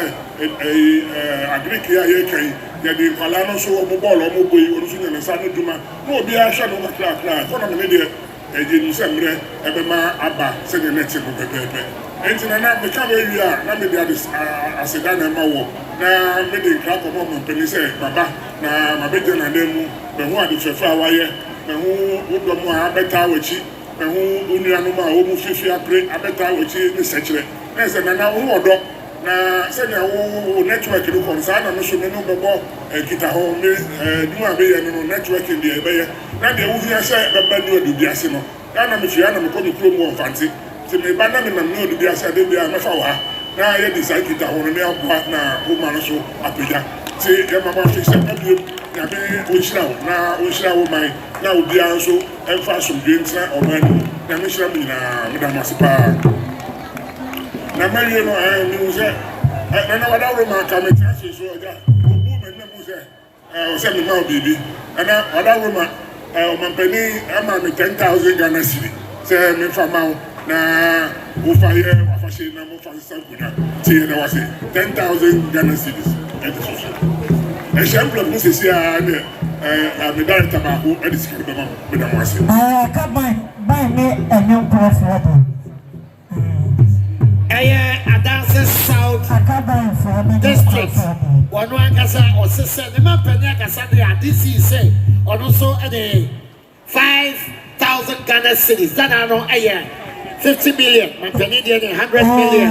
agric a yɛka yi yɛde nkwalaa no nso ɔmo bɔɔlo ɔmo bɔ yi ɔno nso nyɛ ne nsa no dwuma na obiara hwɛ no kakrakra ɛkɔnɔmi ne deɛ ɛgye nu sɛ mmerɛ ɛbɛma aba sɛdeɛ ne te no pɛpɛɛpɛ ɛnti na meka bɛ wie a na mede ade aseda na ɛma wɔ na mede nkra kɔmɔ ɔmampanin sɛ baba na mabɛgye n'anan mu bɛho ade fɛfɛ a wayɛ bɛho wodɔm a abɛtaa w'akyi bɛho onuanom a wɔmu fifi apere abɛtaa w'akyi ne sɛkyerɛ na sɛ nana wo ɔdɔ na sɛnea wo network no kɔ saa na no so me no bɛbɔ kita hɔ me dwuma a bɛyɛ no network deɛ ɛbɛyɛ na deɛ wohia sɛ bɛba ne Edubiase no na mefia na mekɔ me kurom wɔ Mfante nti meba na menam ne Edubiase ade bia mɛfa wɔ ha na yɛde saa kita hɔ no ne aboa na woma no so apagya nti yɛmama fiksɛ abio nyame ɔnhyira wo na ɔnhyira wo man na obiara nso ɛmfa asomdwe ntena ɔman no na mehyira me nyinaa medam ase paa na mawie no mehu sɛ nana wadaworo ma ka metena se so agya ɔbu m'anim mu sɛ ɔsɛ mema wo biribi ɛna wadaworo ma ɔmampanin ama me 10,000 Ghana cedi sɛ memfa ma wo na wofa yɛ wafahyɛ na mofa sesa nkonnwa nti yɛdɛ wɔ se 10,000 Ghana cedis ɛde so so ɛhyɛ mplɔm mu sɛsi a ne me director baako ɛde sika no bɛma meda mo ase
ka ban ne ɛnyɛ nkurɔfoɔ do
Adanse South District. One Ankasa or Sister, the man Penakasa, this is say, or also at 5,000 Ghana cities that are no a year 50 million, and Canadian 100 million.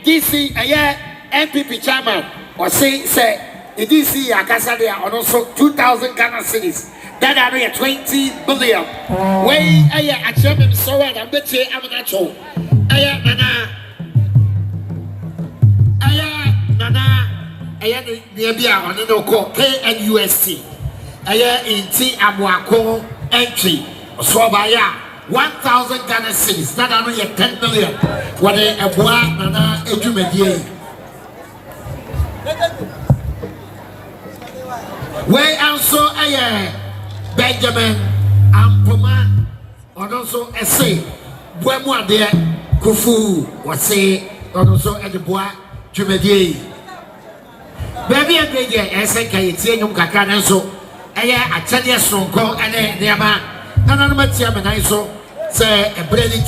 DC, MPP chairman, or say. The DC Akasa there are also 2,000 Ghana cities that are 20 billion. Way a chairman so and I'm the chair I'm not sure. Nana maybe on the call KNUST. In T Abuako entry. So by 1,000 Ghana cities that are 10 million. What a boy Nana Edubiase. Where also Benjamin Ampoma, or also a say, Buemo there, Kofi, or say, or also at the bois, Edubiase. Baby, a great year, as I can see you, Kakana, so a Tanya strong call and a Niama, and on my chairman, I saw, say, a brilliant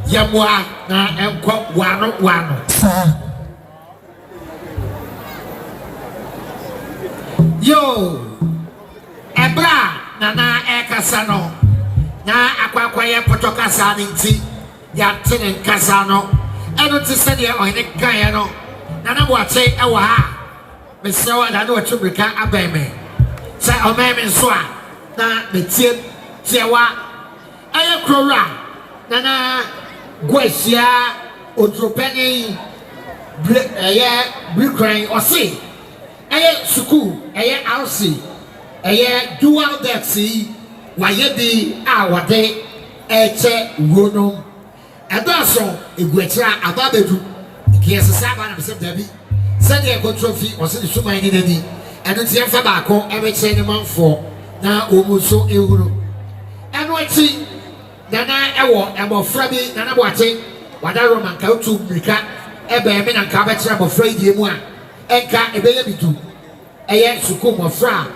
Yamwa, and quote one. Yo, Ebra, Nana Ekasano, Na Aquaquaya Potocasani, Yatin and Casano, and not to send you on the Guyano, Nana Wate Awa, Miss Soa, I know to become a baby. Say, O Mammy Swan, Na Mitin, Tiawa, Ayakura, Nana Guesia, Utropeni, Brick or see. Aye school, aye house, aye dual dexy, waye di awade, eche wono. Adoso, igwetra ababedu. Kiesi saba na bisem dabi. Send your trophy or send the suma in the and it's your fabako, every chain for na umuso euro. And what see, Nana Ewo, Emo Frabi, Nana Wate, Wadaroma, Kautu, Mika, Ebe, and Cabatra, afraid you want. Enka ebeyebitu eye suku mofra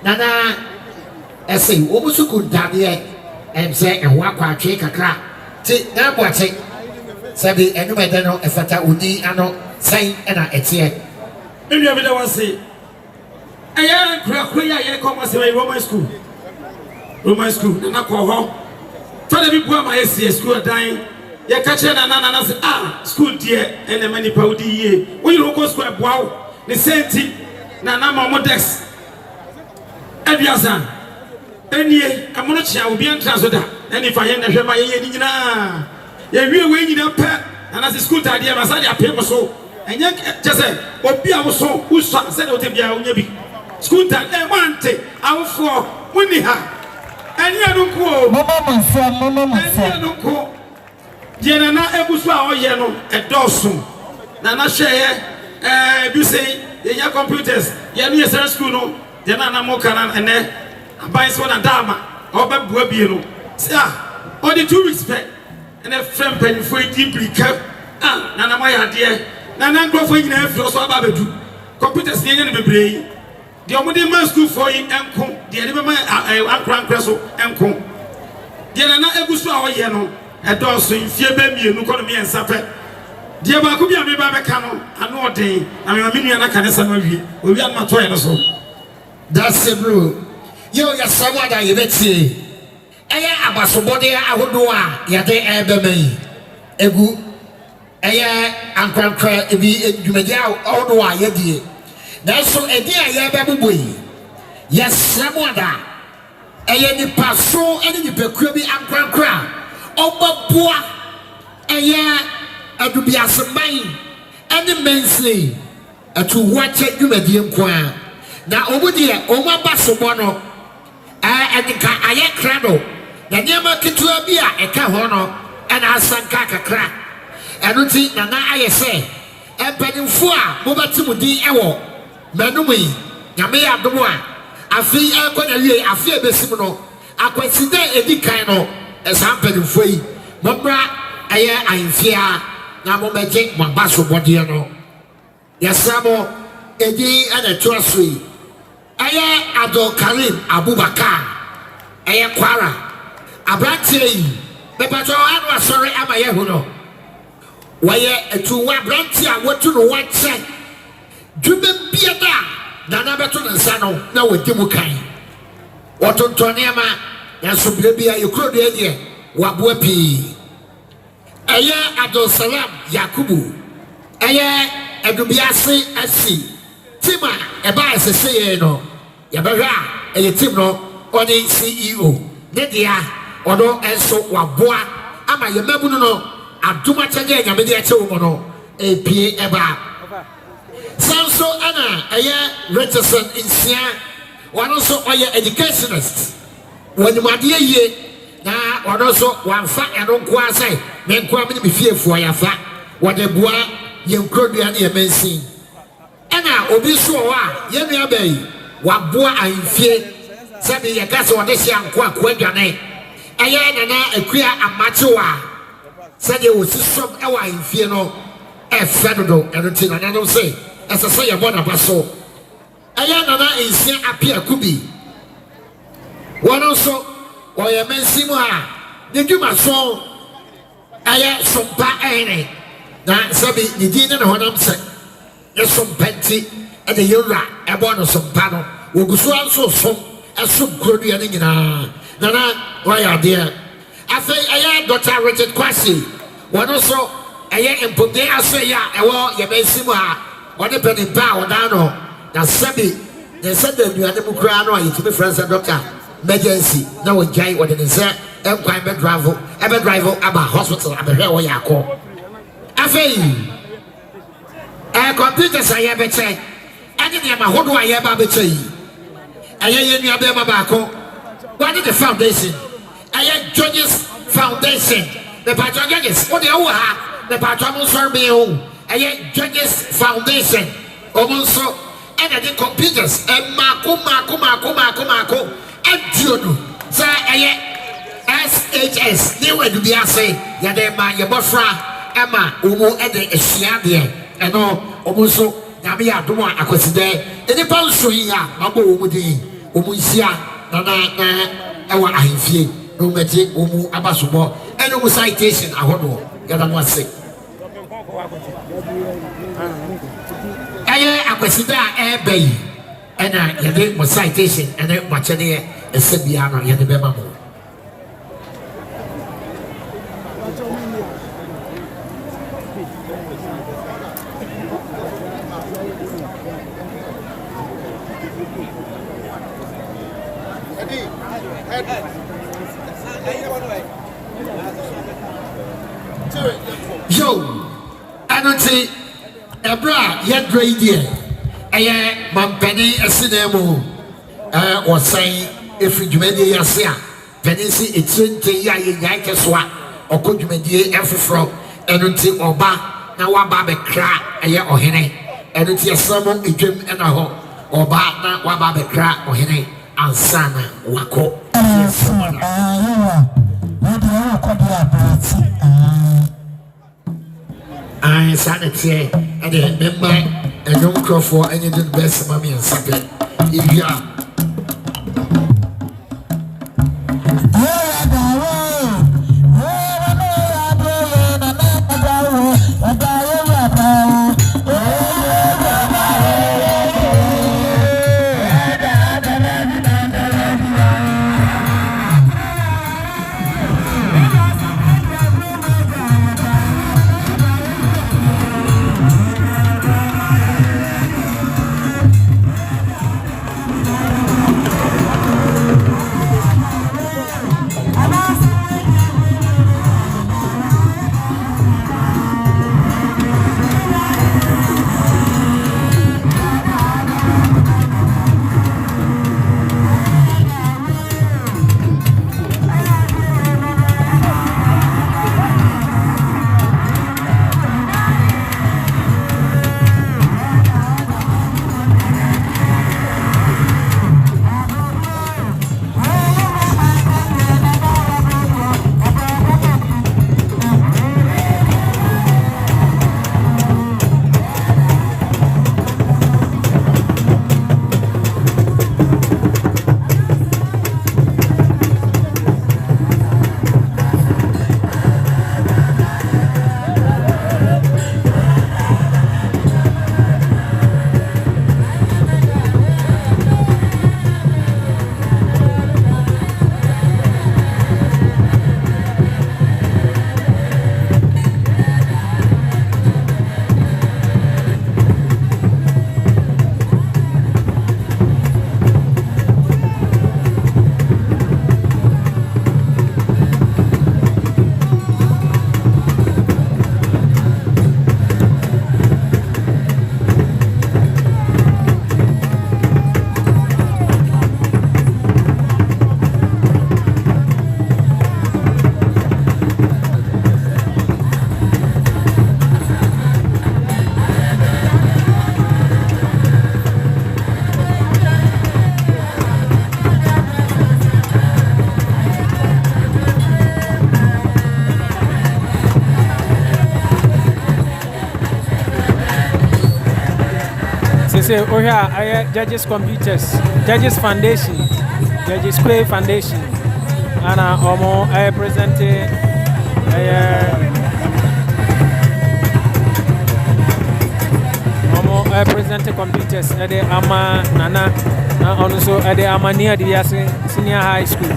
nana ese obusuku dade em se enwa kwatwe kakra
ti na boate sabi enumede no efata odi ano sai na etie
Maybe I want to say, I am Krakoya, come as a Roman school. Roman school, and I call home. Tell the people my SCS school dying. You catch it and say, school dear, and the many powder ye. When you go square, wow, the same thing, Nana Modex. Ebiasan. And ye, I'm not sure I will be on translator. And if I end up my Yedina, you will win up, and as a school idea, I said, I pay so. And yet, just say, Obi, I was so who said, Otebi, school time, they want it. I was for winning her. And you don't go, Mama, and you don't go. Jenna Ebuswa or Yano, a dozen. Nana share, you say, your computers, Yanni school, no, Jenna Mokaran, and then buy one and Dama, or Babuabino. Say, only 2 weeks back, and a friend penny for it deeply kept. Nana, my idea. Nana go for you now, so about to computers near the brain. The only man school for him and come, the other man, I crank Presso and come. The Nana Ebuswa or Yano, a dozen, fear baby, and economy and supper. Dear Bakubia, me by Cano, and no day, I'm a million I can say, we are not trying so.
That's the blue. Yo, ya someone that you bet see. Aya abasobode a hodoa ya de ebe me. Egu aya ankwankwa ebi edwumadia hodoa ya die. Na so edi aya be buboi. Ya samoda. Aya ni paso eni ni pekua bi ankwankwa. Obaboa aya Edubiase man eni mense atu wache dwumadie nkwa. Na omudi e omabasobo no edika aye krado na niema kitua bi a eka ho no na asanka kakra enuti na aye se empanimfo a mobatimudi ewo manumi nyame ya domo a afi ekona wie afi ebesim no akwaside edikan no esampanimfo yi mobra aye ahimfia na mobeje mabasobode no yasamo edi ana toasui Aye Abdul Karim Abubakar Aye Kwara Abrantie Bepato anwa sorry amaye huno Waye etu wa Abrantie wotu no wache Dwube biada na na beto nsa no na wadi mu kan Wotontone ma ya sobre bia yekro de die wabo api Aye Abdul Salam Yakubu Aye Edubiase asi Tima eba esese no yabahwa eye team no oni CEO ne dia odo enso waboa ama yemabunu no aduma chage nyame de eche wo no epie eba sanso ana eye Richardson insia wano so oye educationist wani made ye na wano so wanfa eno nko asai me nko amini me fiefo yafa wode boa yenkrodua ne yemensin ana obi so wa yenu abai waboa ahimfie sabi ye gase wode hia nko akwadwane eye nana akua amachewa sade osisom ewa ahimfie no efedodo enoti nana no say esese ye bona baso eye nana ensia apia kubi wono so oye mensimu a de dwuma so eye sompa ene na sabi ni dine no honam se some penty and the yura a bonus of panel will go so some as some Korean in Nana, why are there? I say, I am Dr. Richard Kwasi. One also, I am put there. I say, yeah, well, you may see what a penny power down. Now, Sabi, they said that you are the Mukrano, you to be friends and doctor. Emergency, no one giant what it is there, and quite bad driver, ever driver, about hospital, I'm a hell where you call. I say, computers I ever check. I didn't have a whole I ever betray. I am your baby Bako. What is the foundation? I am Judges Foundation. The Patrons, what the Oha, the Patrons for me. I am Judges Foundation. Also, and I did computers and Mako, and Juno. Sir, I am SHS. They were to be assay. Yadema, your Bofra, Emma, Umu, and the Shiadia. And almost Namia Duma Aquaside, and the Pansua, Abo Umudi, Umusia, Nana, our Ahifie, Rumeti, Umu Abasubo, and no citation ahodo yada no ase aye akwesida ebey ena yade mo citation ene mo chede esebia no yade bema mo yo I don't say ebra yet radio eye mampani esinemu or say if you made a sia venisi etinte ya ye yake soa okodwumedie efofro enunti oba na waba be kra eye ohene enunti esamo edwem ena ho oba na waba be kra ohene ansana wako I sanity and the member and young crow for any the best mommy and second. If you are
say, oh yeah, I Judges Computers, Judges Foundation, Judges Quay Foundation, and I presented I presented computers at the Ama Nana, and also at the Ama near the Senior High School.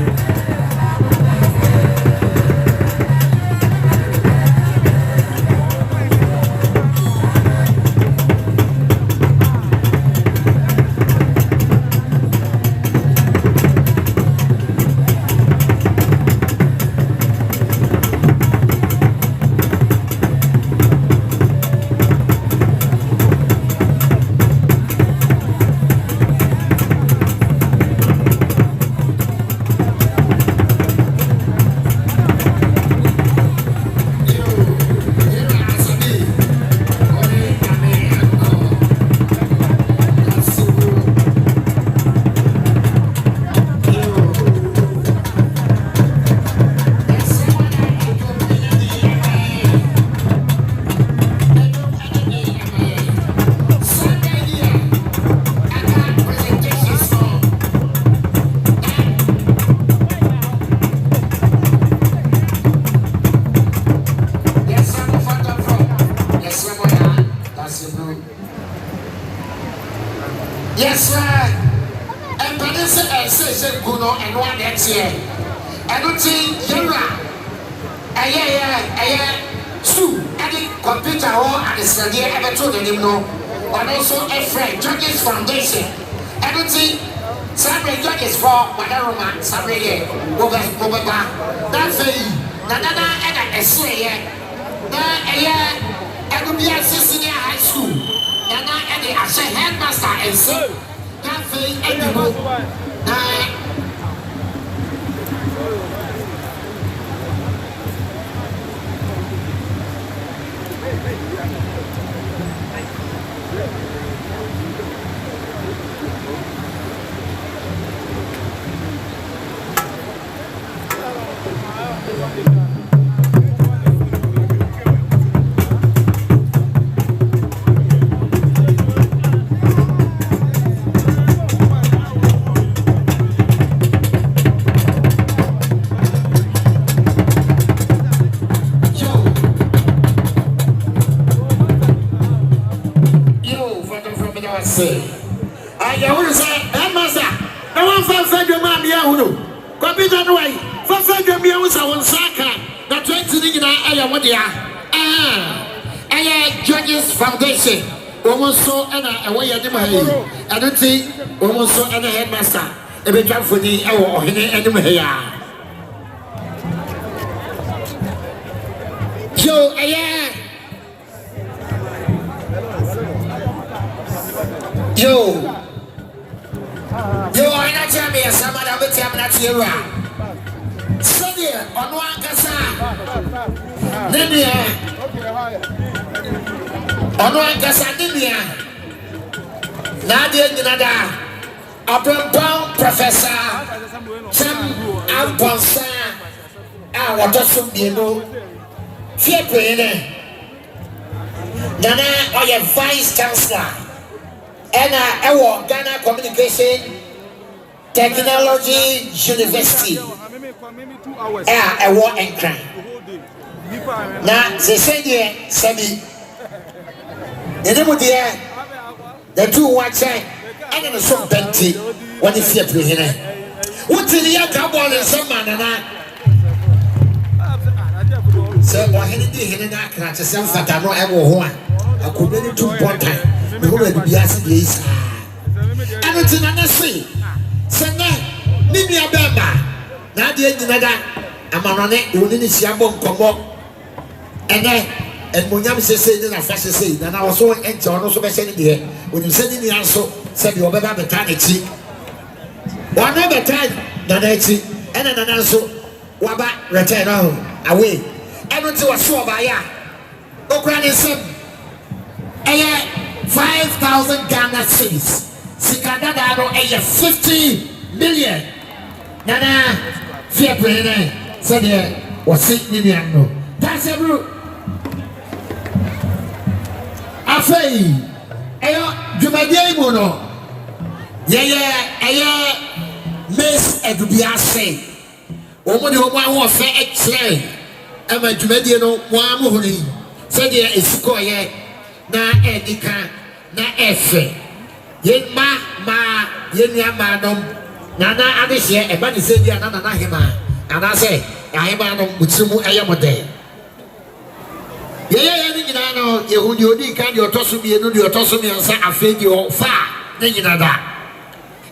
Yes, sir. And Vanessa says, Kuno and one next year. I don't think Yura. Sue, any computer or at the study ever told him no. And also a friend, Judges Foundation. I don't think Sabre Judges for Madaroma, Sabre, Bobaba. That's a Nana and a say, Edubiase Senior High School. Nana and the Asha Headmaster and so that thing edible. I want to say, Master, I want to say, your mammy, Kofi, that way, for your meals, I want Saka, the 20 in I want ya. Judges Foundation, almost so and away at the way. I don't think almost so and a headmaster, a bit for the hour anyway. Joe, Yo, I not tell me somebody will tell me that you're right. So there, on one casa, Libya, on one casa, Libya, Nadia Nada, Upper Professor, Sam Alponsa, our Dosum Dino, Fiat Nana, or your Vice Chancellor. And our Ghana Communication Technology University. I want and crime. Now, they say, dear, Sammy, the two watch and then some Betty when you see a prisoner. What did the other one and some man and I? So, what he did in that class, a self that I know ever one. I could really do one time. The whole Edubiase is. I don't think I say. Say, Mimi Abeba. Now the end of that. I'm on it. You didn't see a bomb come up. And then, and Munyam says, then I first say, and I was so empty on also sending there. When you send in the answer, said you obey the time. One other time, Nanachi, and an answer, Waba, return away. I don't see what's so by ya. Okran is 5,000 Ghana cedis. Sikadado 50 million. Nana, fear brain, said there was 6 million. No, that's a root. Afei, Jumadia Mono. Miss Edubiase. Woman, you want to say X-ray. I'm a Jumadiano, one morning. Said there is square. Na edika na efe yen ma yen ma nom na adehye e ba ni se dia na hema ana se ahema no mutimu eyemode ye ni nyina no yehudi odi kan di otoso bienu di otoso mi ansa afe di o fa ni nyina da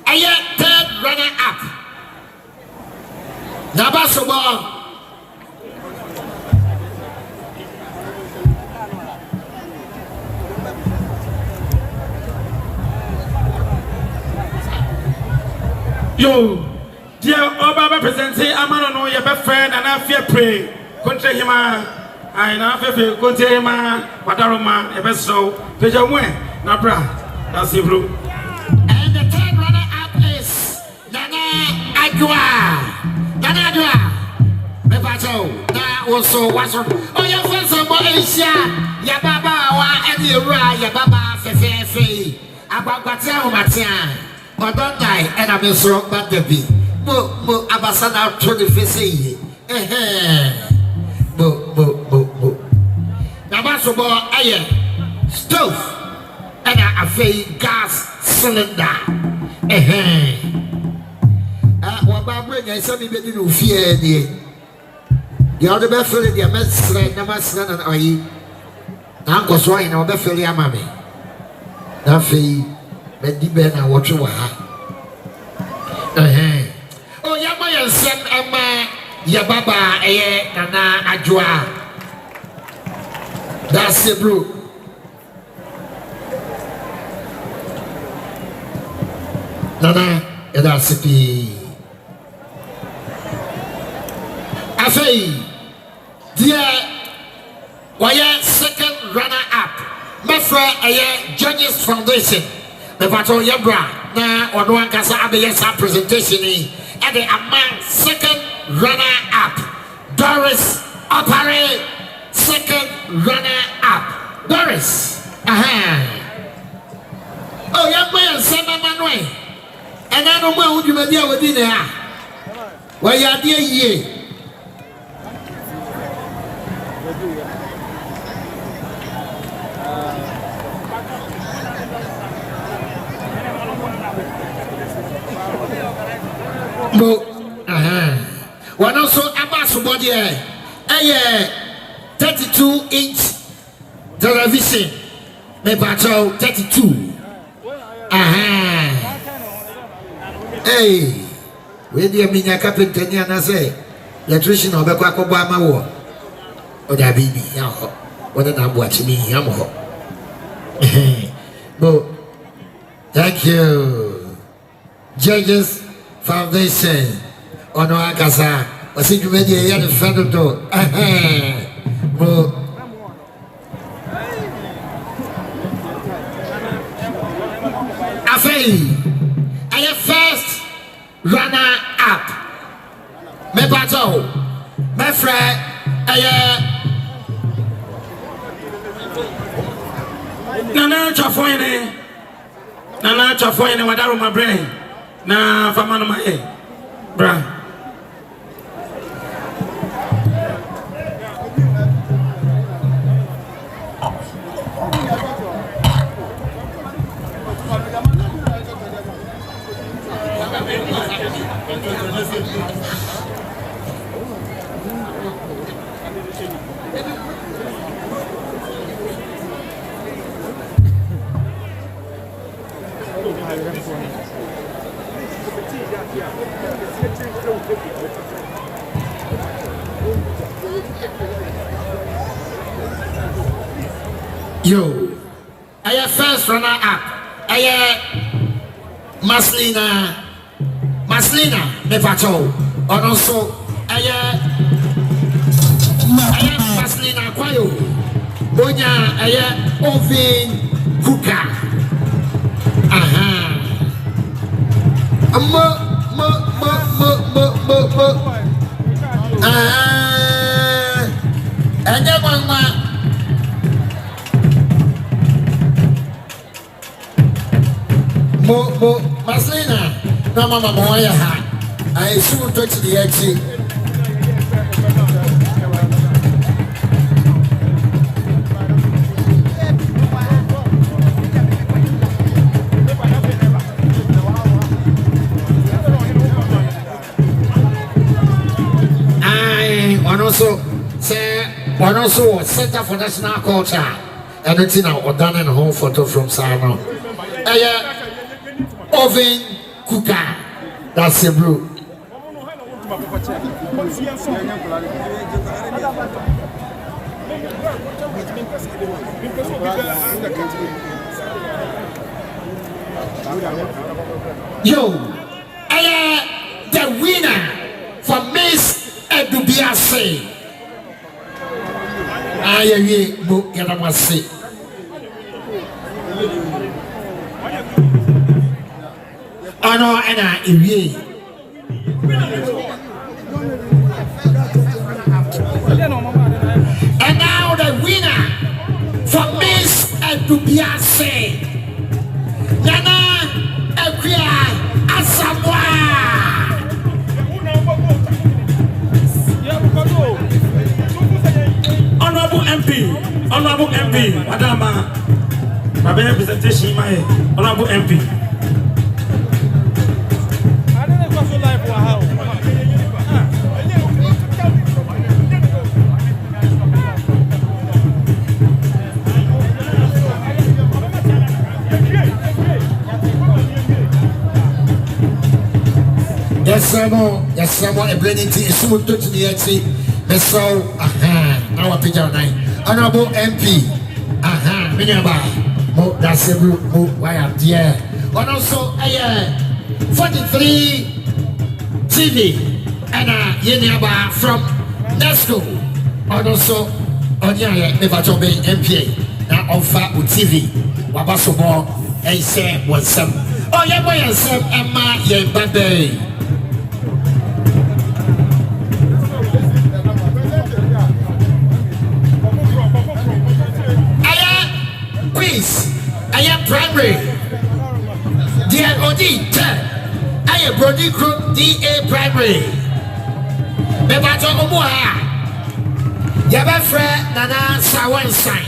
eye third runner up na ba so bo
Yo, dear Obama presenting Amano, your best friend, and I fear pray. Country him, I now fear country him, Madaroma, a best so. Pleasure win, Nabra, that's the blue.
And the third runner up is Nana Agua. Mepato, now also was oh, your friends of Malaysia, Yababa, and the Ra, Yababa, Fefe, Ababa, Matia. But don't die, and I'm so bad to be. Mo Abasana to the face. Bo. Nabasobo, aye. Stove. afei gas cylinder waba bring I say me be no fear die the other be feel the mesre na masra na oyi na nkoso ayi na obe feel ya mame na afei me di be na wotwe wa ha oh ya ma yensem ama ya baba nana adwoa that's it bro nana that's it afei dear why second runner up mefra judges foundation the battle yabra na ono ankasa abeye sa presentation ni at the amount second runner up Doris Opare second runner up Doris oh yabra sema manwe ena no mo udumadi a wodi ne ha wa ya de yie no one also abaso body 32-inch television me battle 32 hey we dey minya carpenter ni anase electrician obekwa akobo amawo o da bibi ya ho wona na bo achi mi ya mo ho no thank you judges foundation ono akasa wasi dwumedi ya de fedo do bro afei I first runner up me battle my friend nana chafoine wadaro my brain na famano my bra yo I first runner up Maslina me pacho ono so Maslina kwayo bonya oven cooker Maslina na mama moya ha I should touch the edge one also Center for National Culture and it's in our done and home photo from Sano oven cooker that's a blue yo the winner for Miss Edubiase aye mo yanamase ano ena ewie and now the winner for Miss Edubiase Nana Equia Asamoah Honorable MP Madama
Abel presentation, my honorable MP.
Yes, someone a blending tea is so to the exit. The soul, now a picture of nine. Honorable MP, Minaba, that's a move, why up there. And also, 43 TV, and Yenaba from Nesco. And also, on your never to be MPA, now offer with TV, Wabasobo, and say, what's some. Oh, yeah, boy, and some Emma, yeah, baby. I am primary. DOD 10. I am Brody Group DA primary. Bebato Omoa. Yaba friend Nana Sawan sign.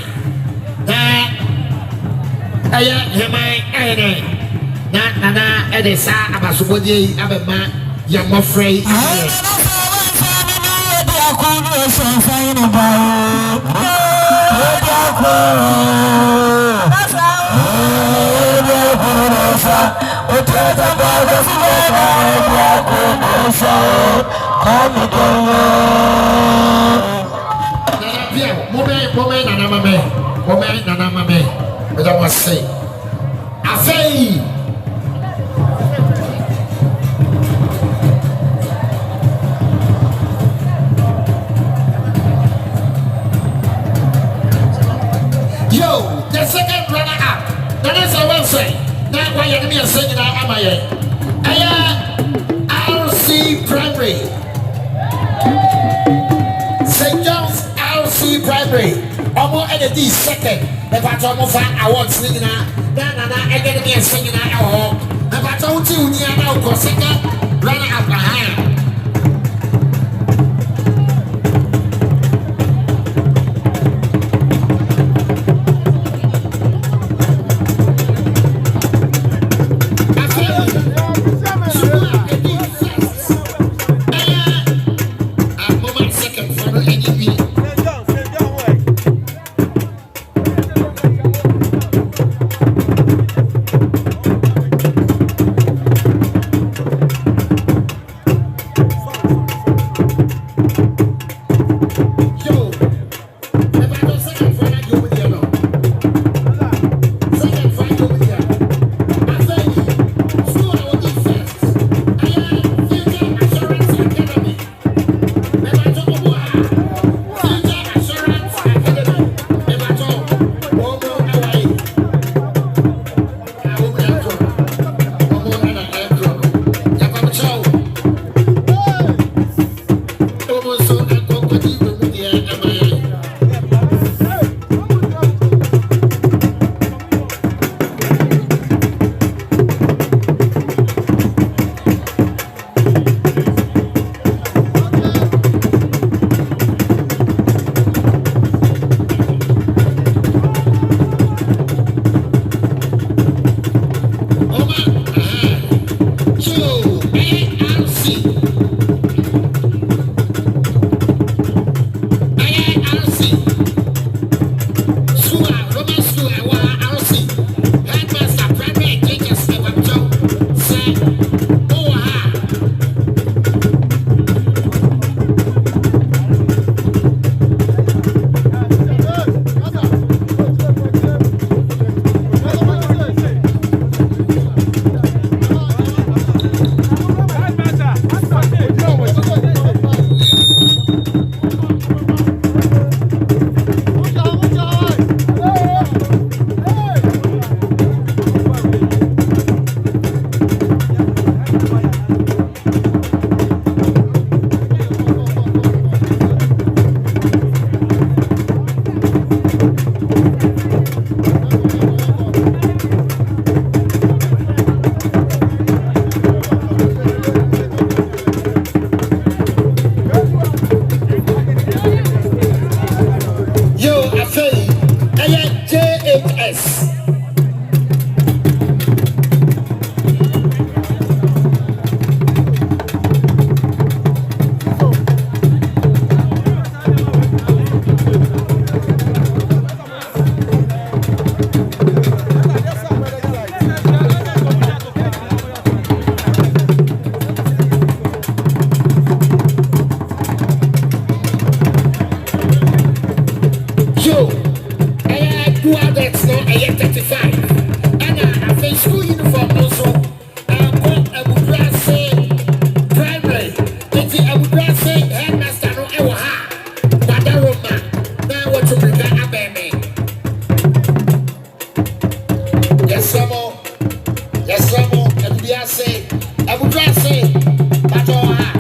I am Hemai Ene. Nana Edesa Abasubodi Abema Yamofrey. Yo, the second runner up. That is a one say. Now why you me saying that am I RC Primary. St. John's RC Primary. Almost at the second. The battle of awards singing now. Nana again me singing now. The battle to you now for second runner up behind. Yesramo, Edubiase, Edubiase, Batoha.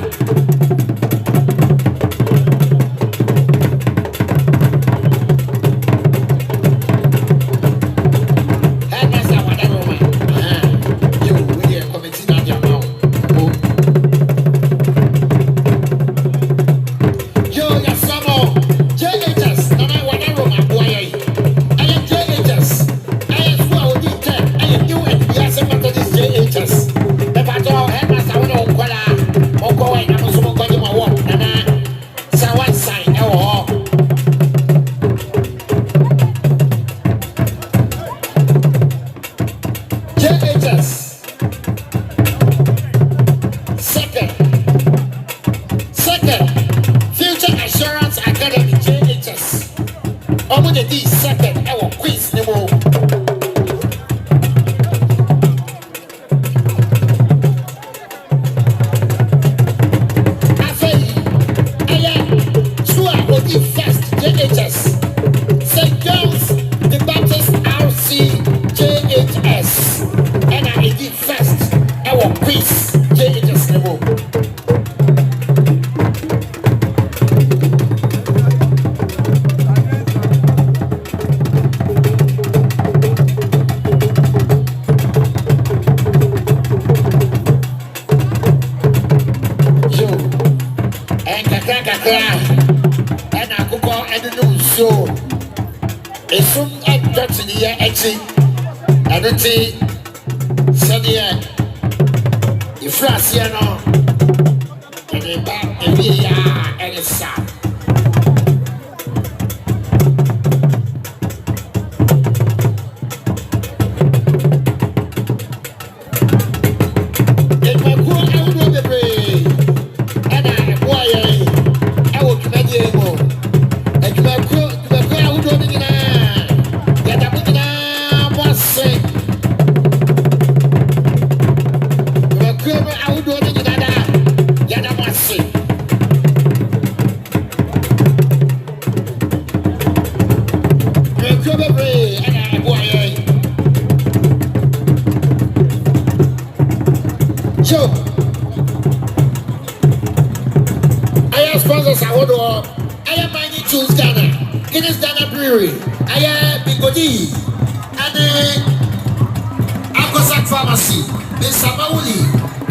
Pharmacy, Mr. Mauli,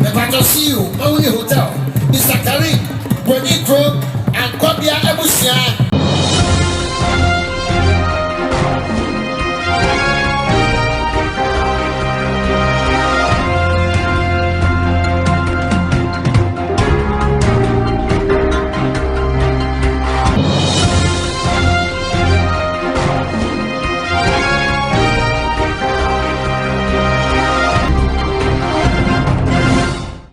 the Patosio, Mauli Hotel, Mr. Karim, Bonnie Group, and Kobia Ebusia.